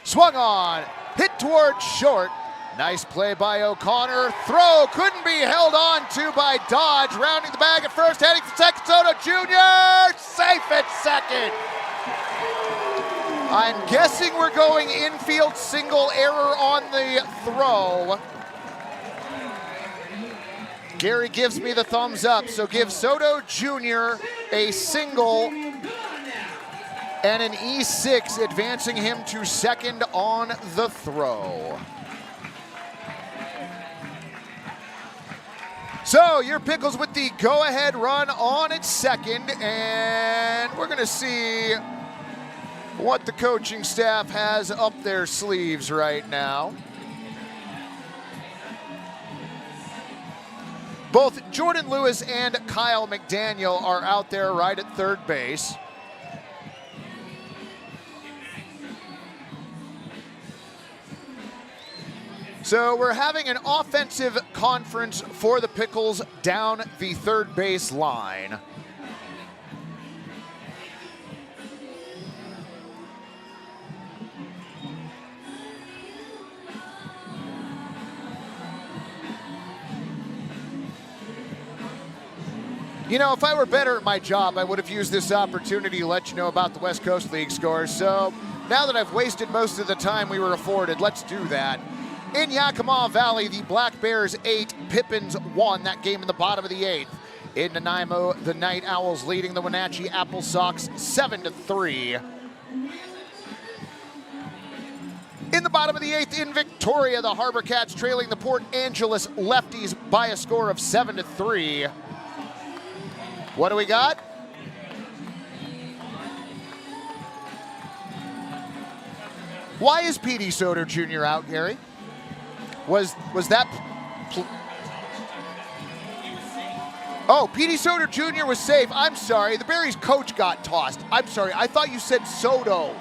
Swung on, hit towards short. Nice play by O'Connor. Throw couldn't be held on to by Dodge. Rounding the bag at first, heading for second. Soto Jr. safe at second. I'm guessing we're going infield single, error on the throw. Gary gives me the thumbs up, so give Soto Jr. a single and an E6, advancing him to second on the throw. So your Pickles with the go-ahead run on its second, and we're going to see what the coaching staff has up their sleeves right now. Both Jordan Lewis and Kyle McDaniel are out there right at third base. So we're having an offensive conference for the Pickles down the third base line. You know, if I were better at my job, I would have used this opportunity to let you know about the West Coast League scores. So now that I've wasted most of the time we were afforded, let's do that. In Yakima Valley, the Black Bears 8, Pippins 1, that game in the bottom of the 8th. In Nanaimo, the Night Owls leading the Wenatchee Apple Sox 7-3. In the bottom of the 8th, in Victoria, the Harbor Cats trailing the Port Angeles Lefties by a score of 7-3. What do we got? Why is P.D. Soto Jr. out, Gary? Was that... Oh, P.D. Soto Jr. was safe. I'm sorry. The Berries coach got tossed. I'm sorry. I thought you said Soto.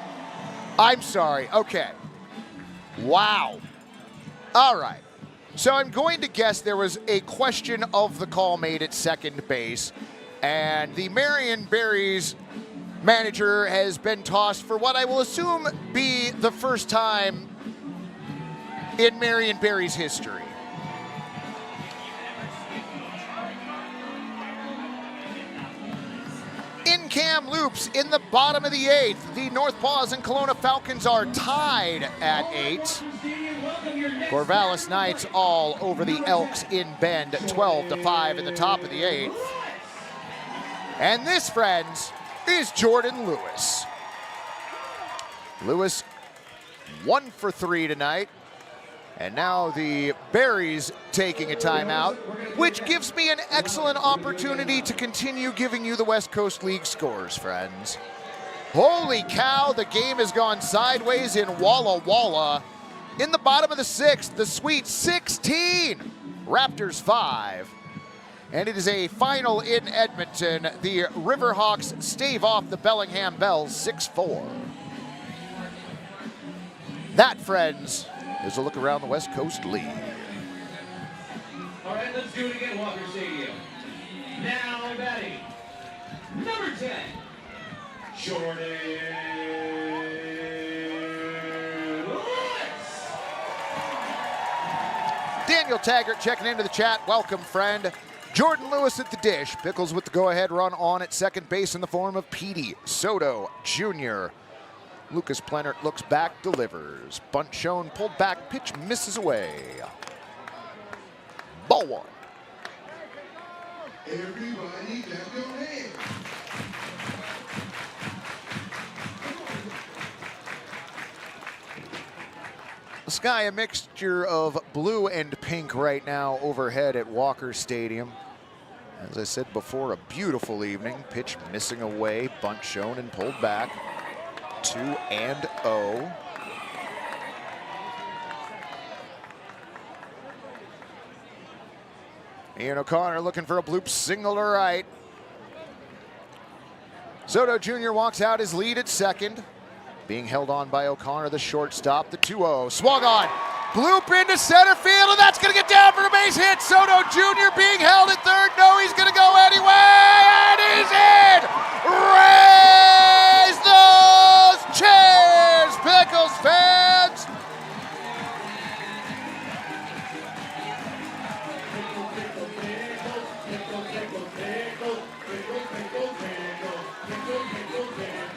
I'm sorry. Okay. Wow. All right. So I'm going to guess there was a question of the call made at second base, and the Marion Berries manager has been tossed for what I will assume be the first time in Marion Berries history. In Cam Loops in the bottom of the 8th, the North Paws and Kelowna Falcons are tied at 8. Corvallis Knights all over the Elks in Bend, 12-5 in the top of the 8th. And this, friends, is Jordan Lewis. Lewis 1 for 3 tonight. And now the Berries taking a timeout, which gives me an excellent opportunity to continue giving you the West Coast League scores, friends. Holy cow, the game has gone sideways in Walla Walla. In the bottom of the 6th, the Sweet 16, Raptors 5. And it is a final in Edmonton. The Riverhawks stave off the Bellingham Bells 6-4. That, friends, is a look around the West Coast League. All right, let's do it again, Walker Stadium. Now batting, number 10, Jordan Lewis. Daniel Taggart checking into the chat. Welcome, friend. Jordan Lewis at the dish. Pickles with the go-ahead run on at second base in the form of P.D. Soto Jr. Lucas Plenert looks back, delivers. Bunt shown, pulled back, pitch misses away. Ball one. Everybody clap your hands. The sky a mixture of blue and pink right now overhead at Walker Stadium. As I said before, a beautiful evening. Pitch missing away, bunt shown and pulled back. 2-0. Ian O'Connor looking for a bloop single to right. Soto Jr. walks out his lead at second. Being held on by O'Connor, the shortstop, the 2-0. Swung on. Bloop into center field, and that's going to get down for the base hit. Soto Jr. being held at third. No, he's going to go anyway, and he's in! Raise those chairs, Pickles fans!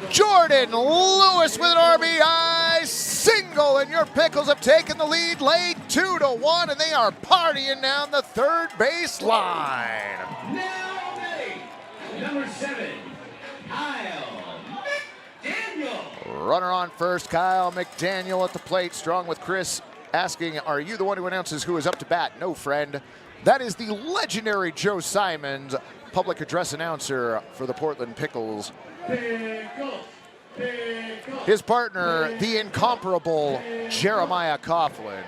Jordan Lewis with an RBI single, and your Pickles have taken the lead late 2-1, and they are partying down the third base line. Now ready, number 7, Kyle McDaniel. Runner on first, Kyle McDaniel at the plate, strong with Chris asking, are you the one who announces who is up to bat? No, friend. That is the legendary Joe Simons, public address announcer for the Portland Pickles. His partner, the incomparable Jeremiah Coughlin.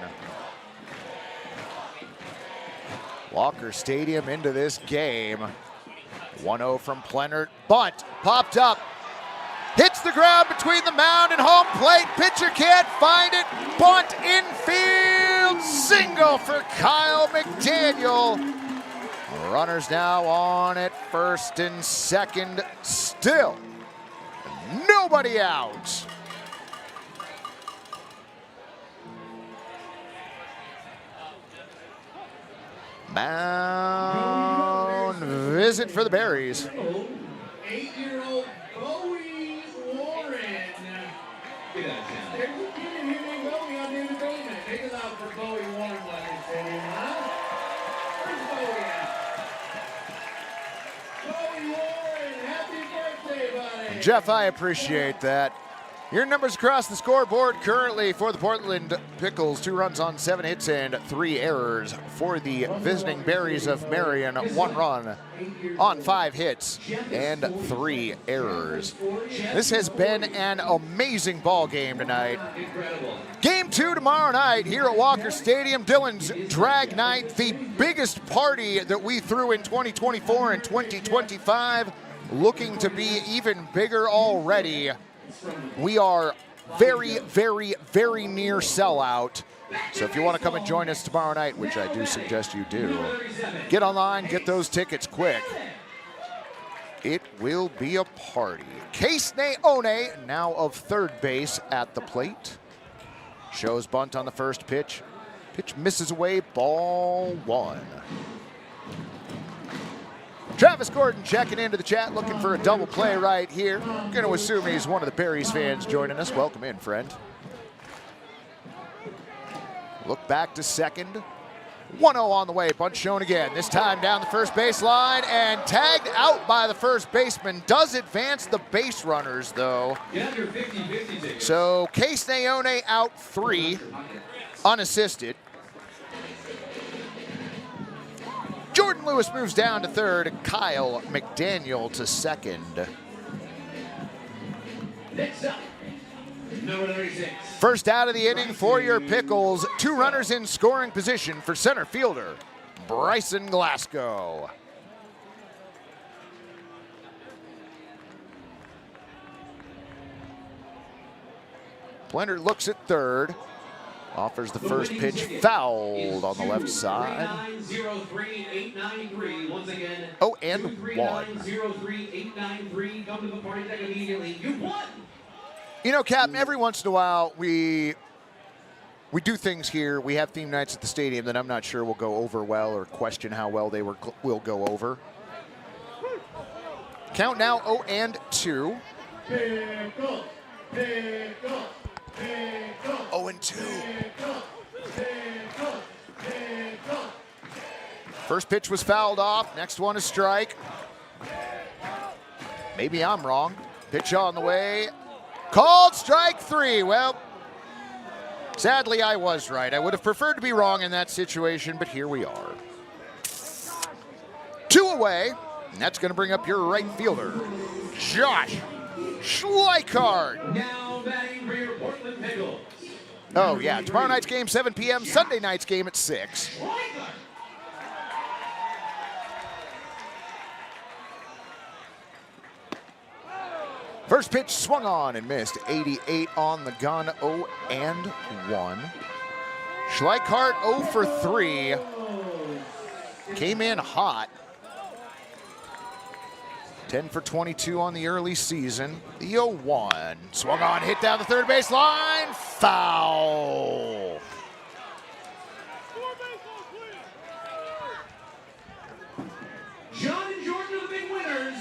Walker Stadium into this game. 1-0 from Plenert. Bunt, popped up. Hits the ground between the mound and home plate. Pitcher can't find it. Bunt infield. Single for Kyle McDaniel. Runners now on at first and second. Still nobody out. Mound visit for the Berries. 8-year-old Bowie Warren. Get out of town. They're getting him Bowie on David Bowie. Take it out for Bowie Warren, Leonard Stadium, huh? Where's Bowie at? Bowie Warren, happy birthday, buddy. Jeff, I appreciate that. Your numbers across the scoreboard currently for the Portland Pickles: 2 runs on 7 hits and 3 errors. For the visiting Berries of Marion, 1 run on 5 hits and 3 errors. This has been an amazing ball game tonight. Game 2 tomorrow night here at Walker Stadium. Dylan's Drag Night, the biggest party that we threw in 2024 and 2025, looking to be even bigger already. We are very, very, very near sellout. So if you want to come and join us tomorrow night, which I do suggest you do, get online, get those tickets quick. It will be a party. Case Naone, now of third base at the plate. Shows bunt on the first pitch. Pitch misses away, ball 1. Travis Gordon checking into the chat, looking for a double play right here. Going to assume he's one of the Berries fans joining us. Welcome in, friend. Look back to second. 1-0 on the way. Bunt shown again. This time down the first baseline and tagged out by the first baseman. Does advance the base runners, though. So Case Naone out 3, unassisted. Jordan Lewis moves down to third. Kyle McDaniel to second. Next up, number 36. First out of the inning for your Pickles. 2 runners in scoring position for center fielder Bryson Glasgow. Plenert looks at third. Offers the first pitch, fouled on the left side. 239-03-893. Once again, 0-1. 239-03-893. Come to the party deck immediately. You won! You know, Captain, every once in a while we do things here. We have theme nights at the stadium that I'm not sure will go over well or question how well they will go over. Count now 0-2. Pickles, Pickles. 0-2. First pitch was fouled off. Next one is strike. Maybe I'm wrong. Pitch on the way. Called strike 3. Well, sadly I was right. I would have preferred to be wrong in that situation, but here we are. 2 away, and that's going to bring up your right fielder, Josh Schleichard. Now Now batting for your Portland Pickles. Oh, yeah. Tomorrow night's game, 7 p.m. Sunday night's game at 6. First pitch swung on and missed. 88 on the gun, 0-1. Schleichart 0 for 3. Came in hot. 10 for 22 on the early season. The 0-1. Swung on, hit down the third base line. Foul. John and Jordan are the big winners.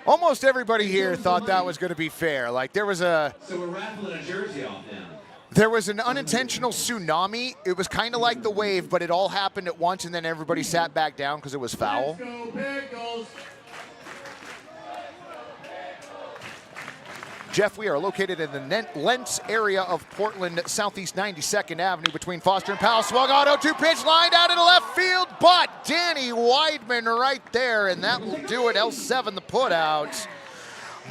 Almost everybody here thought that was going to be fair. Like there was a... So we're raffling a jersey off them. There was an unintentional tsunami. It was kind of like the wave, but it all happened at once, and then everybody sat back down because it was foul. Let's go, Pickles. Jeff, we are located in the Lentz area of Portland, Southeast 92nd Avenue between Foster and Powell. Swung on, 0-2 pitch, lined out into left field, but Danny Weidman right there, and that will do it. L7 the putout.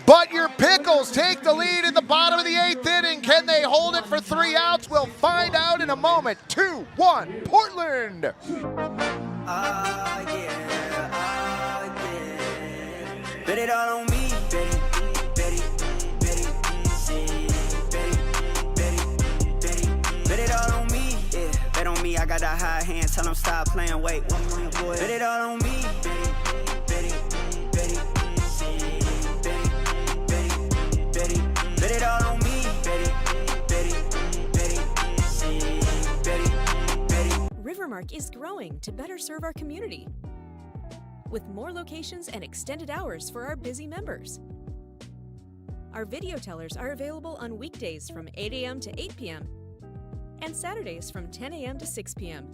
But your Pickles take the lead in the bottom of the 8th inning. Can they hold it for 3 outs? We'll find out in a moment. 2-1 Portland. Bet it all on me, bet it. Bet it all on me, yeah. Bet on me, I got that high hand. Tell them stop playing, wait, 1 million boys. Bet it all on me, bet it. Bet it all on me, Rivermark is growing to better serve our community with more locations and extended hours for our busy members. Our video tellers are available on weekdays from 8 a.m. to 8 p.m. and Saturdays from 10 a.m. to 6 p.m.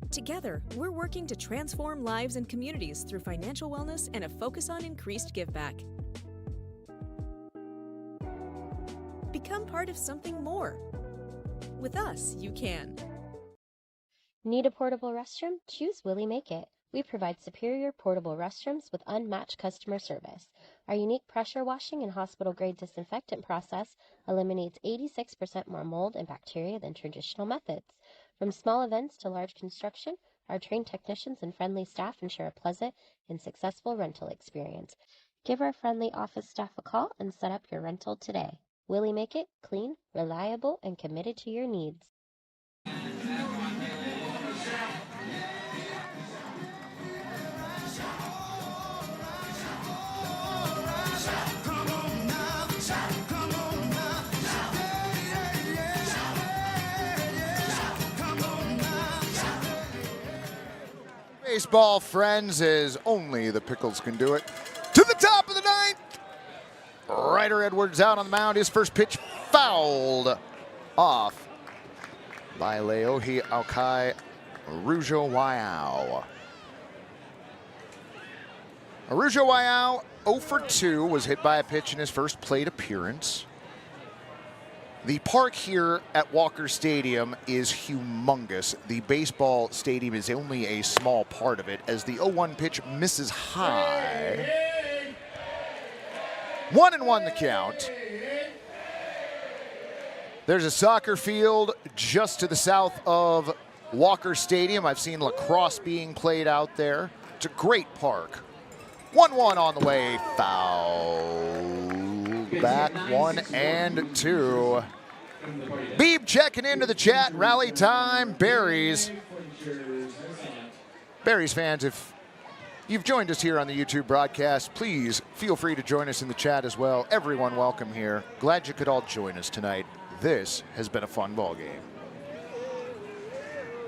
Together, we're working to transform lives and communities through financial wellness and a focus on increased giveback. Become part of something more. With us, you can. Need a portable restroom? Choose Willie Make It. We provide superior portable restrooms with unmatched customer service. Our unique pressure washing and hospital-grade disinfectant process eliminates 86% more mold and bacteria than traditional methods. From small events to large construction, our trained technicians and friendly staff ensure a pleasant and successful rental experience. Give our friendly office staff a call and set up your rental today. Willie Make It, clean, reliable, and committed to your needs. Baseball friends, as only the Pickles can do it. To the top of the 9th. Ryder Edwards out on the mound. His first pitch fouled off by Leohi Aukai Arujo Waiau. Arujo Waiau, 0 for 2, was hit by a pitch in his first plate appearance. The park here at Walker Stadium is humongous. The baseball stadium is only a small part of it as the 0-1 pitch misses high. 1-1 the count. There's a soccer field just to the south of Walker Stadium. I've seen lacrosse being played out there. It's a great park. 1-1 on the way. Foul. Back 1-2. Beeb checking into the chat. Rally time. Berries. Berries fans, if you've joined us here on the YouTube broadcast, please feel free to join us in the chat as well. Everyone welcome here. Glad you could all join us tonight. This has been a fun ball game.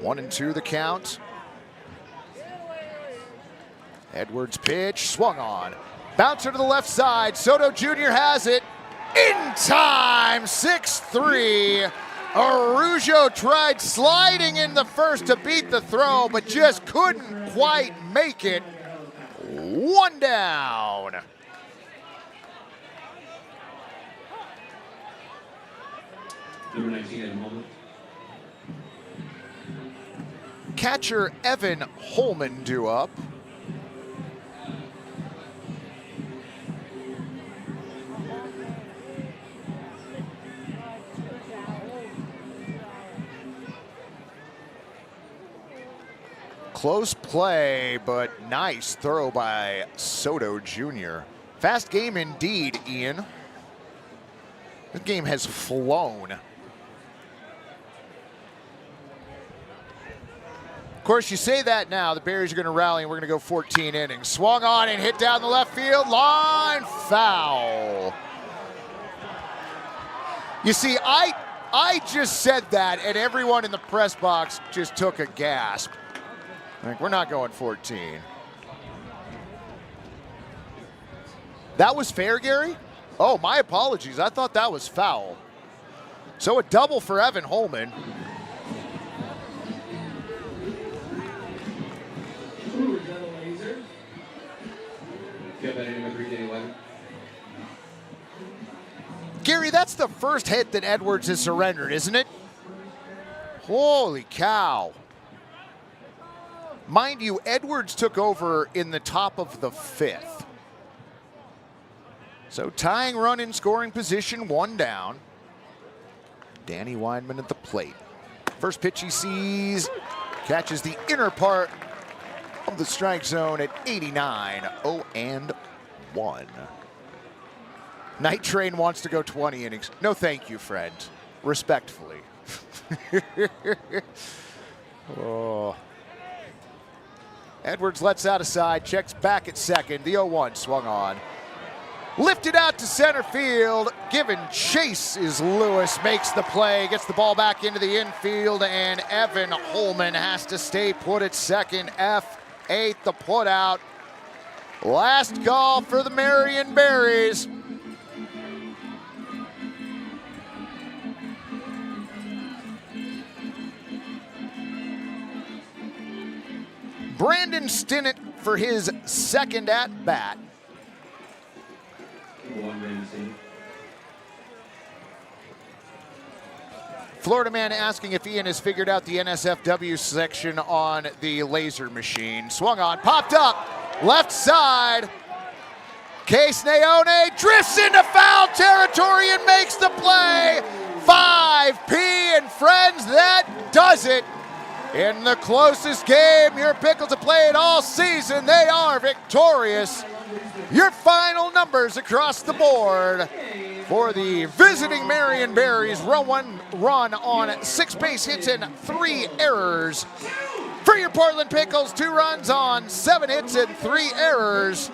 1-2 the count. Edwards pitch, swung on. Bouncer to the left side. Soto Jr. has it. In time, 6-3. Arujo tried sliding in the first to beat the throw, but just couldn't quite make it. 1 down. Number 19 at the moment. Catcher Evan Holman due up. Close play, but nice throw by Soto Jr. Fast game indeed, Ian. This game has flown. Of course, you say that now. The Berries are going to rally, and we're going to go 14 innings. Swung on and hit down the left field line. Foul. You see, I just said that, and everyone in the press box just took a gasp. Like, we're not going 14. That was fair, Gary? Oh, my apologies. I thought that was foul. So a double for Evan Holman. Gary, that's the first hit that Edwards has surrendered, isn't it? Holy cow. Mind you, Edwards took over in the top of the 5th. So tying run in scoring position, 1 down. Danny Weinman at the plate. First pitch he sees, catches the inner part of the strike zone at 89, 0-1. Night Train wants to go 20 innings. No thank you, friend. Respectfully. Oh. Edwards lets out a side, checks back at second. The 0-1 swung on. Lifted out to center field. Given chase is Lewis, makes the play, gets the ball back into the infield, and Evan Holman has to stay put at second. F8 the put out. Last call for the Marion Berries. Brandon Stinnett for his second at bat. Florida man asking if Ian has figured out the NSFW section on the laser machine. Swung on, popped up, left side. Case Naone drifts into foul territory and makes the play. 5P and friends, that does it. In the closest game your Pickles have played all season, they are victorious. Your final numbers across the board for the visiting Marion Berries. Run on 6 base hits and 3 errors. For your Portland Pickles, 2 runs on 7 hits and 3 errors.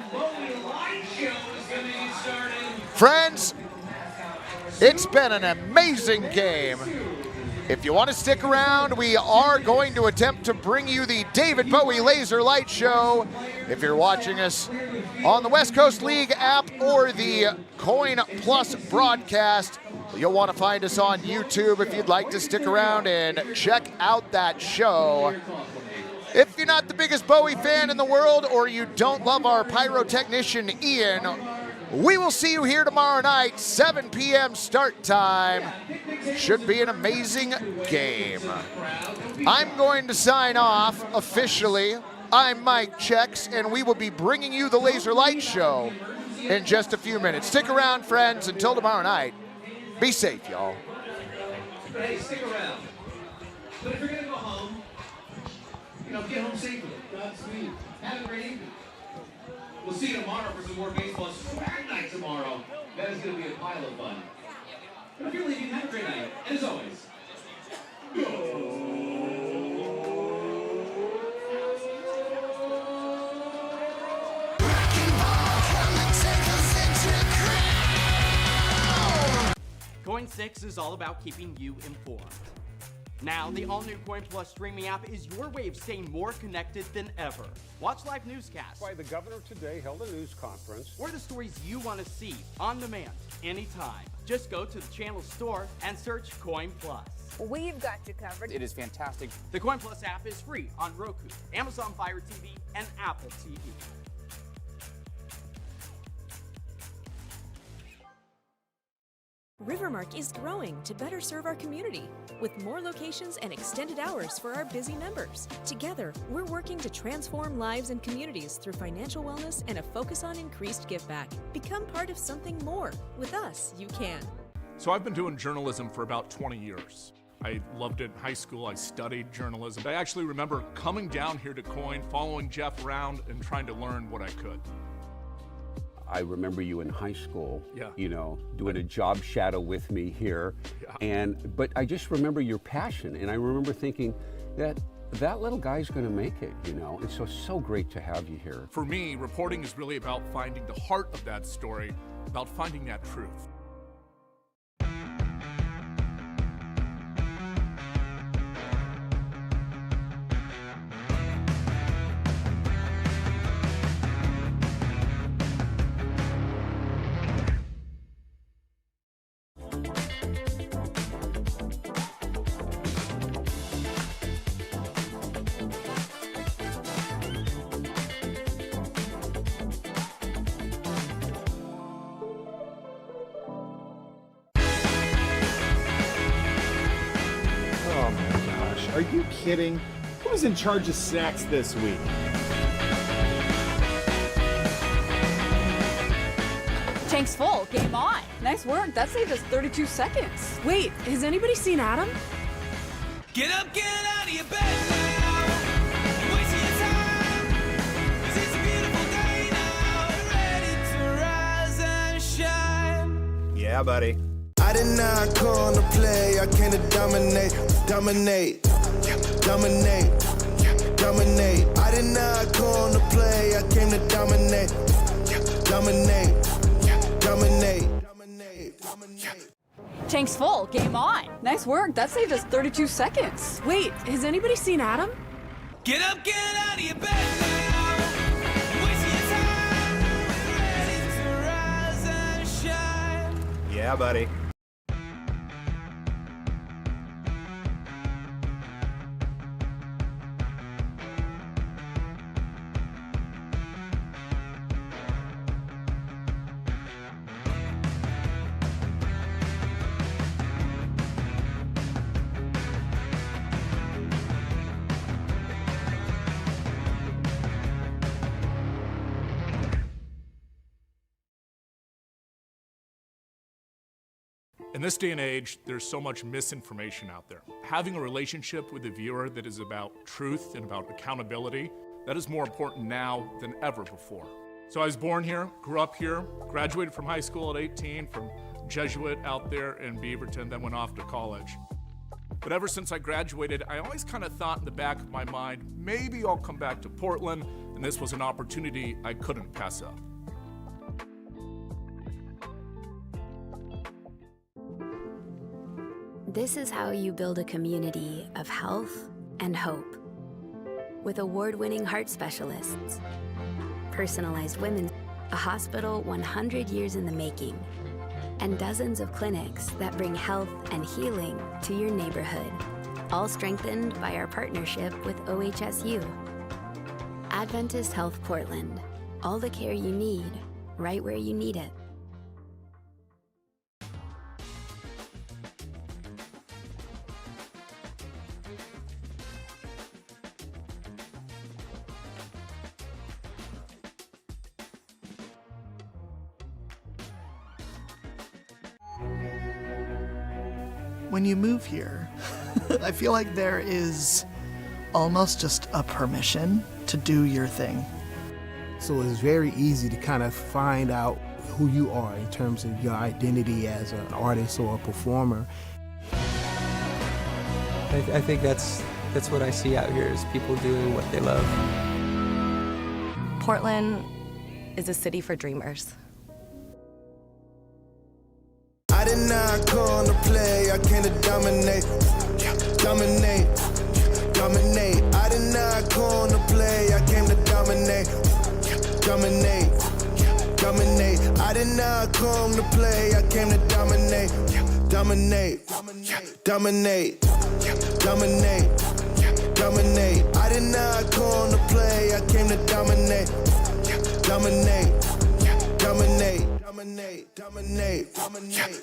Friends, it's been an amazing game. If you want to stick around, we are going to attempt to bring you the David Bowie Laser Light Show. If you're watching us on the West Coast League app or the Coin Plus broadcast, you'll want to find us on YouTube if you'd like to stick around and check out that show. If you're not the biggest Bowie fan in the world or you don't love our pyrotechnician Ian, we will see you here tomorrow night, 7 p.m. start time. Should be an amazing game. I'm going to sign off officially. I'm Mike Checks, and we will be bringing you the Laser Light Show in just a few minutes. Stick around, friends, until tomorrow night. Be safe, y'all. Hey, stick around. But if you're going to go home, get home safely. Godspeed. Have a great evening. We'll see you tomorrow for some more baseball swag night tomorrow. That is going to be a pile of fun. But if you're leaving, have a great night. And as always, Coin 6 is all about keeping you informed. Now, the all-new Coin Plus streaming app is your way of staying more connected than ever. Watch live newscasts. Why the governor today held a news conference. Or the stories you want to see on demand, anytime. Just go to the channel store and search Coin Plus. We've got you covered. It is fantastic. The Coin Plus app is free on Roku, Amazon Fire TV, and Apple TV. Rivermark is growing to better serve our community with more locations and extended hours for our busy members. Together, we're working to transform lives and communities through financial wellness and a focus on increased give back. Become part of something more. With us, you can. So I've been doing journalism for about 20 years. I loved it in high school. I studied journalism. I actually remember coming down here to Coin, following Jeff around and trying to learn what I could. I remember you in high school, Yeah. you know, doing a job shadow with me here. Yeah. But I just remember your passion, and I remember thinking that little guy's gonna make it, you know. It's so great to have you here. For me, reporting is really about finding the heart of that story, about finding that truth. Oh my gosh, are you kidding? Who's in charge of sacks this week? Tank's full. Game on. Nice work. That saved us 32 seconds. Wait, has anybody seen Adam? Get up, get out of your bed now. Wasting your time. 'Cause it's a beautiful day now. Ready to rise and shine. Yeah, buddy. I did not come to play, I came to dominate, dominate, dominate, dominate. I did not come to play, I came to dominate, dominate, dominate. Tank's full. Game on. Nice work. That saved us 32 seconds. Wait, has anybody seen Adam? Get up, get out of your bed now. Wasting your time. Ready to rise and shine. Yeah, buddy. In this day and age, there's so much misinformation out there. Having a relationship with the viewer that is about truth and about accountability, that is more important now than ever before. So I was born here, grew up here, graduated from high school at 18 from Jesuit out there in Beaverton, then went off to college. But ever since I graduated, I always kind of thought in the back of my mind, maybe I'll come back to Portland, and this was an opportunity I couldn't pass up. This is how you build a community of health and hope. With award-winning heart specialists, personalized women, a hospital 100 years in the making, and dozens of clinics that bring health and healing to your neighborhood, all strengthened by our partnership with OHSU. Adventist Health Portland, all the care you need, right where you need it. When you move here, I feel like there is almost just a permission to do your thing. So it's very easy to kind of find out who you are in terms of your identity as an artist or a performer. I think that's what I see out here is people doing what they love. Portland is a city for dreamers. I did not come to play, I came to dominate, dominate, dominate. I did not come to play, I came to dominate, dominate, dominate. I did not come to play, I came to dominate, dominate, dominate, dominate, dominate. I did not come to play, I came to dominate, dominate, dominate, dominate, dominate, dominate.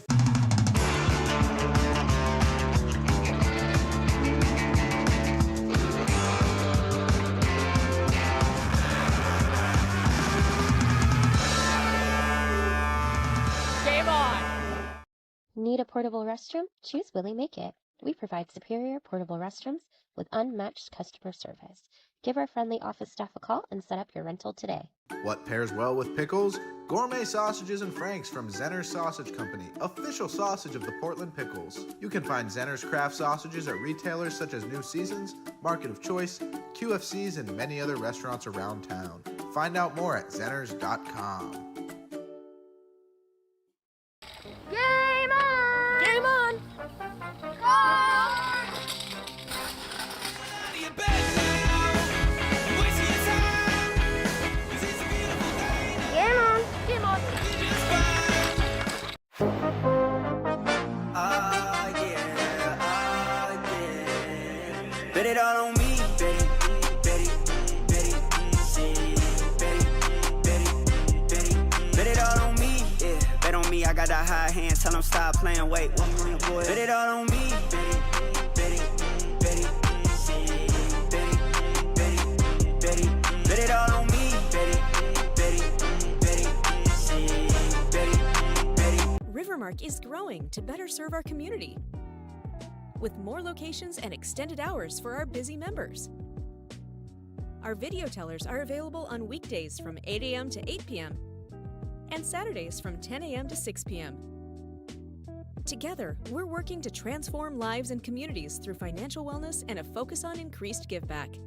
Need a portable restroom? Choose Willie Make It. We provide superior portable restrooms with unmatched customer service. Give our friendly office staff a call and set up your rental today. What pairs well with pickles? Gourmet sausages and franks from Zenner's Sausage Company, official sausage of the Portland Pickles. You can find Zenner's craft sausages at retailers such as New Seasons, Market of Choice, QFCs, and many other restaurants around town. Find out more at zenners.com. Game on! Game on! Game on! Game on! Bet it all on me, bet it, bet it, bet it, bet it all on me, yeah. Bet on me, I got that high hand, tell them stop playing, wait, bet it all on me, bet it, bet it, bet it, bet it, bet it all on me, bet it, bet it, bet it, bet it. Rivermark is growing to better serve our community, with more locations and extended hours for our busy members. Our video tellers are available on weekdays from 8 a.m. to 8 p.m. and Saturdays from 10 a.m. to 6 p.m. Together, we're working to transform lives and communities through financial wellness and a focus on increased giveback.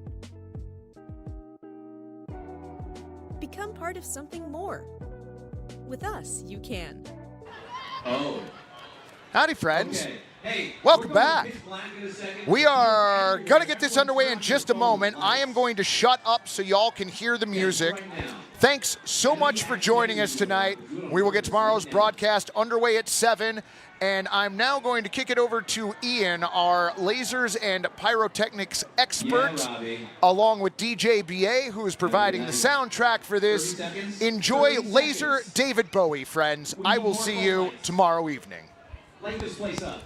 Become part of something more. With us, you can. Oh. Howdy, friends. Okay. Hey, welcome back. We are going to get this underway in just a moment. I am going to shut up so y'all can hear the music. Thanks so much for joining us tonight. We will get tomorrow's broadcast underway at 7. And I'm now going to kick it over to Ian, our lasers and pyrotechnics expert, along with DJ BA, who is providing the soundtrack for this. Enjoy Laser David Bowie, friends. I will see you tomorrow evening. Light this place up.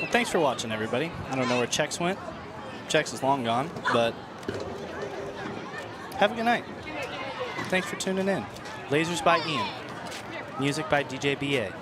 Well, thanks for watching, everybody. I don't know where Chex went. Chex is long gone, but have a good night. Thanks for tuning in. Lasers by Ian. Music by DJ BA.